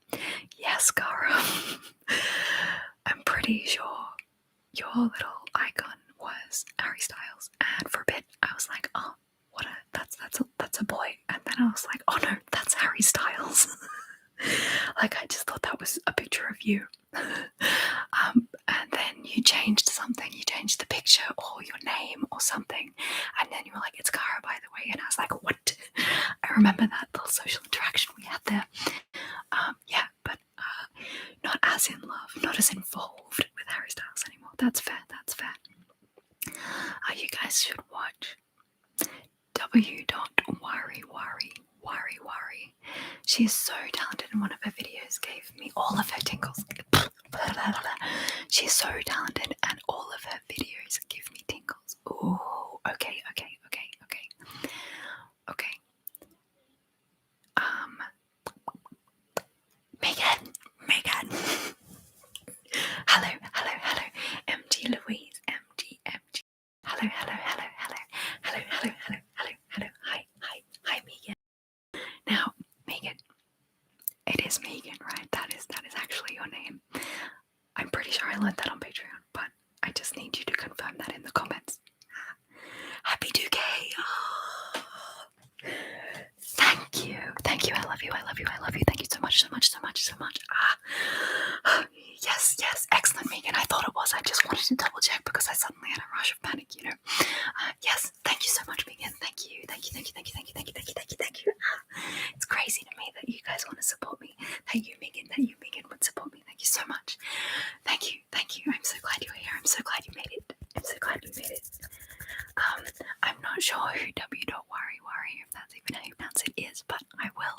[SPEAKER 1] Yes, Cara. I'm pretty sure your little icon was Harry Styles, and for a bit I was like, oh, that's a boy, and then I was like, oh no, that's Harry Styles. Like, I just thought that was a picture of you. And then you changed something. You changed the picture or your name or something, and then you were like, it's Cara, by the way. And I was like, what? I remember that little social interaction we had there. Yeah, but not as in love, not as involved with Harry Styles anymore. That's fair. You guys should watch W.Worry. She is so talented, and one of her videos gave me all of her tingles. She's so talented, and all of her videos give me tingles. Ooh, okay. Megan. Hello. MG Louise, MG. Hello. Hi, Megan. Now, Megan, it is Megan, right? That is actually your name. I'm pretty sure I learned that on Patreon, but I just need you to confirm that in the comments. Happy 2K. Oh. Thank you. I love you. Thank you so much. Yes. Excellent, Megan. I thought it was. I just wanted to double check because I suddenly had a rush of panic, I'm not sure who w.worry if that's even how you pronounce it is, but I will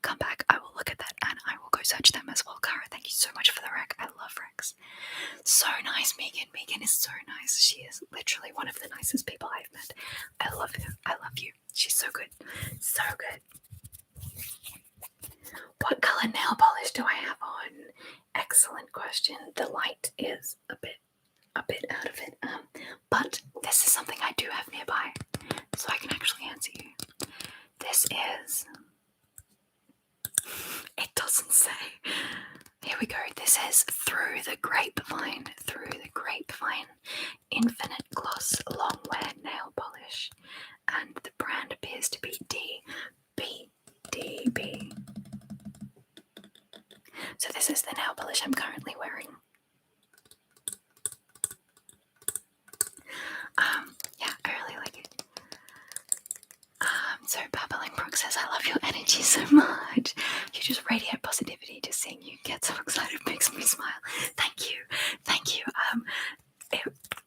[SPEAKER 1] come back. I will look at that and I will go search them as well. Cara, thank you so much for the rec. I love recs. So nice, Megan. Megan is so nice. She is literally one of the nicest people I've met. I love her. I love you. She's so good. So good. What colour nail polish do I have on? Excellent question. The light is a bit out of it. But this is something I do have nearby, so I can actually answer you. This is... It doesn't say. Here we go. This is Through the Grapevine. Through the Grapevine. Infinite Gloss Long Wear Nail Polish. And the brand appears to be DB. So this is the nail polish I'm currently wearing. Yeah, I really like it. So Babbling Brooke says, I love your energy so much. You just radiate positivity. Just seeing you get so excited makes me smile. Thank you.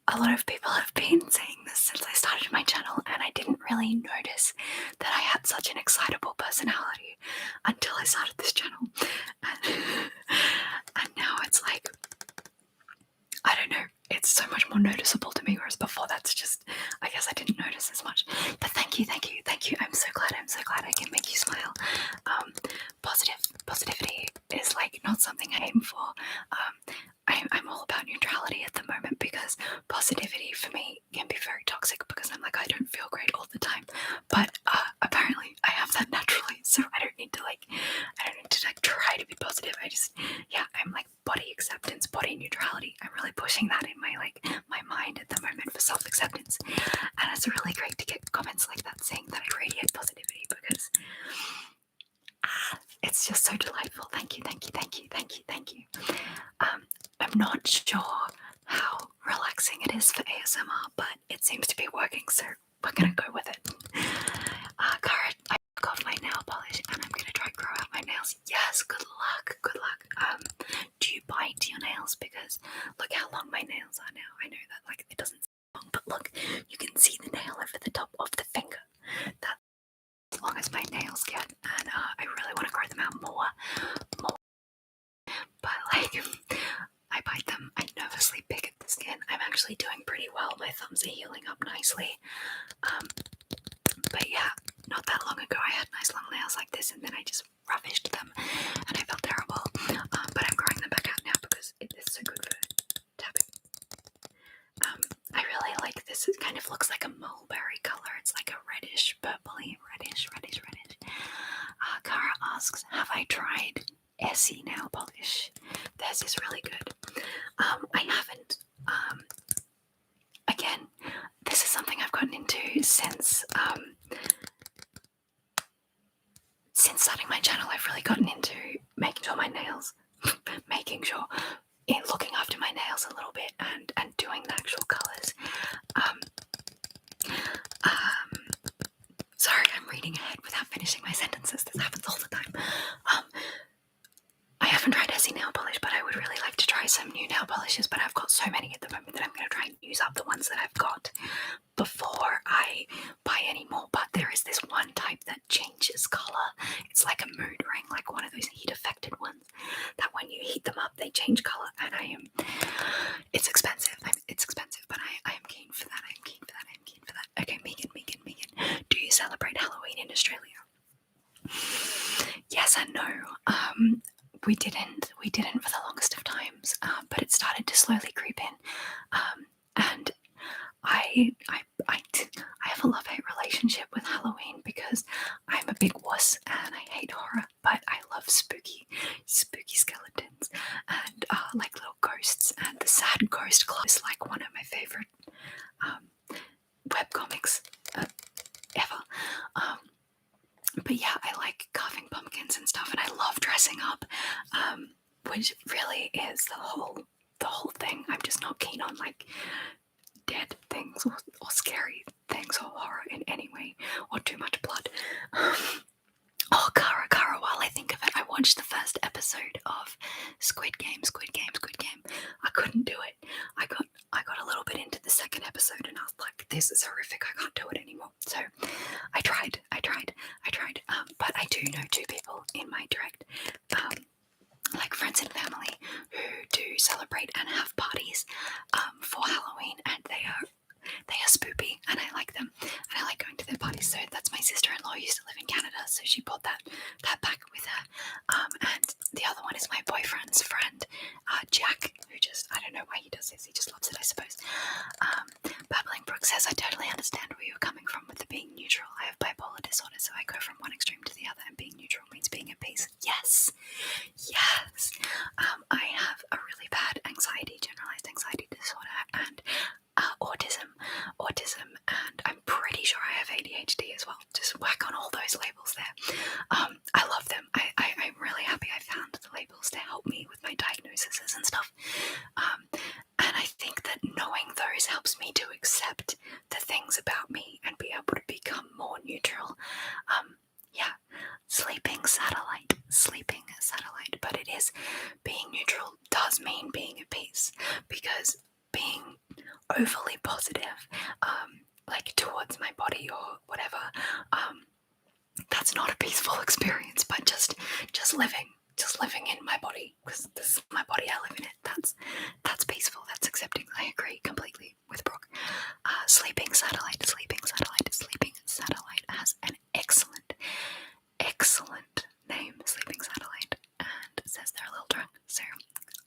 [SPEAKER 1] A lot of people have been saying this since I started my channel, and I didn't really notice that I had such an excitable personality until I started this channel. And now it's like, I don't know, it's so much more noticeable to me, whereas before that's just, I guess I didn't notice as much. But thank you. I'm so glad I can make you smile. Positivity is like not something I aim for. I'm all about neutrality at the moment, because positivity for me can be very toxic, because I'm like, I don't feel great all the time. But apparently I have that naturally, so I don't need to try to be positive. I'm like body acceptance, body neutrality. I'm really pushing that in my mind at the moment for self-acceptance. And it's really great to get comments like that saying that I radiate positivity, because it's just so delightful. Thank you. I'm not sure how relaxing it is for ASMR, but it seems to be working, so we're gonna go with it. Cara, I took off my nail polish and I'm gonna try to grow out my nails. Yes, good luck. Do you bite your nails? Because look how long my nails are now. I know that it doesn't seem long, but look, you can see the nail over the top of the finger. That's as long as my nails get, and I really want to grow them out more. But I bite them, I nervously pick at the skin. I'm actually doing pretty well. My thumbs are healing up nicely. But yeah, not that long ago I had nice long nails like this, and then I just rubbished them and I felt terrible. But I'm growing them back out now because it is so good for tapping. I really like this. It kind of looks like a mulberry color. It's like a reddish, purpley, reddish. Cara asks, have I tried Essie nail polish? Theirs is really good. I haven't. Again, this is something I've gotten into since starting my channel. I've really gotten into making sure my nails, looking after my nails a little bit, and doing the actual colours. Sorry, I'm reading ahead without finishing my sentences. This happens all the time. I haven't tried Essie nail polish, but I would really like to try some new nail polishes, but I've got so many at the moment that I'm going to try and use up the ones that I've got before I buy any more. But there is this one type that changes colour. It's like a mood ring, like one of those heat affected ones, that when you heat them up they change colour, and it's expensive. It's expensive, but I am keen for that. Okay, Megan, do you celebrate Halloween in Australia? Yes and no. We didn't for the longest of times, but it started to slowly creep in, and I have a love-hate relationship with Halloween, because I'm a big wuss and I hate horror, but I love spooky skeletons and like little ghosts, and the Sad Ghost Club is like one of my favourite webcomics ever. But yeah, I like carving pumpkins and stuff, and I love dressing up, which really is the whole thing. I'm just not keen on like dead things or scary things or horror in any way, or too much blood. Oh, Cara, while I think of it, I watched the first episode of Squid Game. I couldn't do it. I got a little bit into the second episode and I was like, this is horrific, I can't do it anymore. So I tried, but I do know 2 people in my direct, like friends and family, who do celebrate and have parties for Halloween, and they are spoopy, and I like them, and I like going to their parties. So that's my sister-in-law, used to live in Canada, so she brought that back with her. And the other one is my boyfriend's friend, Jack, who just, I don't know why he does this, he just loves it, I suppose. Babbling Brooke says, I totally understand where you're coming from with the being neutral. I have bipolar disorder, so I go from one extreme to the other, and being neutral means being at peace. Yes. I have a really bad generalized anxiety disorder, and autism, and I'm pretty sure I have ADHD as well. Just whack on all those labels there. I love them. I'm really happy I found the labels to help me with my diagnoses and stuff. And I think that knowing those helps me to accept the things about me and be able to become more neutral. Sleeping satellite, but it is, being neutral does mean being at peace, because being overly positive, like towards my body or whatever, that's not a peaceful experience. But just living in my body, because this is my body, I live in it. That's peaceful. That's accepting. I agree completely with Brooke. Sleeping satellite has an excellent name, Sleeping Satellite, and it says they're a little drunk. So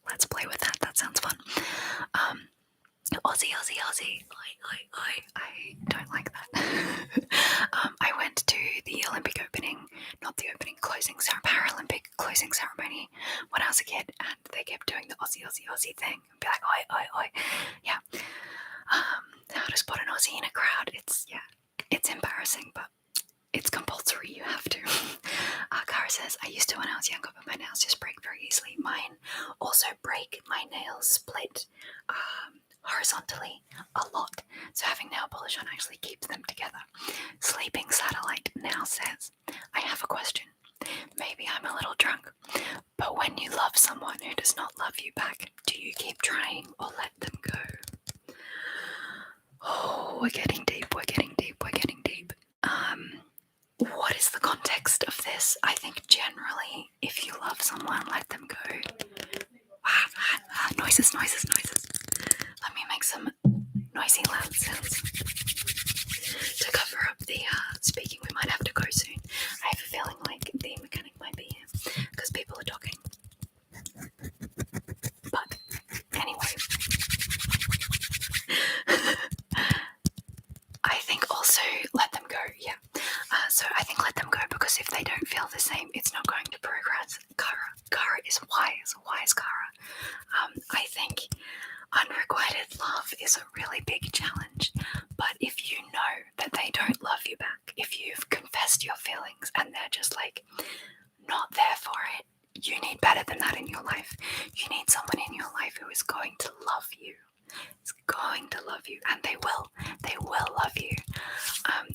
[SPEAKER 1] let's play with that. That sounds fun. Aussie. I don't like that. I went to the Olympic opening, not the opening, Paralympic closing ceremony when I was a kid, and they kept doing the Aussie thing and be like, oi. Yeah. How to spot an Aussie in a crowd. It's embarrassing, but it's compulsory, you have to. Cara says, I used to when I was younger, but my nails just break very easily. Mine also break. My nails split horizontally a lot, so having nail polish on actually keeps them together. Sleeping Satellite now says, I have a question. Maybe I'm a little drunk, but when you love someone who does not love you back, do you keep trying or let them go? Oh, we're getting deep. What is the context of this? I think generally, if you love someone, let them go. Noises. Let me make some noisy loud sounds to cover up the speaking. We might have to go soon. I have a feeling like the mechanic might be here because people are talking. But anyway, I think also let them go. Yeah. So I think let them go, because if they don't feel the same, it's not going to progress. Cara is wise Cara. I think unrequited love is a really big challenge, but if you know that they don't love you back, if you've confessed your feelings and they're just like not there for it, you need better than that in your life. You need someone in your life who is going to love you. It's going to love you, and they will love you.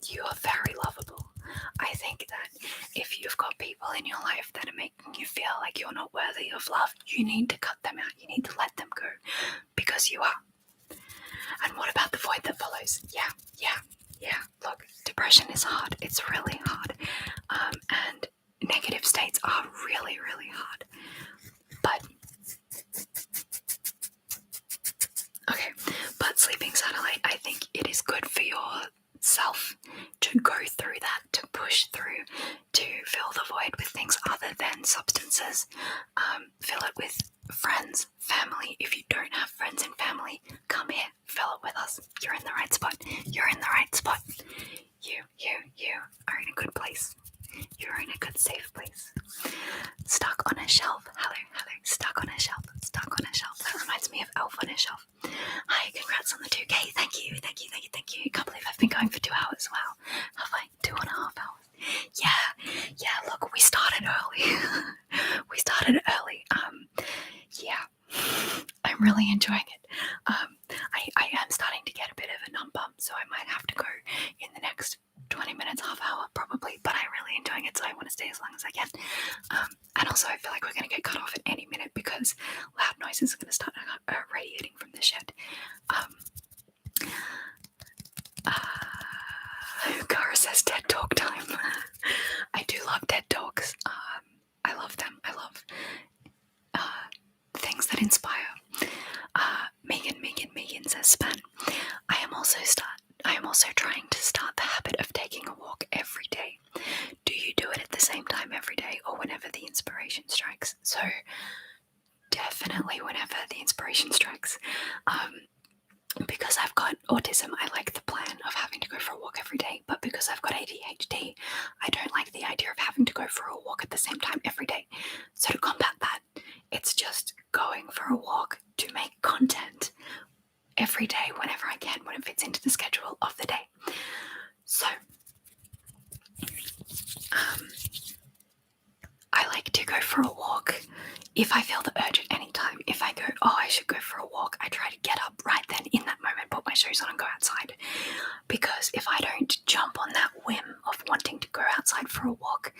[SPEAKER 1] You are very lovable. I think that if you've got people in your life that are making you feel like you're not worthy of love, you need to cut them out. You need to let them go, because you are. And what about the void that follows? Yeah. Look, depression is hard. It's really hard. And negative states are really, really hard. But Sleeping Satellite, I think it is good for yourself to go through that, to push through, to fill the void with things other than substances. Fill it with friends, family. If you don't have friends and family, come here, fill it with us. You're in the right spot. You are in a good place. You're in a good, safe place. Stuck on a shelf. Hello. Stuck on a shelf. That reminds me of Elf on a Shelf. Hi, congrats on the 2K. Thank you. I can't believe I've been going for 2 hours. Wow. Have I? 2.5 hours. Yeah, look, we started early. I'm really enjoying it. I am starting to get a bit of a numb bump, so I might have to go in the next 20 minutes, half hour probably, but I'm really enjoying it, so I want to stay as long as I can. And also I feel like we're going to get cut off at any minute because loud noises are going to start radiating from the shed. time. I do love TED Talks. I love them. I love things that inspire. Megan says, Span, I am also trying to start the habit of taking a walk every day. Do you do it at the same time every day or whenever the inspiration strikes? So definitely whenever the inspiration strikes. Because I've got autism, I like the plan of having to go for a walk every day, but because I've got ADHD, I don't like the idea of having to go for a walk at the same time every day. So to combat that, it's just going for a walk to make content every day whenever I can, when it fits into the schedule of the day. So I like to go for a walk if I feel the urge at any time. If I go, oh, I should go for a walk, I try to get up right then in that moment, put my shoes on and go outside. Because if I don't jump on that whim of wanting to go outside for a walk,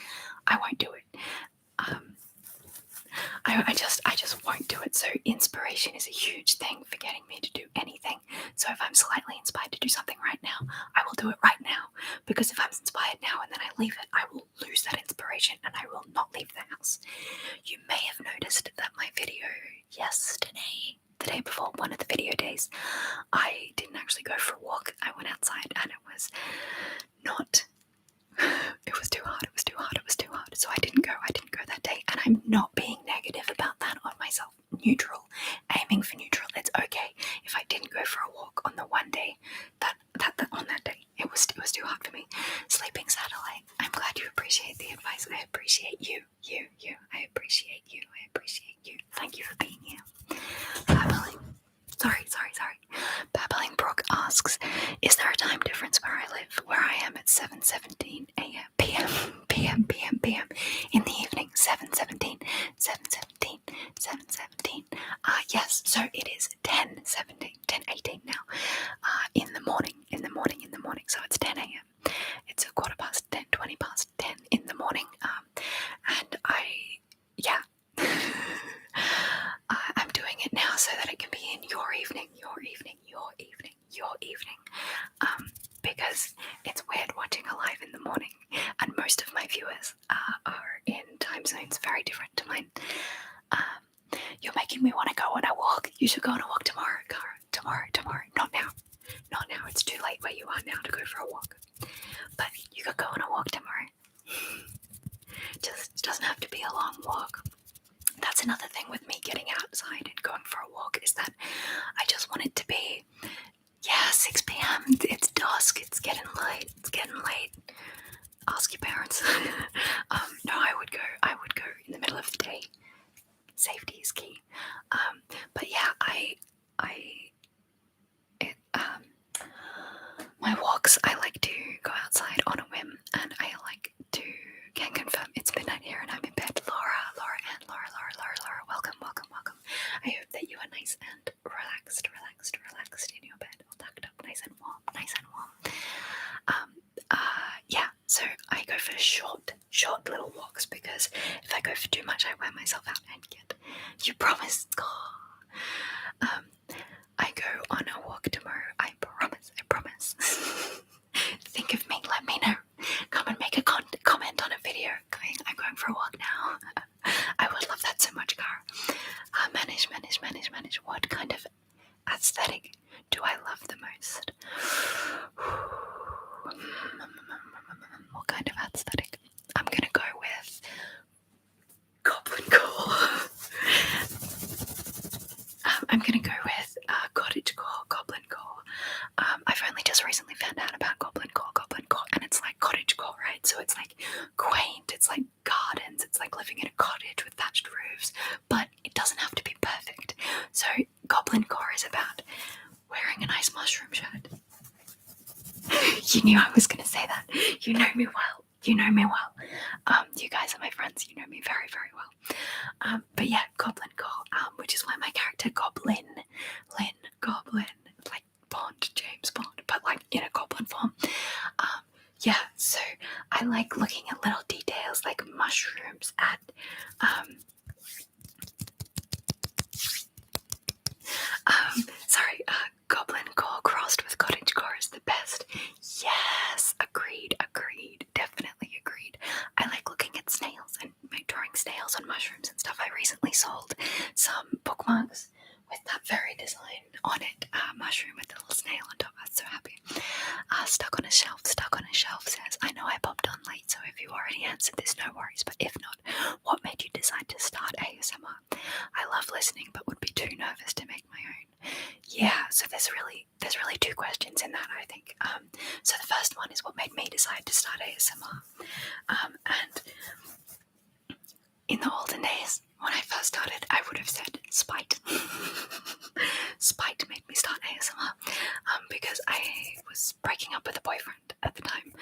[SPEAKER 1] I won't do it. I just won't do it. So inspiration is a huge thing for getting me to do anything. So if I'm slightly inspired to do something right now, I will do it right now. Because if I'm inspired now and then I leave it, I will lose that inspiration and I will not leave the house. You may have noticed that my video yesterday, the day before, one of the video days, I didn't actually go for a walk. I went outside and it was too hard. So I didn't go that day, and I'm not being negative about that on myself. Neutral, aiming for neutral. It's okay if I didn't go for a walk on the one day that on that day it was too hard for me. Sleeping satellite, I'm glad you appreciate the advice. I appreciate you. I appreciate you. Thank you for being here. Babbling Brook asks, is there a time difference where I live? Where I am at 7:17 a.m. p.m. in the evening. 7:17. Yes, so it is 10:18 now. In the morning. So it's 10 a.m. It's a 20 past 10 in the morning. And I'm doing it now so that it can be in your evening. Because it's weird watching a live in the morning, and most of my viewers are in time zones very different to mine. You're making me want to go on a walk. You should go on a walk tomorrow, Cara. Tomorrow. Not now. It's too late where you are now to go for a walk. But you could go on a walk tomorrow. Just doesn't have to be a long walk. That's another thing with me getting outside and going for a walk, is that I just want it to be, 6 p.m. It's dusk. It's getting late. Ask your parents. No, I would go in the middle of the day. Safety is key. But yeah, my walks, I like to go outside on a whim, and I like to, can confirm it's midnight here and I'm in bed. Laura, welcome. I hope that you are nice and relaxed in your bed, all tucked up, nice and warm. So I go for short little walks, because if I go for too much, I wear myself out and get, you promise. I go on a walk tomorrow. I promise. Think of me, let me know. Come and make a comment on a video going, I'm going for a walk now. I would love that so much, Cara. Manage. What kind of aesthetic do I love the most? What kind of aesthetic? I'm gonna go with Goblin Core. I'm gonna go with cottagecore, Goblin Core. I've only just recently found out about Goblin Core, and it's like cottagecore, right? So it's like quaint, it's like gardens, it's like living in a cottage with thatched roofs, but it doesn't have to be perfect. So Goblin Core is about wearing a nice mushroom shirt. You knew I was going to say that. You know me well. You guys are my friends. You know me very, very well. But yeah, Goblin Core, which is why my character Goblin, like Bond, James Bond, but like in a goblin form. So I like looking at little details like mushrooms at Goblin Core crossed with cottage core is the best. Yes, agreed. Stuck on a Shelf says, I know I popped on late, so if you already answered this, no worries, but if not, what made you decide to start ASMR? I love listening, but would be too nervous to make my own. Yeah, so there's really two questions in that, I think. So the first one is what made me decide to start ASMR. And in the olden days, when I first started, I would have said spite. Spite made me start ASMR because I was breaking up with a boyfriend at the time.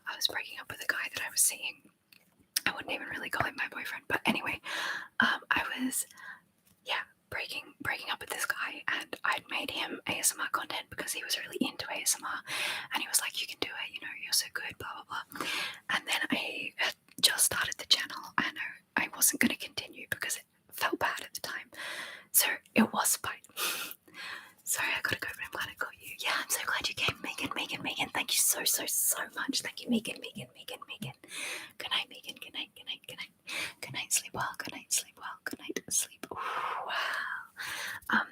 [SPEAKER 1] I was breaking up with a guy that I was seeing. I wouldn't even really call him my boyfriend, but anyway, I was, breaking up with this guy, and I'd made him ASMR content because he was really into ASMR, and he was like, you can do it, you're so good, blah, blah, blah. And then I had just started the channel, and I wasn't going to continue because it felt bad at the time. So it was spite. Sorry, I gotta go, but I'm glad I got you. Yeah, I'm so glad you came, Megan. Thank you so much. Thank you, Megan. Good night, Megan. Good night. Good night, sleep well. Good night, sleep well. Good night, sleep. Ooh, wow.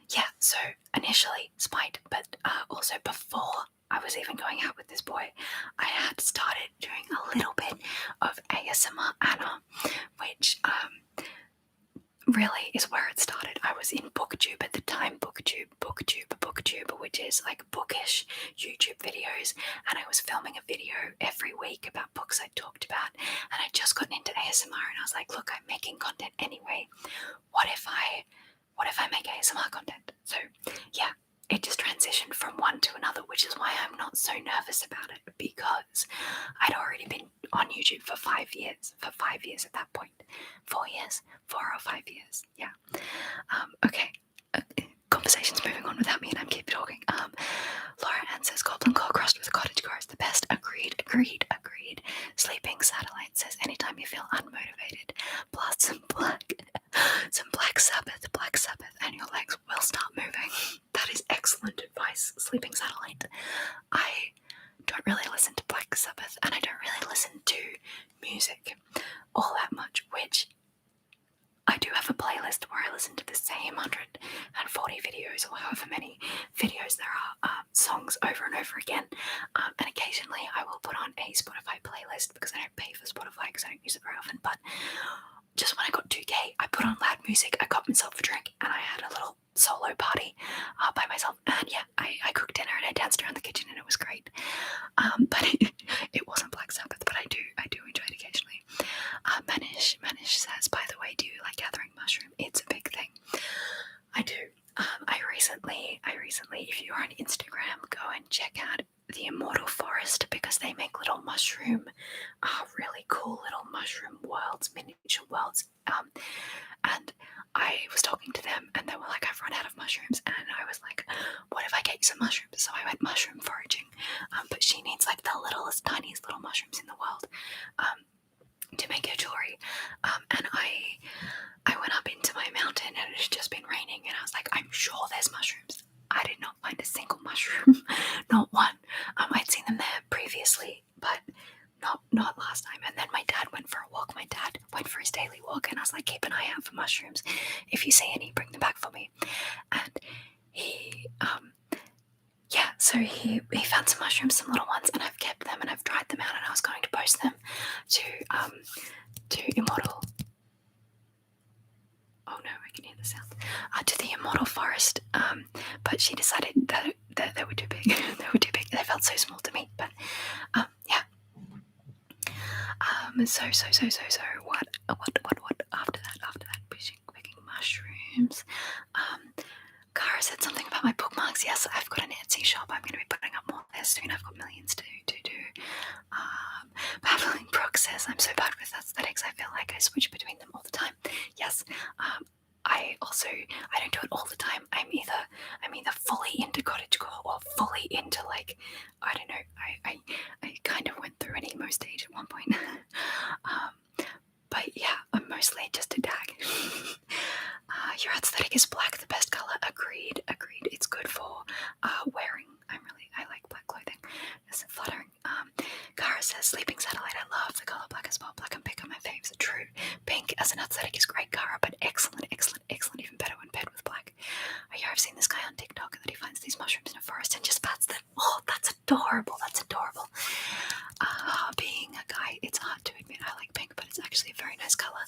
[SPEAKER 1] Yeah, so initially spite, but also before I was even going out with this boy, I had started doing a little bit of ASMR Anna, which really is where it started. I was in BookTube at the time, BookTube, which is like bookish YouTube videos, and I was filming a video every week about books I talked about, and I'd just gotten into ASMR, and I was like, look, I'm making content anyway. What if I make ASMR content? So yeah, it just transitioned from one to another, which is why I'm not so nervous about it, because I'd already been on YouTube for 5 years. For 5 years at that point. 4 years? 4 or 5 years. Yeah. Okay. Conversation's moving on without me, and I'm keep talking. Laura Ann says Goblin Core crossed with a cottage core is the best. Agreed. Sleeping Satellite says anytime you feel unmotivated, blast some Black Sabbath, and your legs will start moving. That is excellent advice, Sleeping Satellite. I don't really listen to Black Sabbath, and I don't really listen to music all that much, which I do have a playlist where I listen to the same 140 videos, or however many videos there are, songs over and over again, and occasionally I will put on a Spotify playlist because I don't pay for Spotify because I don't use it very often. But just when I got 2K, I put on loud music, I got myself a drink, and I had a little solo party by myself, and yeah, I cooked dinner and I danced around the kitchen, and it was great. But it wasn't Black Sabbath, but I do enjoy it occasionally. Manish says, by the way, do you like gathering mushroom? It's a big thing. I do. I recently, if you're on Instagram, go and check out the Immortal Forest, because they make little mushroom, really cool little mushroom worlds, miniature worlds. And I was talking to them, and they were like, I've run out of mushrooms, and I was like, what if I get you some mushrooms? So I went mushroom foraging, but she needs like the littlest, tiniest little mushrooms in the world to make her jewelry. And I went up into my mountain, and it had just been raining, and I was like, I'm sure there's mushrooms. I did not find a single mushroom, not one. I'd seen them there previously, but not last time. And then my dad went for a walk. My dad went for his daily walk, and I was like, keep an eye out for mushrooms. If you see any, bring them back for me. And he so he found some mushrooms, some little ones, and I've kept them, and I've dried them out, and I was going to post them to Immortal. Oh no, I can hear the sound. To the Immortal Forest, but she decided that they were too big. They felt so small to me, but yeah. So what after that picking mushrooms. Cara said something about my bookmarks. Yes, I've got an Etsy shop. I'm going to be putting up more there soon. I've got millions to do. Babbling Brooke says, I'm so bad with aesthetics. I feel like I switch between them all the time. Yes, I don't do it all the time. I'm either fully into cottagecore or fully into, like, I don't know. I kind of went through an emo stage at one point. But yeah, I'm mostly just a dag. Your aesthetic is black, the best color. Agreed. It's good for wearing. I like black clothing. It's flattering. Cara says, Sleeping Satellite, I love the color black as well. Black and pink are my faves. True. Pink as an aesthetic is great, Cara, but excellent. Even better when paired with black. I've seen this guy on TikTok that he finds these mushrooms in a forest and just pats them. Oh, that's adorable. adorable. That's adorable. Being a guy, it's hard to admit I like pink, but it's actually a very nice color.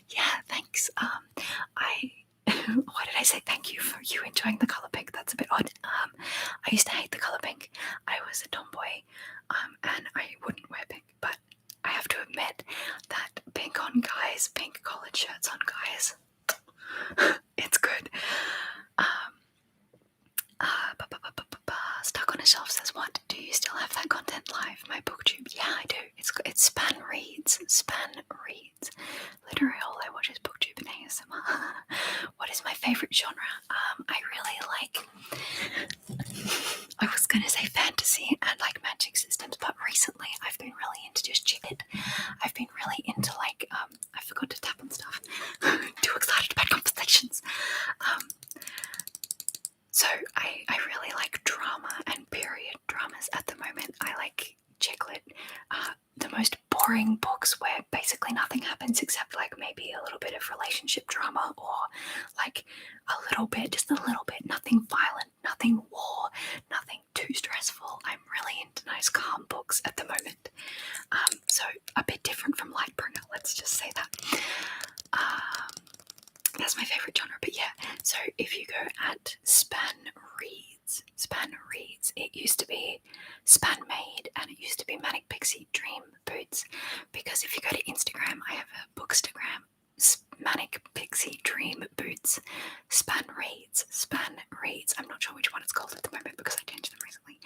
[SPEAKER 1] Yeah, thanks. Why did I say thank you for you enjoying the color pink? That's a bit odd. I used to hate the color pink. I was a tomboy, and I wouldn't wear pink, but I have to admit that pink on guys, pink collared shirts on guys, it's good. Stuck on a Shelf says, what? Do you still have that content live? My booktube? Yeah, I do. It's Span Reads. Literally all I watch is booktube and ASMR. What is my favourite genre? I really like, I was going to say fantasy and like magic systems, but recently I've been really into just chit. I've been really into like, I forgot to tap on stuff. Too excited about conversations. So I really like drama and period dramas at the moment. I like chick lit, the most boring books where basically nothing happens except like maybe a little bit of relationship drama or like a little bit, just a little bit, nothing violent, nothing war, nothing too stressful. I'm really into nice calm books at the moment. So a bit different from Lightbringer, let's just say that. That's my favourite genre, but yeah, so if you go at Span Reads, it used to be Span Made and it used to be Manic Pixie Dream Boots, because if you go to Instagram, I have a bookstagram, Manic Pixie Dream Boots, Span Reads, I'm not sure which one it's called at the moment because I changed them recently,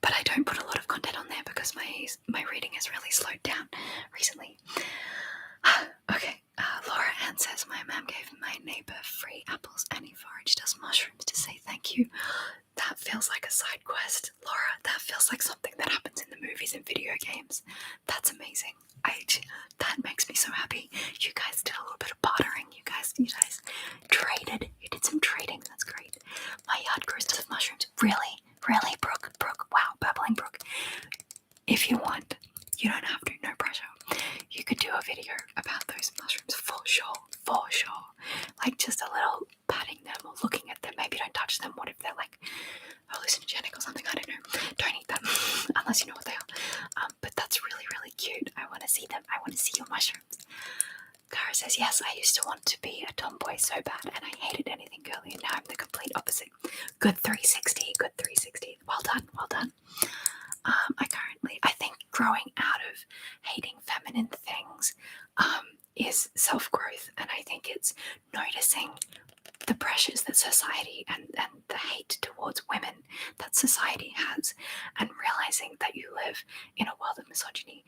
[SPEAKER 1] but I don't put a lot of content on there because my reading has really slowed down recently. Okay, Laura Ann says, my mum gave my neighbour free apples and he foraged us mushrooms to say thank you. That feels like a side quest, Laura. That feels like something that happens in the movies and video games. That's amazing. That makes me so happy. You guys did a little bit of bartering. You guys traded. You did some trading. That's great. My yard grows tons of mushrooms. Really, Brooke. Wow, Babbling Brooke. If you want, you don't have to. No pressure. You could do a video about those mushrooms for sure. Like just a little patting them or looking at them. Maybe don't touch them. What if they're like hallucinogenic or something? I don't know. Don't eat them unless you know what they are. But that's really cute. I want to see them. I want to see your mushrooms. Cara says, yes, I used to want to be a tomboy so bad and I hated anything girly and now I'm the complete opposite. Good 360. Well done. I think growing out of hating feminine things is self-growth, and I think it's noticing the pressures that society and the hate towards women that society has, and realizing that you live in a world of misogyny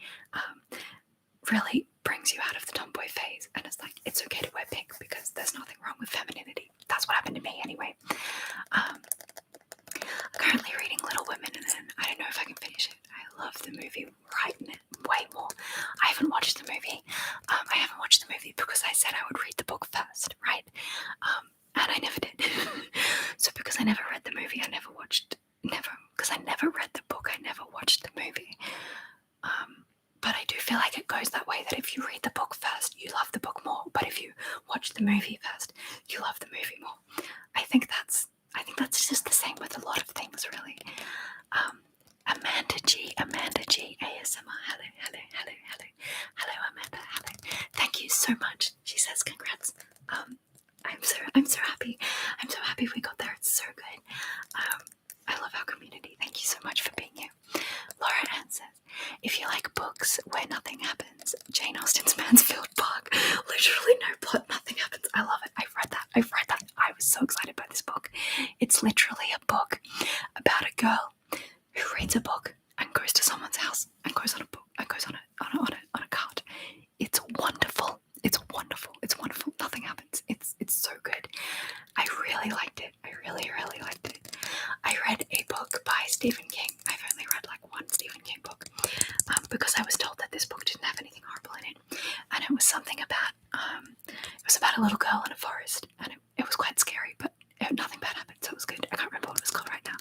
[SPEAKER 1] really brings you out of the tomboy phase, and it's like, it's okay to wear pink because there's nothing wrong with femininity. That's what happened to me anyway. I'm currently reading Little Women, and then I don't know if I can finish it. I love the movie, writing it way more. I haven't watched the movie. I haven't watched the movie because I said I would read the book first, right? And I never did. So because I never read the movie, because I never read the book, I never watched the movie. But I do feel like it goes that way, that if you read the book first, you love the book more. But if you watch the movie first, you love the movie more. I think that's just the same with a lot of things, really. Amanda G, ASMR. Hello, Amanda. Hello. Thank you so much. She says, congrats. I'm so happy. I'm so happy we got there. It's so good. I love our community. Thank you so much for being here. Laura Ann says, if you like books where nothing happens, Jane Austen's Mansfield Park. Literally no plot, nothing happens. I love it. I've read that. I was so excited by this book. It's literally a book about a girl who reads a book and goes to someone's house and goes on a cart. It's wonderful. Nothing happens. It's so good. I really liked it. I really liked it. I read a book by Stephen King. I've only read like one Stephen King book because I was told that this book didn't have anything horrible in it, and it was something about a little girl in a forest, and it was quite scary, but nothing bad happened, so it was good. I can't remember what it was called right now.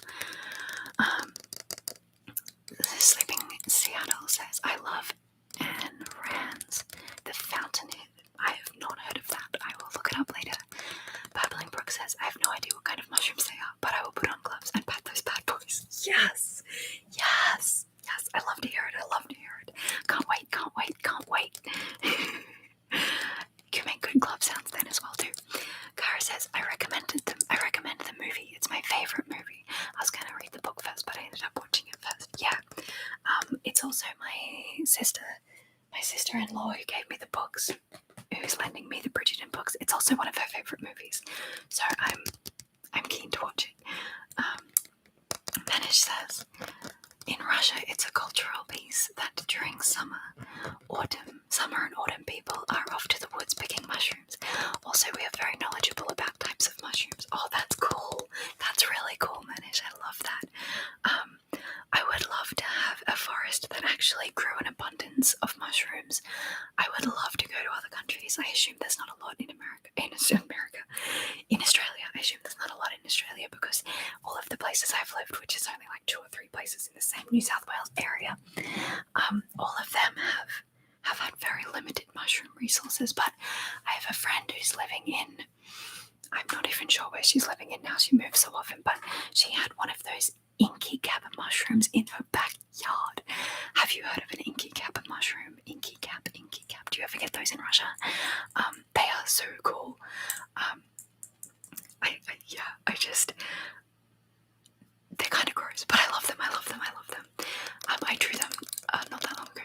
[SPEAKER 1] Sleeping Seattle says, I love Anne Rand's The Fountainhead. I have not heard of that. I will look it up later. Babbling Brook says, I have no idea what kind of mushrooms they are, but I will put on gloves and pat those bad boys. Yes! Yes, yes, I love to hear it. I love to hear it. Can't wait, can't wait, can't wait. You can make good glove sounds then as well too. Kara says, I recommend the movie. It's my favourite movie. I was going to read the book first, but I ended up watching it first. Yeah. It's also my sister-in-law who gave me the books, who's lending me the Bridgerton books. It's also one of her favourite movies. So I'm keen to watch it. Manish says, in Russia, it's a cultural piece that during summer and autumn people are off to the woods picking mushrooms. Also, we are very knowledgeable about types of mushrooms. Oh, that's cool. That's really cool, Manish. I love that. I would love to have a forest that actually grew an abundance of mushrooms. I would love to go to other countries. I assume there's not a lot in America. In Australia, I assume there's not a lot in Australia because all of the places I've lived, which is only like 2 or 3 places in the same New South Wales area, all of them have had very limited mushroom resources. But I have a friend who's living in, I'm not even sure where she's living in now, she moves so often, but she had one of those inky cap mushrooms in her backyard. Have you heard of an inky cap mushroom? Inky cap. Do you ever get those in Russia? They are so cool. They're kind of gross, but I love them. I drew them not that long ago.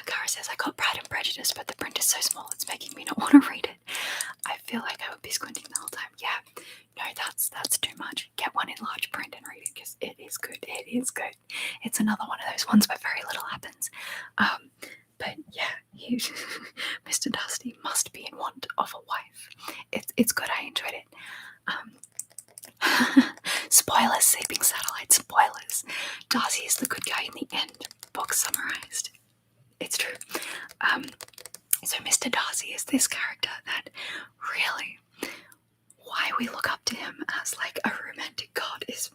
[SPEAKER 1] Cara says, I got Pride and Prejudice, but the print is so small it's making me not want to read it. I feel like I would be squinting the whole time. Yeah, no, that's too much. Get one in large print and read it because it is good. It is good. It's another one of those ones where very little happens. But yeah, Mr. Dusty must be in want of a wife. It's good. I enjoyed it. Spoilers, Sleeping Satellite, spoilers. Darcy is the good guy in the end. Book summarized. It's true. So Mr. Darcy is this character that really, why we look up to him as like a romantic god is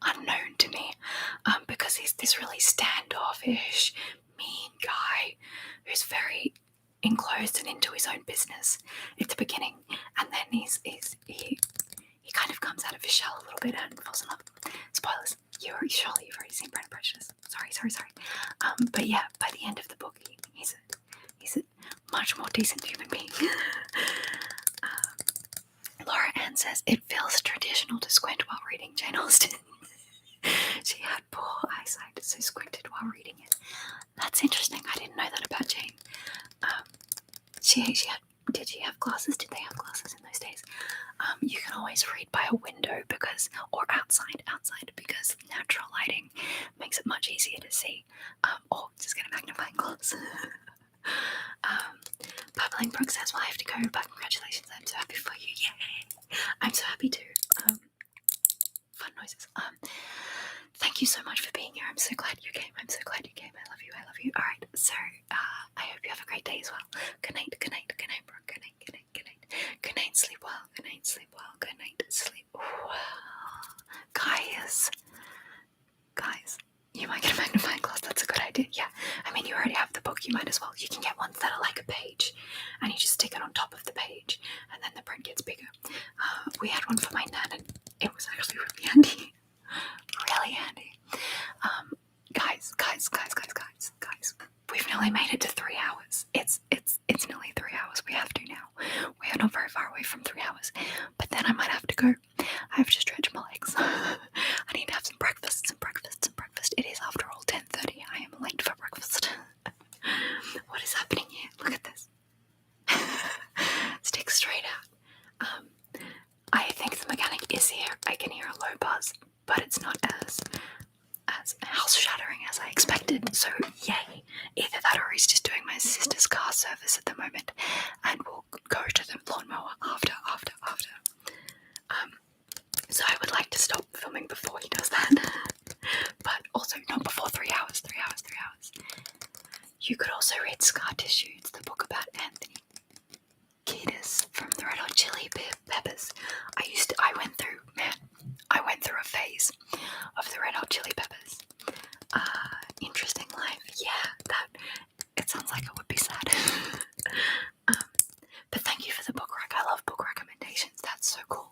[SPEAKER 1] unknown to me. Because he's this really standoffish, mean guy who's very enclosed and into his own business at the beginning, and then he kind of comes out of his shell a little bit and falls in love. Spoilers. Surely you've already seen Brand and Precious. Sorry. But yeah, by the end of the book, he's a much more decent human being. Laura Ann says, it feels traditional to squint while reading Jane Austen. She had poor eyesight, so squinted while reading it. That's interesting. I didn't know that about Jane. Did she have glasses? Did they have glasses in those days? You can always read by a window or outside because natural lighting makes it much easier to see. Or just get a magnifying glass. Bubbling Brooke says, well, I have to go, but congratulations, I'm so happy for you. Yay! I'm so happy too. Fun noises. Thank you so much for being here. I'm so glad you came. I love you. Alright, so I hope you have a great day as well. Good night, Brooke. Good night, sleep well. Good night, sleep well. Guys, you might get a magnifying glass. That's a good idea. Yeah, I mean, you already have the book. You might as well. You can get ones that are like a page, and you just stick it on top of the page, and then the print gets bigger. We had one for my nan, and it was actually really handy. Really handy. Guys. We've nearly made it to 3 hours. It's nearly 3 hours. We have to now. We are not very far away from 3 hours. But then I might have to go. I have to stretch my legs. I need to have some breakfast. It is after all 10:30. I am late for breakfast. What is happening here? Look at this. Stick straight out. I think the mechanic is here. I can hear a low buzz, but it's not as house-shattering as I expected, so yay. Either that or he's just doing my sister's car service at the moment, and we'll go to the lawnmower after. So I would like to stop filming before he does that, but also not before 3 hours. You could also read Scar Tissue. It's the book about Anthony Kiedis from the Red Hot Chili Peppers. I went through a phase of the Red Hot Chili Peppers. Interesting life. Yeah, that it sounds like it would be sad. But thank you for the book rec. I love book recommendations. That's so cool.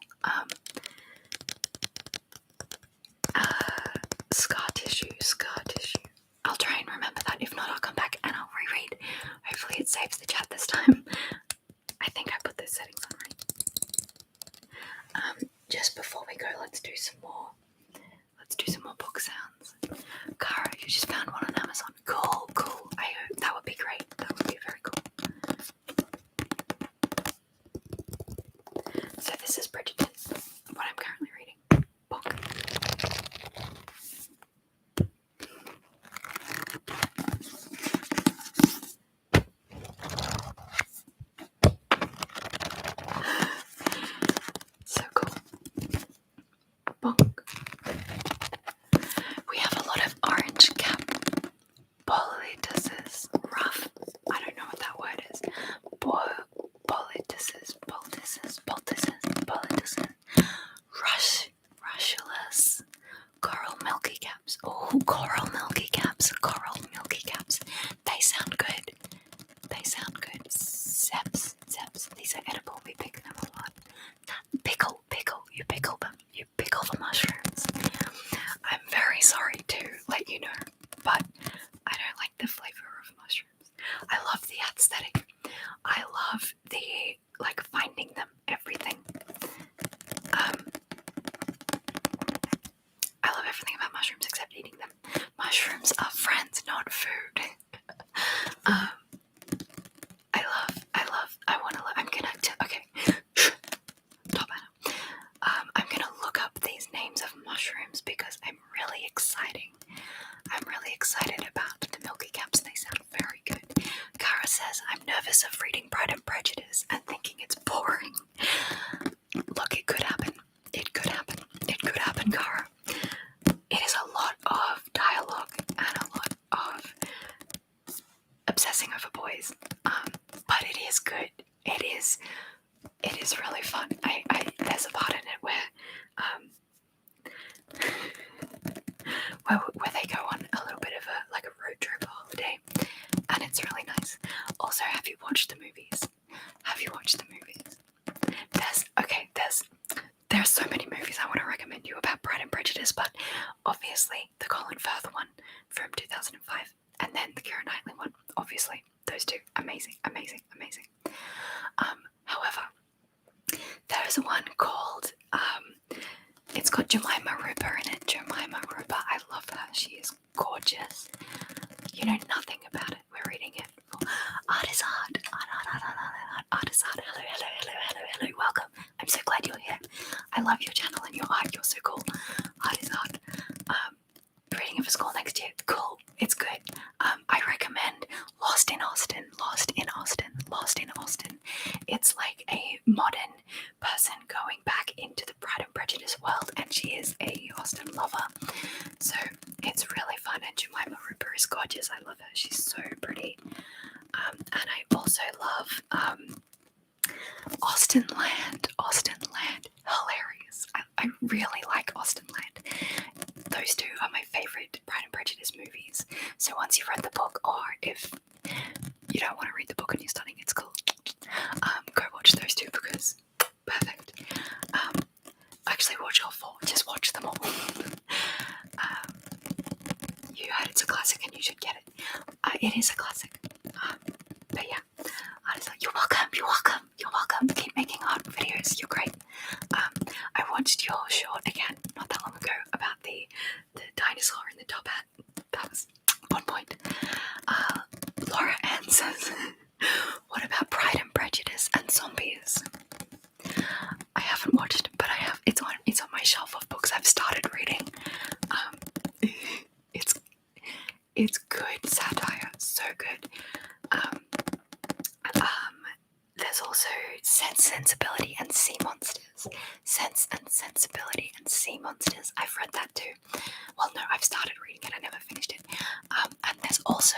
[SPEAKER 1] mushrooms. Oh, coral milky caps. Coral milky caps. They sound good. They sound good. Zeps. These are edible. We pick them a lot. Pickle. You pickle them. You pickle the mushrooms. I'm very sorry to let you know, but I don't like the flavor of mushrooms. I love the aesthetic. I love the, like, finding them, everything. I love everything about mushrooms except eating them. Mushrooms are friends, not food. I'm gonna look up these names of mushrooms because I'm really excited about the milky caps. They sound very good. Kara says, I'm nervous of reading Pride and Prejudice and thinking it's boring. Look, it could happen. It could happen, Kara. It is a lot of dialogue and a lot of obsessing over boys, but it is good. It is really fun. There's a part in it where they go on a little bit of a road trip holiday, and it's really nice. Also, have you watched the movies? There's so many movies I want to recommend you about Pride and Prejudice, but obviously the Colin Firth one from 2005, and then the Keira Knightley one. Obviously, those two, amazing. However, there's one called it's got Jemima Rooper in it. Jemima Rooper, I love her. She is gorgeous. You know nothing about it. We're reading it. Art is art. Art is art. Hello. Welcome. I'm so glad you're here. I love your channel and your art. You're so cool. Art is art. Reading it for school next year. Cool. It's good. I recommend Lost in Austin. It's like a modern person going back into the Pride and Prejudice world, and she is a Austen lover. So it's really fun, and Jemima Rooper is gorgeous. I love her. She's so pretty. And I also love Austenland. Hilarious. I really like Austenland. Those two are my favourite Pride and Prejudice movies. So once you've read the book, or if you don't want to read the book and you're studying, it's cool. Go watch those two because perfect. Actually watch all four. Just watch them all. You heard it's a classic and you should get it. It is a classic. But yeah, you're welcome. Keep making art videos. You're great. I watched your short again not that long ago about the dinosaur in the top hat. That was on point. Laura Ann says, what about Pride and Prejudice and Zombies? I haven't watched, but I have. It's on my shelf of books I've started reading. It's good satire, so good. There's also Sensibility and Sea Monsters. Sense and Sensibility and Sea Monsters. I've read that too. Well, no, I've started reading it. I never finished it. And there's also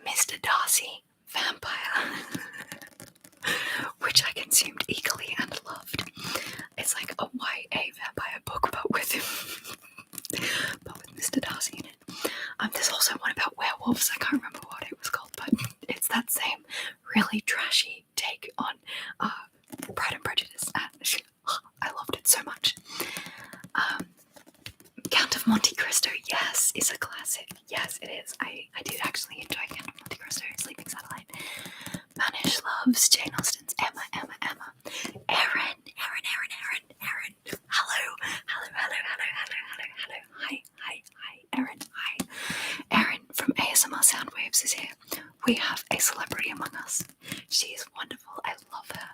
[SPEAKER 1] Mr. Darcy Vampire, which I consumed eagerly and loved. It's like a YA vampire book, but with Mr. Darcy in it. There's also one about werewolves. I can't remember what it was called, but it's that same really trashy take on Pride and Prejudice, and I loved it so much. Count of Monte Cristo, yes, is a classic. Yes, it is. I did actually enjoy Count of Monte Cristo. Sleeping Satellite. Manish loves Jane Austen's Emma. Erin. Hello. Hi, Erin. Hi. Erin from ASMR Soundwaves is here. We have a celebrity among us. She is wonderful. I love her.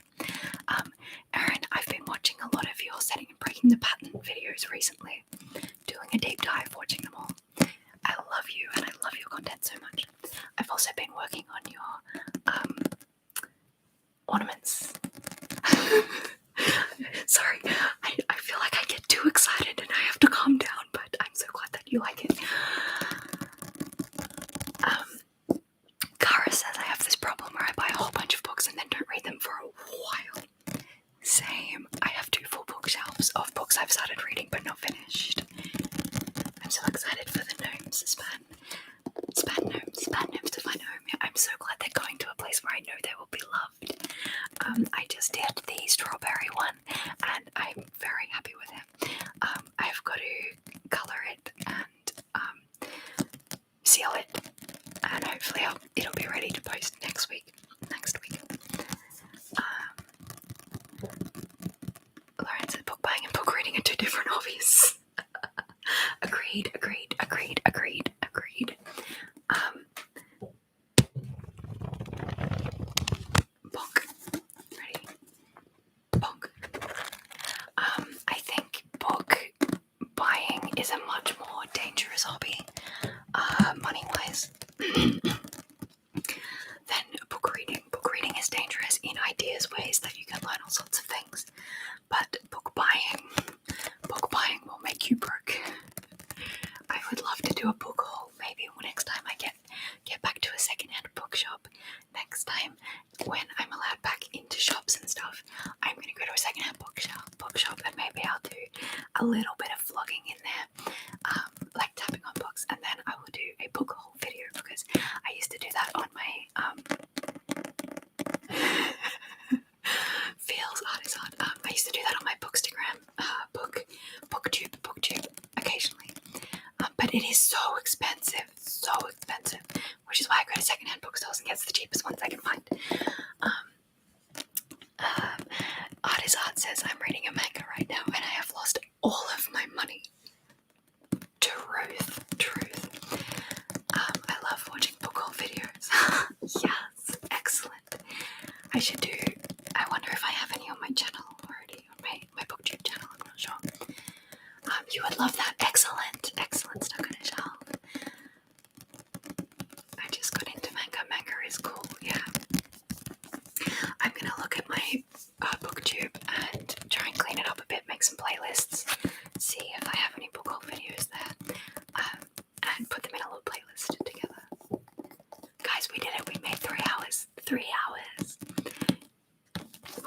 [SPEAKER 1] Erin, I've been watching a lot of your Setting and Breaking the Pattern videos recently. Doing a deep dive, watching them all. I love you and I love your content so much. I've also been working on your ornaments. Sorry, I feel like I get too excited and I have to calm down, but I'm so glad that you like it. Kara says I have this problem where I buy a whole bunch of books and then don't read them for a while. Same. I have 2 full bookshelves of books I've started reading but not finished. Bonk. Ready? Bonk. I think book buying is a much more dangerous hobby, money-wise, than book reading. Book reading is dangerous in ideas ways that you can learn all sorts of things, but book buying will make you broke. I would love to do a book haul maybe next time I get back to a secondhand bookshop. Next time when I'm allowed back into shops and stuff, I'm gonna go to a secondhand bookshop and maybe I'll do a little bit of vlogging in there, like tapping on books, and then I will do a book haul video because I used to do that on my feels art is art. I used to do that on my bookstagram, booktube occasionally. But it is so expensive, which is why I go to secondhand bookstores and get the cheapest ones I can find. Art is Art says, I'm reading a manga right now and I have lost all of my money. Truth. I love watching book haul videos. Yes, excellent. I wonder if I have any on my channel already, on my booktube channel, I'm not sure. You would love that. Excellent. Stuck on a shelf. I just got into manga. Manga is cool, yeah. I'm gonna look at my booktube and try and clean it up a bit, make some playlists, see if I have any book haul videos there, and put them in a little playlist together. Guys, we did it. We made 3 hours. 3 hours.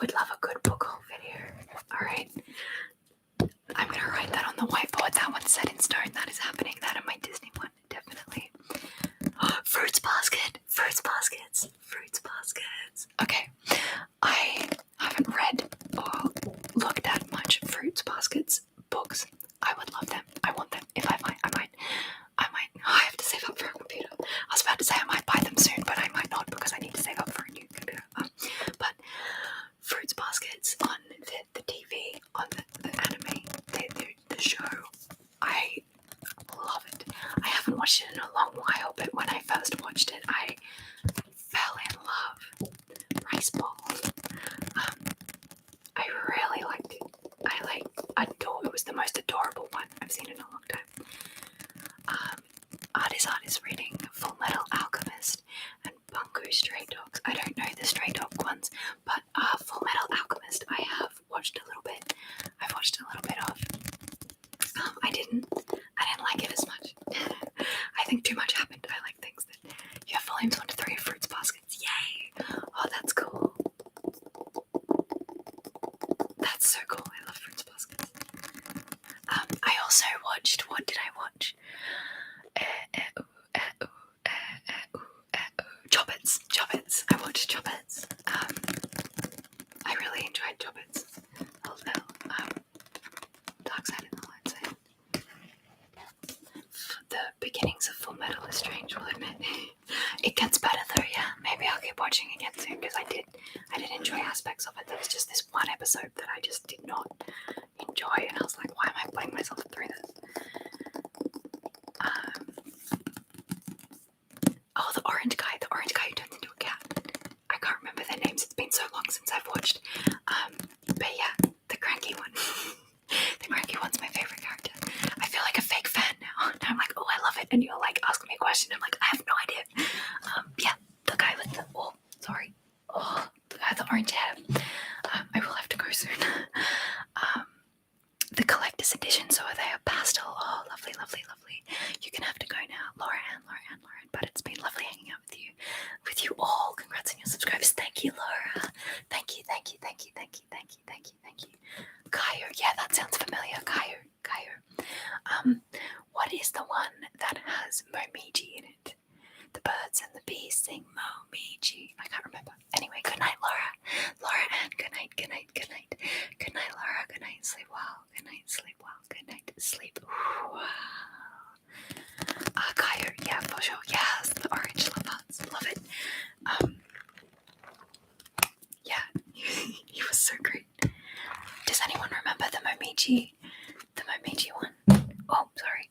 [SPEAKER 1] Would love a good book haul video. Alright. I'm gonna write that on the whiteboard. That one's set in stone. That is happening. That and my Disney one, definitely. Fruits baskets. Okay. I haven't read or looked at much fruits baskets books. I would love them. I want them. If I might. I have to save up for a computer. I was about to say I might buy them soon, but I might not because I need to save up for a new computer. But fruits baskets on the TV, on the anime, the show, I love it. I haven't watched it in a long while, but when I first watched it, I fell in love. Rice balls. I really liked it. It was the most adorable one I've seen in a long time. Art is reading Full Metal Alchemist and Bungo Stray Dogs. I don't know the Stray Dog ones, but Full Metal Alchemist I have watched a little bit. I've watched a little bit of. I didn't like it as much. I think too much happened. I like things that you have volumes 1 to 3 of fruits baskets. Yay! Oh, that's cool. That's so cool. I love fruits baskets. I also watched. What did I watch? Choppets. I watched Choppets. I really enjoyed Choppets. Dark Side and the Light Side. The beginnings of Full Metal is strange, will admit. It gets better though, yeah. Maybe I'll keep watching again soon because I did enjoy aspects of it. There was just this one episode that I just did not enjoy, and I was like, why am I putting myself through this? The orange guy who turns into a cat. I can't remember their names. It's been so long since I've watched. But yeah, the cranky one. The cranky one's my favorite character. I feel like a fake fan now. And I'm like, oh, I love it. And you're like asking me a question. I'm like, I have no idea. Yeah, the guy with the the guy with the orange hair. I will have to go soon. The collector's edition, so are they a pastel? Oh, lovely. You're gonna have to go now, Laura Ann. But it's been lovely hanging out with you all. Congrats on your subscribers. Thank you, Laura. Thank you. Kaio, yeah, that sounds familiar. Kaio. What is the one that has Momiji in it? The birds and the bees sing Momiji. I can't remember. Anyway, good night, Laura. Laura Ann, good night. Good night, Laura. Good night, sleep well. Good night, sleep well. Good night, sleep well. Kaio, yeah, for sure. Yes, the orange love hearts. Love it. Yeah, he was so great. Does anyone remember the Momiji one? Oh, sorry.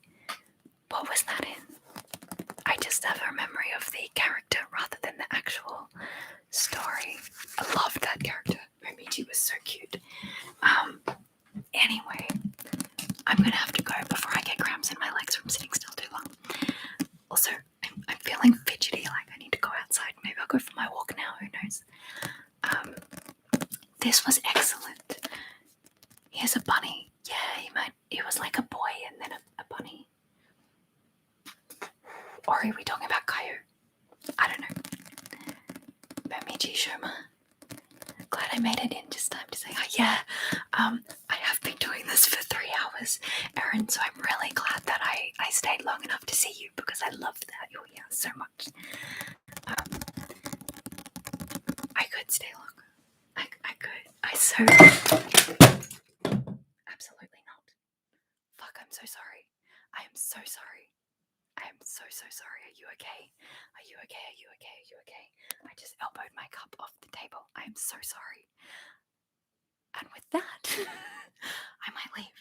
[SPEAKER 1] Or are we talking about Caillou? I don't know. Bemidji Shoma. Glad I made it in just time to say hi. Yeah, I have been doing this for 3 hours, Erin, so I'm really glad that I stayed long enough to see you because I love that you're here so much. I could stay longer. I could. Absolutely not. Fuck, I'm so sorry. I am so sorry. I am so sorry. Are you okay? Are you okay? Are you okay? Are you okay? I just elbowed my cup off the table. I am so sorry. And with that, I might leave.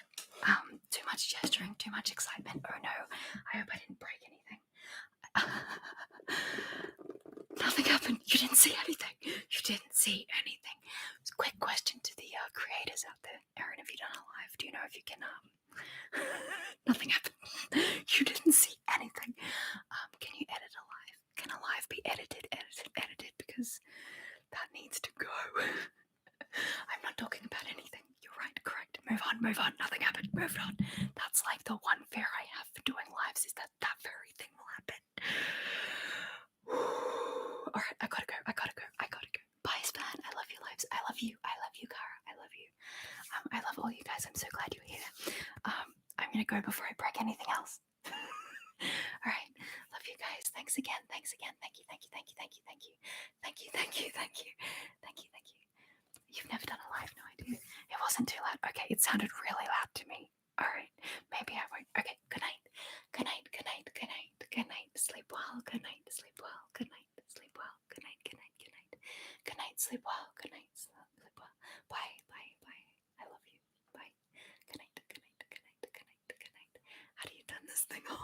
[SPEAKER 1] Too much gesturing, too much excitement. Oh no, I hope I didn't break anything. Nothing happened. You didn't see anything. You didn't see anything. Quick question to the creators out there. Erin, have you done a live? Do you know if you can nothing happened. You didn't see anything. Can you edit a live? Can a live be edited? Because that needs to go. I'm not talking about anything. You're right, correct. Move on. Nothing happened. Move on. That's like the one fear I have for doing lives is that very thing will happen. Alright, I gotta go. Bye, Span. I love your lives. I love you. Kara. I love you. I love all you guys. I'm so glad you're here. I'm gonna go before I break anything else. Alright. Love you guys. Thanks again. Thank you. You've never done a live, no idea. It wasn't too loud. Okay, it sounded really loud to me. Alright, maybe I won't. Okay, good night. Sleep well. Good night. Sleep well. Good night. Sleep well. Good night. Sleep well. Good night. Sleep well. Bye. I love you. Bye. Good night. How do you turn this thing off?